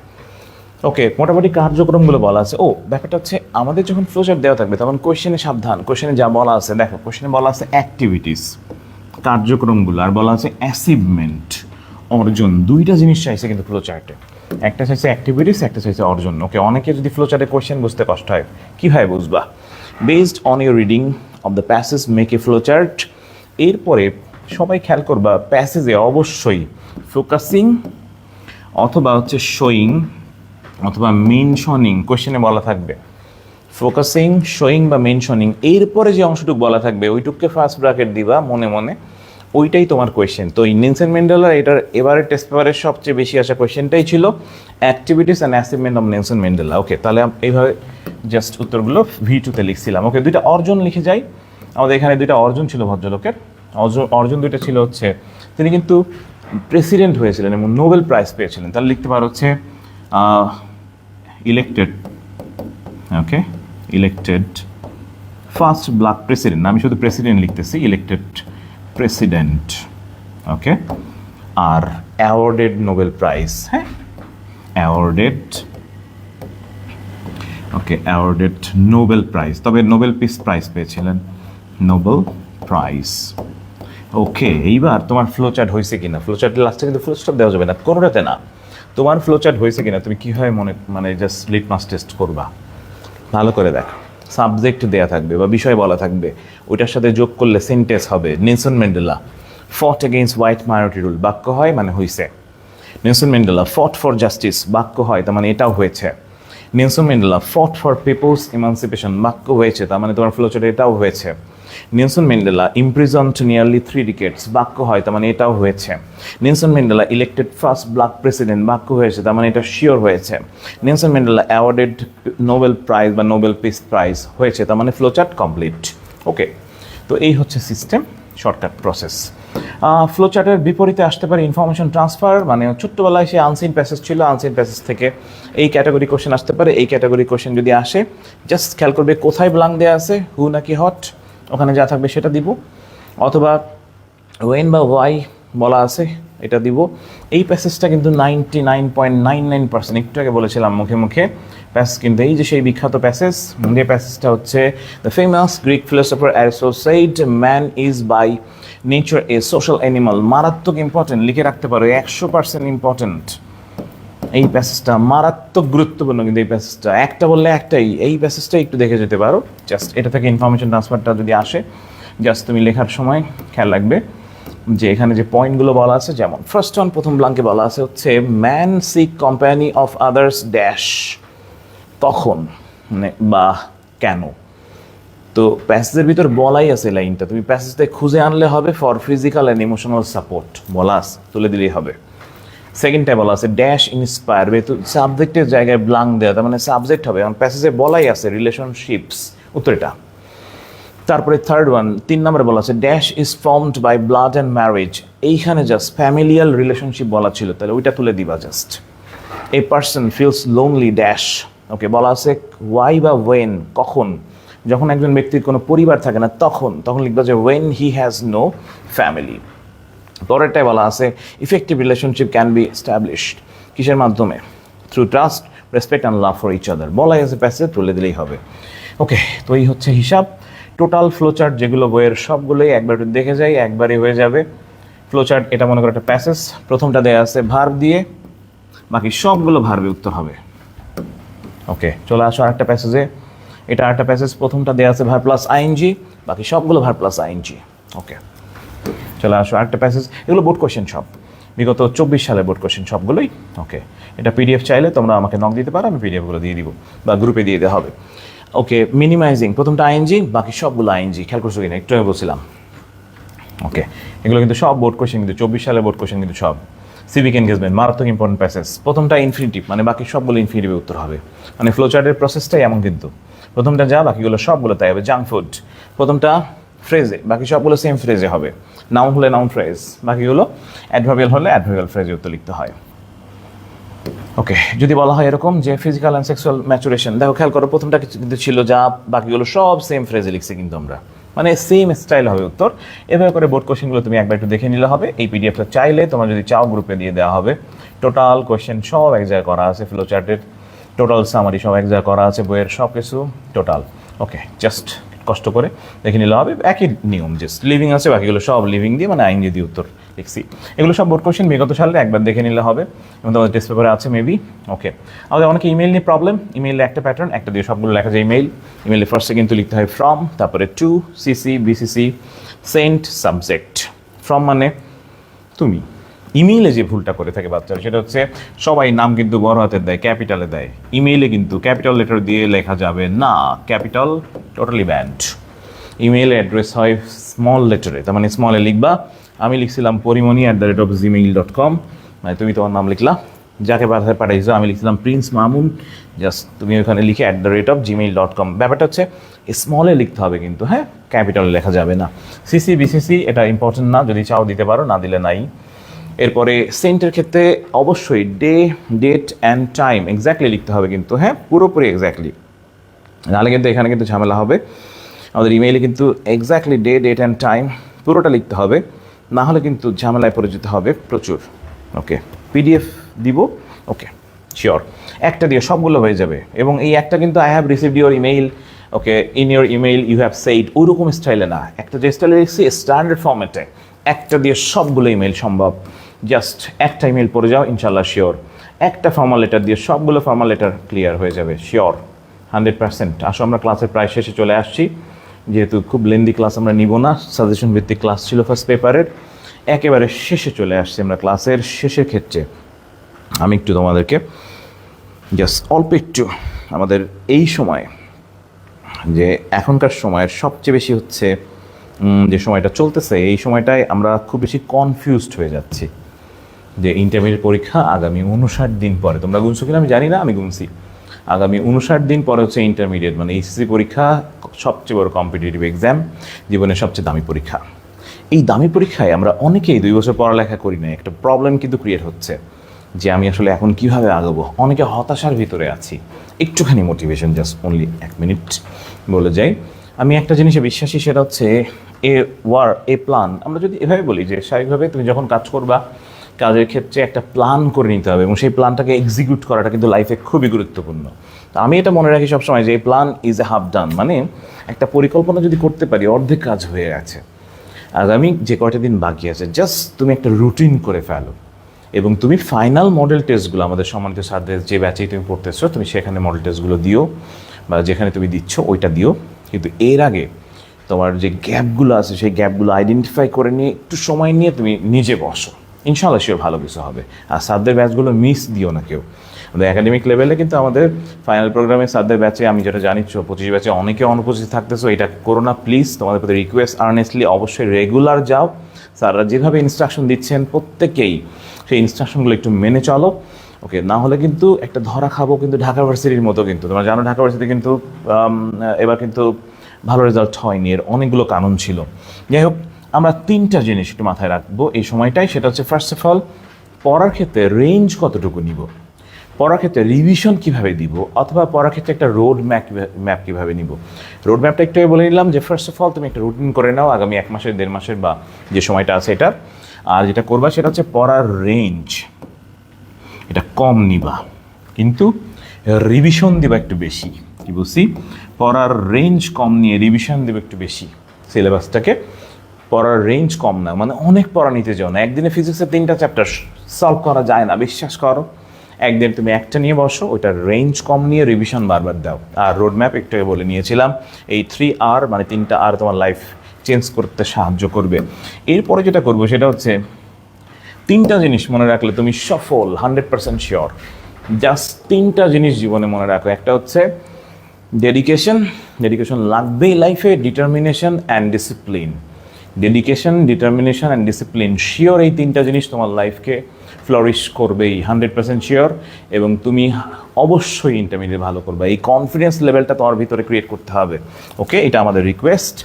ওকে, মোটামুটি কার্যক্রমগুলো বলা আছে। ও ব্যাপারটা হচ্ছে আমাদের যখন ফ্লোচার্ট দেওয়া থাকবে তখন কোয়েশ্চেনে সাবধান, কোয়েশ্চেনে যা বলা আছে দেখো, কোয়েশ্চেনে বলা আছে অ্যাক্টিভিটিস কার্যক্রমগুলো, আর বলা আছে অ্যাচিভমেন্ট অর্জন, দুইটা জিনিস চাইছে কিন্তু ফ্লোচার্টে, একটা চাইছে অ্যাক্টিভিটিস, একটা চাইছে অর্জন। ওকে, অনেকে যদি ফ্লোচার্টে কোয়েশ্চেন বুঝতে কষ্ট হয়, কীভাবে বুঝবা? Based on your reading of the passage make a flowchart. এরপরে সবাই খেয়াল করবা প্যাসেজে অবশ্যই ফোকাসিং অথবা হচ্ছে শোয়িং অথবা মেনশনিং কোয়েশ্চেনে বলা থাকবে, ফোকাসিং, শোয়িং বা মেনশনিং, এরপরে যে অংশটুকু বলা থাকবে ওইটুকুকে ফার্স্ট ব্র্যাকেট দিবা মনে মনে, ওইটাই তোমার কোয়েশ্চেন। তো এই নেলসন ম্যান্ডেলার এটার এবারে টেস্ট পেপারের সবচেয়ে বেশি আসা কোয়েশ্চেনটাই ছিল activities and achievement of Nelson Mandela. Okay, তাহলে এইভাবে জাস্ট উত্তরগুলো V2 তে লিখছিলাম। ওকে, দুইটা অর্জন লিখে যাই। আমাদের এখানে দুইটা অর্জন ছিল ভদ্রলোকের, অর্জন দুইটা ছিল হচ্ছে তিনি কিন্তু প্রেসিডেন্ট হয়েছিলেন এবং নোবেল প্রাইজ পেয়েছিলেন। তাহলে লিখতে পারো হচ্ছে ইলেক্টেড, ওকে, ইলেক্টেড ফার্স্ট ব্ল্যাক প্রেসিডেন্ট, আমি শুধু প্রেসিডেন্ট লিখতেছি, ইলেক্টেড প্রেসিডেন্ট। ওকে, আর অ্যাওয়ার্ডেড নোবেল প্রাইজ, হ্যাঁ অ্যাওয়ার্ডেড, ওকে অ্যাওয়ার্ডেড নোবেল প্রাইজ, তবে নোবেল পিস প্রাইজ পেয়েছিলেন, নোবেল প্রাইজ। ওকে, এইবার তোমার ফ্লোচার্ট হয়েছে কিনা, ফ্লোচার্টের লাস্টে কিন্তু ফুল স্টপ দেওয়া যাবে না, কোনোটাতে না। তোমার ফ্লোচার্ট হয়েছে কিনা তুমি কীভাবে মানে জাস্ট লিটমাস টেস্ট করবা, ভালো করে দেখো। সাবজেক্ট দেয়া থাকবে বা বিষয় বলা থাকবে, ওইটার সাথে যোগ করলে সেন্টেন্স হবে। Nelson Mandela fought against white minority rule, বাক্য হয় মানে হয়েছে। Nelson Mandela fought for justice, বাক্য হয় তার মানে এটাও হয়েছে। Nelson Mandela fought for peoples emancipation, বাক্য হয়েছে তার মানে তোমার ফ্লোচার্টে এটাও হয়েছে। Nelson Mandela imprisoned nearly 3 decades, বাক্য হয় তার মানে এটাও হয়েছে। Nelson Mandela elected first black president, বাক্য হয়েছে তার মানে এটা শিওর হয়েছে। Nelson Mandela awarded Nobel prize বা নোবেল পিস প্রাইজ হয়েছে, তার মানে ফ্লোচার্ট কমপ্লিট। ওকে, তো এই হচ্ছে সিস্টেম, শর্টকাট প্রসেস। ফ্লোচার্টের বিপরীতে আসতে পারে ইনফরমেশন ট্রান্সফার, মানে ছোট্টবেলায় সে আনসিন প্যাসেজ ছিল, আনসিন প্যাসেজ থেকে এই ক্যাটাগরি কোশ্চেন আসতে পারে। এই ক্যাটাগরি কোশ্চেন যদি আসে জাস্ট খেয়াল করবে কোথায় ব্লাঙ্ক দেওয়া আছে, হু নাকি হট, ওখানে যা থাকবে সেটা দিব, অথবা ওয়েন বা ওয়াই বলা আছে এটা দিব। এই প্যাসেজটা কিন্তু 99.99%, একটু আগে বলেছিলাম মুখে মুখে প্যাসেজ, কিন্তু এই যে সেই বিখ্যাত প্যাসেজ, যে প্যাসেজটা হচ্ছে the famous Greek philosopher Aristotle said man is by nature a social animal. মারাত্মক ইম্পর্টেন্ট, লিখে রাখতে পারো, 100% ইম্পর্টেন্ট। এই প্যাসেজটা মারাত্মক গুরুত্বপূর্ণ, কিন্তু এই প্যাসেজটা একটা বললে একটাই, এই প্যাসেজটা একটু দেখে যেতে পারো। জাস্ট এটা থেকে ইনফরমেশন ট্রান্সফারটা যদি আসে জাস্ট তুমি লেখার সময় খেয়াল রাখবে যে এখানে যে পয়েন্টগুলো বলা আছে, যেমন ফার্স্ট ওয়ান প্রথম ব্লাঙ্কে বলা আছে হচ্ছে man seek company of others dash, তখন মানে বা কেন। তো প্যাসেজের ভিতর বলাই আছে লাইনটা, তুমি প্যাসেজটা খুঁজে আনলে হবে for physical and emotional support, বলা আছে তুলে দিলেই হবে। সেকেন্ডটায় বলা আছে ড্যাশ ইন্সপায়ার, যেহেতু সাবজেক্টের জায়গায় ব্লাঙ্ক দেওয়া, তার মানে সাবজেক্ট হবে, কারণ প্যাসেজে বলাই আছে রিলেশনশিপস, উত্তর এটা। তারপরে থার্ড ওয়ান 3 নম্বরে বলা আছে dash is formed by blood and marriage, এইখানে জাস্ট ফ্যামিলিয়াল রিলেশনশিপ বলা ছিল, তাহলে ওইটা তুলে দিবা just. A person feels lonely dash, okay, বলা আছে ওয়াই বা ওয়েন, কখন, যখন একজন ব্যক্তির কোনো পরিবার থাকে না তখন লিখবা যে when he has no family. পরেরটায় বলা আছে effective relationship can be established, কিসের মাধ্যমে? Through trust, respect and love for each other. বলাই আছে প্যাসেজ, তুলে দিলেই হবে। ওকে, তো এই হচ্ছে হিসাব। টোটাল ফ্লোচার্ট যেগুলো বইয়ের সবগুলোই একবার দেখে যাই, একবারই হয়ে যাবে ফ্লোচার্ট। এটা মনে করো একটা প্যাসেজ, প্রথমটা দেয়া আছে ভার্ব দিয়ে, বাকি সবগুলো ভার্বে উত্তর হবে। ওকে, চলে আসো আরেকটা প্যাসেজে। এটা আরেকটা প্যাসেজ, প্রথমটা দেয়া আছে ভার্ব প্লাস আইএনজি, বাকি সবগুলো ভার্ব প্লাস আইএনজি। ওকে, চলে আসো আরেকটা প্যাসেজ। এগুলো বোর্ড কোয়েশ্চেন সব, বিগত 24 সালের বোর্ড কোয়েশ্চেন সবগুলোই। ওকে, এটা পিডিএফ চাইলে তোমরা আমাকে নক দিতে পারো, আমি পিডিএফগুলো দিয়ে দিব বা গ্রুপে দিয়ে দেওয়া হবে। ওকে, মিনিমাইজিং, প্রথমটা আইএনজি, বাকি সবগুলো আইএনজি। খেয়াল করছো কিনা একটু আমি বলছিলাম। ওকে, এগুলো কিন্তু সব বোর্ড কোয়েশ্চেন, কিন্তু 24 সালের বোর্ড কোয়েশ্চেন কিন্তু সব। সিভিক এনগেজমেন্ট, মারাত্মক ইম্পর্টেন্ট প্যাসেজ। প্রথমটা ইনফিনিটিভ, মানে বাকি সবগুলো ইনফিনিটিভে উত্তর হবে। মানে ফ্লোচার্টের প্রসেসটাই এমন, কিন্তু প্রথমটা যা, বাকিগুলো সবগুলো তাই হবে। জাঙ্ক ফুড, প্রথমটা ফ্রেজে, বাকি সবগুলো সেম ফ্রেজে হবে। নাউন হলে নাউন ফ্রেজ, বাকিগুলো অ্যাডভার্বিয়াল হলে অ্যাডভার্বিয়াল ফ্রেজে উত্তর লিখতে হয়। ওকে, যদি বলা হয় এরকম যে ফিজিক্যাল অ্যান্ড সেক্সুয়াল ম্যাচুরেশন, দেখো খেয়াল করো, প্রথমটা কিন্তু ছিল যা, বাকিগুলো সব সেম ফ্রেজে লিখছি কিন্তু আমরা, মানে সেম স্টাইল হবে উত্তর। এভাবে করে বোর্ড কোয়েশ্চেনগুলো তুমি একবার একটু দেখে নিলে হবে। এই পিডিএফটা চাইলে তোমরা যদি চাও গ্রুপে দিয়ে দেওয়া হবে। টোটাল কোয়েশ্চেন সব এক জায়গায় করা আছে, ফ্লো চার্টের টোটাল সামারি সব এক জায়গায় করা আছে, বইয়ের সব কিছু টোটাল। ওকে, জাস্ট কষ্ট করে দেখে নিলে হবে। একই নিয়ম, জাস্ট লিভিং আছে, বাকিগুলো সব লিভিং দিয়ে মানে আইন দিয়ে উত্তর লিখছি। এগুলো সব বোর্ড কোয়েশ্চেন বিগত সালে একবার দেখে নিলে হবে, এবং তোমাদের টেস্ট পেপারে আছে মেবি। ওকে, আমাদের অনেকে ইমেল নিয়ে প্রবলেম। ইমেইলে একটা প্যাটার্ন, একটা দিয়ে সবগুলো লেখা যায় ইমেল। ইমেইলে ফার্স্টে কিন্তু লিখতে হয় ফ্রম, তারপরে to, CC, BCC, sent, subject. From মানে তুমি। ইমেইলে যে ভুলটা করে থাকে বাচ্চারা, সেটা হচ্ছে সবাই নাম কিন্তু বড় হাতের দেয়, ক্যাপিটালে দেয়। ইমেইলে কিন্তু ক্যাপিটাল লেটার দিয়ে লেখা যাবে না, capital totally band. Email address হয় স্মল লেটারে, তার মানে স্মলে লিখবা। আমি লিখছিলাম porimoni@gmail.com, মানে তুমি তোমার নাম লিখলা, যাকে পাঠাইছো। আমি লিখছিলাম প্রিন্স মামুন, জাস্ট তুমি ওখানে লিখে @gmail.com। ব্যাপারটা হচ্ছে স্মলে লিখতে হবে কিন্তু, হ্যাঁ, ক্যাপিটালে লেখা যাবে না। সিসি, বিসিসি এটা ইম্পর্টেন্ট না, যদি চাও দিতে পারো, না দিলে নাই। এরপরে সেন্টের ক্ষেত্রে অবশ্যই day, date and time exactly লিখতে হবে কিন্তু, হ্যাঁ, পুরোপুরি এক্স্যাক্টলি, নাহলে কিন্তু এখানে কিন্তু ঝামেলা হবে। আমাদের ইমেইলে কিন্তু exactly day, date and time পুরোটা লিখতে হবে, না হলে কিন্তু ঝামেলায় পড়ে যেতে হবে প্রচুর। ওকে, পিডিএফ দিব। ওকে, শিওর, একটা দিয়ে সবগুলো হয়ে যাবে। এবং এই একটা কিন্তু I have received your email, okay, in your email you have said, ওরকম স্টাইলে না, একটা যে স্টাইলে লিখছি স্ট্যান্ডার্ড ফর্ম্যাটে, একটা দিয়ে সবগুলো ইমেইল সম্ভব। জাস্ট একটা ইমেইল পড়ে যাও, ইনশাল্লাহ শিওর। একটা ফর্মাল লেটার দিয়ে সবগুলো ফর্মাল লেটার ক্লিয়ার হয়ে যাবে, শিওর 100%। আসো আমরা ক্লাসের প্রায় শেষে চলে আসছি, যেহেতু খুব লেন্দি ক্লাস আমরা নিব না, সাজেশন ভিত্তিক ক্লাস ছিল ফার্স্ট পেপারের, একেবারে শেষে চলে আসছি আমরা। ক্লাসের শেষের ক্ষেত্রে আমি একটু তোমাদেরকে জাস্ট অল্প একটু আমাদের এই সময়, যে এখনকার সময়ের সবচেয়ে বেশি হচ্ছে যে সময়টা চলতেছে, এই সময়টায় আমরা খুব বেশি কনফিউজড হয়ে যাচ্ছি। যে ইন্টারমিডিয়েট পরীক্ষা আগামী 59 দিন পরে, তোমরা গুনছো কিনা আমি জানি না, আমি গুনছি, আগামী 59 দিন পরে হচ্ছে ইন্টারমিডিয়েট, মানে এইচএসসি পরীক্ষা, সবচেয়ে বড় কম্পিটিটিভ এক্সাম, জীবনের সবচেয়ে দামি পরীক্ষা। এই দামি পরীক্ষায় আমরা অনেকেই 2 বছর পড়ালেখা করি না, একটা প্রবলেম কিন্তু ক্রিয়েট হচ্ছে যে আমি আসলে এখন কিভাবে আগাবো। অনেকে হতাশার ভিতরে আছি, একটুখানি মোটিভেশন, জাস্ট অনলি 1 মিনিট বলে যাই। আমি একটা জিনিসে বিশ্বাসী, সেটা হচ্ছে এ প্ল্যান। আমরা যদি এভাবে বলি যে স্বাভাবিকভাবে তুমি যখন কাজ করবা, কাজের ক্ষেত্রে একটা প্ল্যান করে নিতে হবে, এবং সেই প্ল্যানটাকে এক্সিকিউট করাটা কিন্তু লাইফে খুবই গুরুত্বপূর্ণ। তো আমি এটা মনে রাখি সবসময় যে এই প্ল্যান ইজ এ হাফ ডান, মানে একটা পরিকল্পনা যদি করতে পারি অর্ধেক কাজ হয়ে গেছে। আগামী যে কয়টা দিন বাকি আছে, জাস্ট তুমি একটা রুটিন করে ফেলো, এবং তুমি ফাইনাল মডেল টেস্টগুলো, আমাদের সম্মানিত স্যারদের যে ব্যাচেই তুমি পড়তেছো, তুমি সেখানে মডেল টেস্টগুলো দিও, বা যেখানে তুমি দিচ্ছ ওইটা দিও। কিন্তু এর আগে তোমার যে গ্যাপগুলো আছে, সেই গ্যাপগুলো আইডেন্টিফাই করে নিয়ে একটু সময় নিয়ে তুমি নিজে বসো, ইনশাআল্লাহ শিওর ভালো কিছু হবে। আর স্যারদের ব্যাচগুলো মিস দিও না কেউ। আমাদের একাডেমিক লেভেলে কিন্তু আমাদের ফাইনাল প্রোগ্রামে স্যারদের ব্যাচে, আমি যেটা জানিচ্ছ 25 ব্যাচে অনেকে অনুপস্থিত থাকতেছো, এটা করো না প্লিজ, তোমাদের প্রতি রিকোয়েস্ট আর্নেস্টলি, অবশ্যই রেগুলার যাও। স্যাররা যেভাবে ইনস্ট্রাকশন দিচ্ছেন প্রত্যেকেই সেই ইনস্ট্রাকশনগুলো একটু মেনে চলো, ওকে, না হলে কিন্তু একটা ধরা খাবো কিন্তু ঢাকা ভার্সিটির মতো। কিন্তু তোমরা জানো ঢাকা ভার্সিটি কিন্তু এবার কিন্তু ভালো রেজাল্ট হয়নি, এর অনেকগুলো কারণ ছিল। যাই হোক, আমরা 3টা জিনিস একটু মাথায় রাখবো এই সময়টাই, সেটা হচ্ছে ফার্স্ট অফ অল পড়ার ক্ষেত্রে রেঞ্জ কতটুকু নিব। পড়ার ক্ষেত্রে রিভিশন কিভাবে দিব, অথবা পড়ার ক্ষেত্রে একটা রোড ম্যাপ কিভাবে নিব। রোড ম্যাপটা একটু বলে নিলাম যে ফার্স্ট অফ অল তুমি একটা রুটিন করে নাও আগামী 1 মাসের 1.5 মাসের বা যে সময়টা আছে এটার। আর যেটা করবা সেটা হচ্ছে পড়ার রেঞ্জ এটা কম নিবা, কিন্তু রিভিশন দিবা একটু বেশি। কি বলছি? পড়ার রেঞ্জ কম নিয়ে রিভিশন দেবে একটু বেশি। সিলেবাসটাকে পড়ার রেঞ্জ কম না, মানে অনেক পড়া নিতে যাও না। একদিনে ফিজিক্সের 3টা চ্যাপ্টার সলভ করা যায় না, বিশ্বাস করো। একদিন তুমি একটা নিয়ে বসো, ওইটার রেঞ্জ কম নিয়ে রিভিশন বারবার দাও। আর রোড ম্যাপ একটু বলে নিয়েছিলাম, এই 3R মানে 3টা R তোমার লাইফ চেঞ্জ করতে সাহায্য করবে। এরপরে যেটা করবো সেটা হচ্ছে 3টা জিনিস মনে রাখলে তুমি সফল 100% শিওর। জাস্ট 3টা জিনিস জীবনে মনে রাখো। একটা হচ্ছে ডেডিকেশন লাগবেই লাইফে, determination and discipline. Dedication, determination and discipline sure, এই 3টা জিনিস তোমার লাইফকে ফ্লোরিশ করবেই 100% শিওর। এবং তুমি অবশ্যই ইন্টারমিডিয়েট ভালো করবে, এই কনফিডেন্স লেভেলটা তোমার ভিতরে ক্রিয়েট করতে হবে। ওকে, এটা আমাদের রিকোয়েস্ট।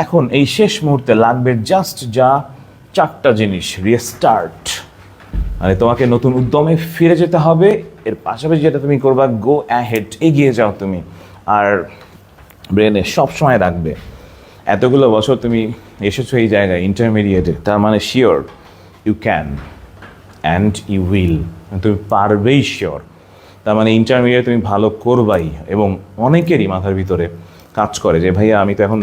এখন এই শেষ মুহূর্তে লাগবে জাস্ট 4টা জিনিস। রিস্টার্ট, মানে তোমাকে নতুন উদ্যমে ফিরে যেতে হবে। এর পাশাপাশি যেটা তুমি করবা, গো অ্যাহেড, এগিয়ে যাও তুমি। আর ব্রেনে সবসময় রাখবে এতগুলো বছর তুমি এসেছো এই জায়গায় ইন্টারমিডিয়েটে, তার মানে sure you can and you will, তুমি পারবেই শিওর। তার মানে ইন্টারমিডিয়েট তুমি ভালো করবাই। এবং অনেকেরই মাথার ভিতরে কাজ করে যে ভাইয়া আমি তো এখন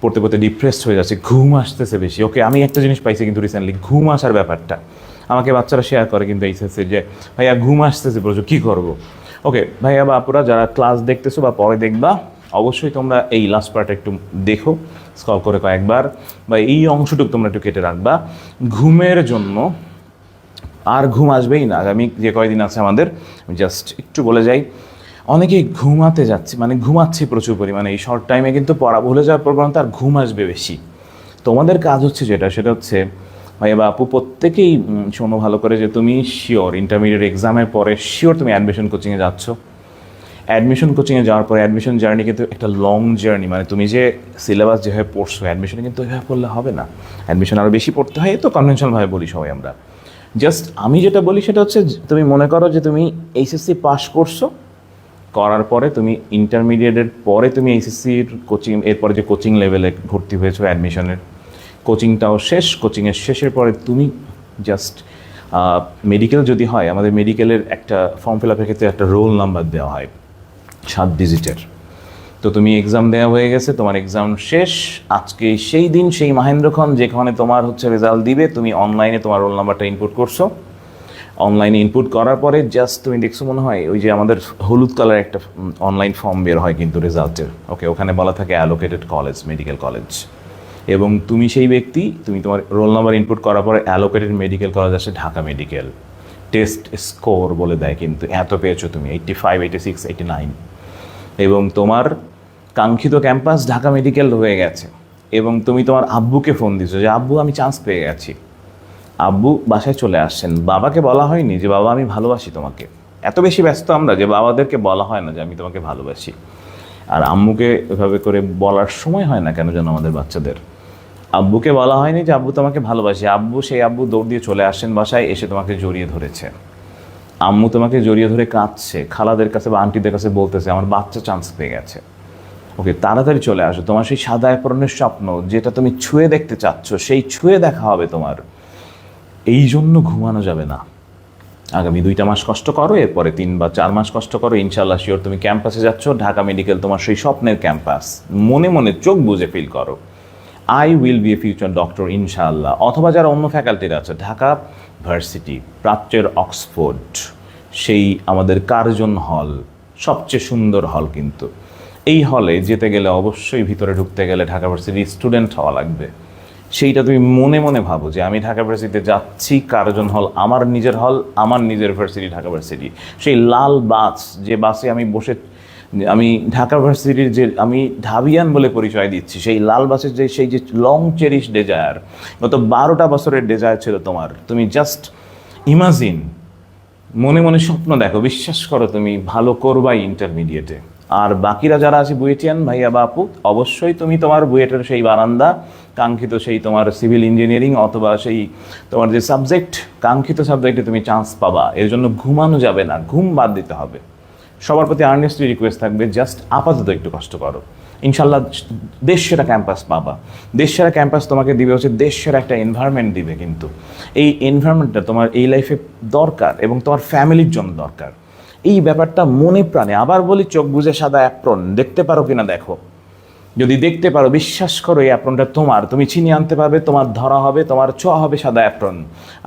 পড়তে পড়তে ডিপ্রেসড হয়ে যাচ্ছে, ঘুম আসতেছে বেশি। ওকে, আমি একটা জিনিস পাইছি কিন্তু রিসেন্টলি, ঘুম আসার ব্যাপারটা আমাকে বাচ্চারা শেয়ার করে কিন্তু এইচএসসি, যে ভাইয়া ঘুম আসতেছে প্রচুর, কী করবো? ওকে ভাইয়া বা আপুরা যারা ক্লাস দেখতেছো বা পরে দেখবা, অবশ্যই তোমরা এই লাস্ট পার্টটা একটু দেখো, স্ক্রল করে কয়েকবার, বা এই অংশটুকু তোমরা একটু কেটে রাখবা। ঘুমের জন্য আর ঘুম আসবেই না আগামী যে কয়দিন আছে আমাদের। জাস্ট একটু বলে যাই, অনেকেই ঘুমাতে যাচ্ছে, মানে ঘুমাচ্ছে প্রচুর পরিমাণে এই শর্ট টাইমে, কিন্তু পড়া ভুলে যাওয়ার প্রবণতা, আর ঘুম আসবে বেশি। তোমাদের কাজ হচ্ছে সেটা হচ্ছে ভাইয়া বা আপু প্রত্যেকেই শোনো ভালো করে, যে তুমি শিওর ইন্টারমিডিয়েট এক্সামের পরে শিওর তুমি অ্যাডমিশন কোচিংয়ে যাচ্ছ। অ্যাডমিশন কোচিংয়ে যাওয়ার পরে অ্যাডমিশন জার্নি কিন্তু একটা লং জার্নি, মানে তুমি যে সিলেবাস যেভাবে পড়ছো অ্যাডমিশনে কিন্তু ওইভাবে পড়লে হবে না। অ্যাডমিশন আরও বেশি পড়তে হয়, তো কনভেনশনালভাবে বলি সবাই আমরা। জাস্ট আমি যেটা বলি সেটা হচ্ছে, তুমি মনে করো যে তুমি এইচএসসি পাস করছো, করার পরে তুমি ইন্টারমিডিয়েটের পরে তুমি এইচএসসির কোচিং, এরপরে যে কোচিং লেভেলে ভর্তি হয়েছো অ্যাডমিশনের, কোচিংটাও শেষ। কোচিংয়ের শেষের পরে তুমি জাস্ট মেডিকেল যদি হয়, আমাদের মেডিকেলের একটা ফর্ম ফিল আপের ক্ষেত্রে একটা রোল নাম্বার দেওয়া হয় 7 ডিজিটের। তো তুমি এক্সাম দেওয়া হয়ে গেছে, তোমার এক্সাম শেষ আজকে, সেই দিন সেই মাহেন্দ্রক্ষণ যেখানে তোমার হচ্ছে রেজাল্ট দিবে, তুমি অনলাইনে তোমার রোল নাম্বারটা ইনপুট করছো। অনলাইনে ইনপুট করার পরে জাস্ট তুমি দেখছো মনে হয় ওই যে আমাদের হলুদ কালার একটা অনলাইন ফর্ম বের হয় কিন্তু রেজাল্টের, ওকে, ওখানে বলা থাকে অ্যালোকেটেড কলেজ, মেডিকেল কলেজ। এবং তুমি সেই ব্যক্তি, তুমি তোমার রোল নাম্বার ইনপুট করার পরে অ্যালোকেটেড মেডিকেল কলেজ আসে ঢাকা মেডিকেল। টেস্ট স্কোর বলে দেয় কিন্তু এত পেয়েছো তুমি, 85, 86, 89, এবং তোমার কাঙ্ক্ষিত ক্যাম্পাস ঢাকা মেডিকেল হয়ে গেছে। এবং তুমি তোমার আব্বুকে ফোন দিছো যে আব্বু আমি চান্স পেয়ে গেছি। আব্বু বাসায় চলে আসছেন, বাবাকে বলা হয়নি যে বাবা আমি ভালোবাসি তোমাকে। এত বেশি ব্যস্ত আমরা যে বাবাদেরকে বলা হয় না যে আমি তোমাকে ভালোবাসি। আর আম্মুকে এভাবে করে বলার সময় হয় না কেন যেন আমাদের বাচ্চাদের। আব্বুকে বলা হয়নি যে আব্বু তোমাকে ভালোবাসি, সেই আব্বু দৌড় দিয়ে চলে আসছেন বাসায়, এসে তোমাকে জড়িয়ে ধরেছে। আম্মু তোমাকে জড়িয়ে ধরে কাঁদছে, খালাদের কাছে বা আন্টিদের কাছে বলতেছে আমার বাচ্চা চান্স পেয়ে গেছে। ওকে, তাড়াতাড়ি চলে আসো, তোমার সেই সাদা অ্যাপ্রনের স্বপ্ন যেটা তুমি ছুঁয়ে দেখতে চাচ্ছ, সেই ছুঁয়ে দেখা হবে তোমার। এই জন্য ঘুমানো যাবে না। আগামী 2টা মাস কষ্ট করো, এরপরে 3 বা 4 মাস কষ্ট করো, ইনশাল্লাহ শিওর তুমি ক্যাম্পাসে যাচ্ছ, ঢাকা মেডিকেল তোমার সেই স্বপ্নের ক্যাম্পাস। মনে মনে চোখ বুঝে ফিল করো, I will B A future doctor ইনশাআল্লাহ। অথবা যারা অন্য ফ্যাকাল্টির আছে, ঢাকা ভার্সিটি, প্রাচ্যের অক্সফোর্ড, সেই আমাদের কার্জন হল, সবচেয়ে সুন্দর হল কিন্তু। এই হলে যেতে গেলে অবশ্যই ভিতরে ঢুকতে গেলে ঢাকা ভার্সিটির স্টুডেন্ট হওয়া লাগবে। সেইটা তুমি মনে মনে ভাবো যে আমি ঢাকা ভার্সিটিতে যাচ্ছি, কার্জন হল আমার নিজের হল, আমার নিজের ভার্সিটি ঢাকা ভার্সিটি। সেই লাল বাস, যে বাসে আমি বসে, আমি ঢাকা ভার্সিটির যে আমি ঢাবিয়ান বলে পরিচয় দিচ্ছি, সেই লাল বাসের সেই যে লং চেরিশ ডেজায়ার, গত 12টা বছরের ডেজায়ার ছিল তোমার। তুমি জাস্ট ইমাজিন, মনে মনে স্বপ্ন দেখো, বিশ্বাস করো তুমি ভালো করবাই ইন্টারমিডিয়েটে। আর বাকিরা যারা আছে বুয়েটিয়ান ভাইয়া বা আপু, অবশ্যই তুমি তোমার বুয়েটের সেই বারান্দা, কাঙ্ক্ষিত সেই তোমার সিভিল ইঞ্জিনিয়ারিং অথবা সেই তোমার যে সাবজেক্ট, কাঙ্ক্ষিত সাবজেক্টে তুমি চান্স পাবা। এর জন্য ঘুমানো যাবে না, ঘুম বাদ দিতে হবে। সবার প্রতি আর্নেস্টলি রিকোয়েস্ট থাকবে, জাস্ট আপাতত একটু কষ্ট করো, ইনশাল্লাহ দেশ সেরা ক্যাম্পাস পাবা। দেশ সেরা ক্যাম্পাস তোমাকে দিবে হচ্ছে দেশ সেরা একটা এনভায়রনমেন্ট দিবে, কিন্তু এই এনভায়রনমেন্টটা তোমার এই লাইফে দরকার এবং তোমার ফ্যামিলির জন্য দরকার। এই ব্যাপারটা মনে প্রাণে, আবার বলি, চোখ বুজে সাদা অ্যাপ্রন দেখতে পারো কিনা দেখো। যদি দেখতে পারো, বিশ্বাস করো এই অ্যাপ্রনটা তোমার, তুমি ছিনিয়ে আনতে পারবে, তোমার ধরা হবে, তোমার ছোঁয়া হবে সাদা অ্যাপ্রন।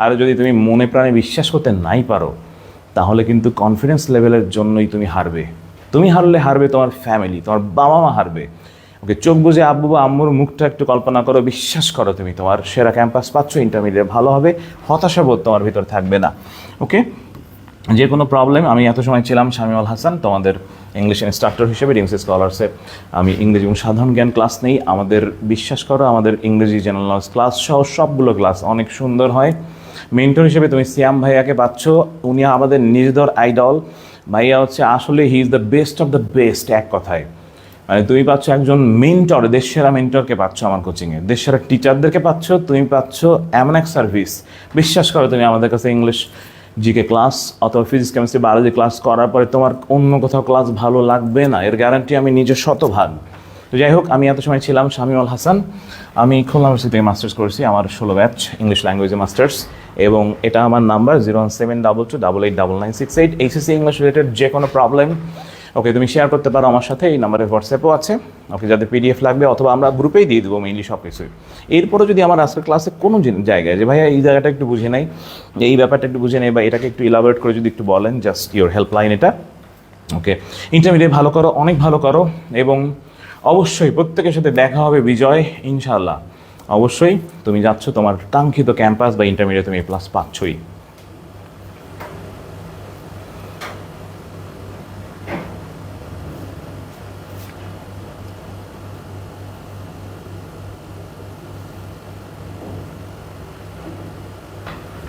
আর যদি তুমি মনে প্রাণে বিশ্বাস করতে নাই পারো, তাহলে কিন্তু কনফিডেন্স লেভেলের জন্যই তুমি হারবে। তুমি হারলে হারবে তোমার ফ্যামিলি, তোমার বাবা মা হারবে। ওকে, চোখ বুঝে আব্বু বা আম্মুর মুখটা একটু কল্পনা করো, বিশ্বাস করো তুমি তোমার সেরা ক্যাম্পাস পাচ্ছ, ইন্টারমিডিয়েট ভালো হবে, হতাশাবোধ তোমার ভিতর থাকবে না। ওকে, যে কোনো প্রবলেম, আমি এত সময় ছিলাম শামিউল হাসান, তোমাদের ইংলিশ ইনস্ট্রাক্টর হিসেবে ডিএমসি স্কলার্সে আমি ইংরেজি এবং সাধারণ জ্ঞান ক্লাস নেই। আমাদের বিশ্বাস করো, আমাদের ইংরেজি জেনারেল নলেজ ক্লাস সহ সবগুলো ক্লাস অনেক সুন্দর হয়। মেন্টর হিসেবে তুমি সিয়াম ভাইয়াকে পাচ্ছ, উনি আমাদের নিজেদের আইডল। ভাইয়া হচ্ছে আসলে he is the best of the best, এক কথায়। মানে তুমি পাচ্ছ একজন মেন্টর, দেশসেরা মেন্টরকে পাচ্ছ আমার কোচিংয়ে, দেশসেরা টিচারদেরকে পাচ্ছ, তুমি পাচ্ছ এমন এক সার্ভিস। বিশ্বাস করো, তুমি আমাদের কাছে ইংলিশ জিকে ক্লাস অথবা ফিজিক্স কেমিস্ট্রি বায়োলজি ক্লাস করার পরে তোমার অন্য কোথাও ক্লাস ভালো লাগবে না, এর গ্যারান্টি আমি নিজে শতভাগ। তো যাই হোক, আমি এত সময় ছিলাম শামিউল হাসান, আমি খুলনা ইউনিভার্সিটি থেকে মাস্টার্স করেছি, আমার 16 ব্যাচ ইংলিশ ল্যাঙ্গুয়েজে মাস্টার্স, এবং এটা আমার নাম্বার 01722889968। এইচএসসি ইংলিশ রিলেটেড যে কোনো প্রবলেম ওকে তুমি শেয়ার করতে পারো আমার সাথে, এই নাম্বারে হোয়াটসঅ্যাপও আছে। ওকে, যাদের পিডিএফ লাগবে অথবা আমরা গ্রুপেই দিয়ে দেবো মেইনলি সব কিছুই। এরপরে যদি আমার আজকের ক্লাসে কোনো জায়গায় যে ভাইয়া এই জায়গাটা একটু বুঝে নেই, এই ব্যাপারটা একটু বুঝে নেই, বা এটাকে একটু ইলাবোরেট করে যদি একটু বলেন, জাস্ট ইওর হেল্পলাইন এটা। ওকে, ইন্টারমিডিয়েট ভালো করো, অনেক ভালো করো, এবং অবশ্যই প্রত্যেকের সাথে দেখা হবে বিজয় ইনশাআল্লাহ। অবশ্যই তুমি যাচ্ছ তোমার কাঙ্ক্ষিত ক্যাম্পাস বা ইন্টারমিডিয়েট, তুমি A+ পাচ্ছই।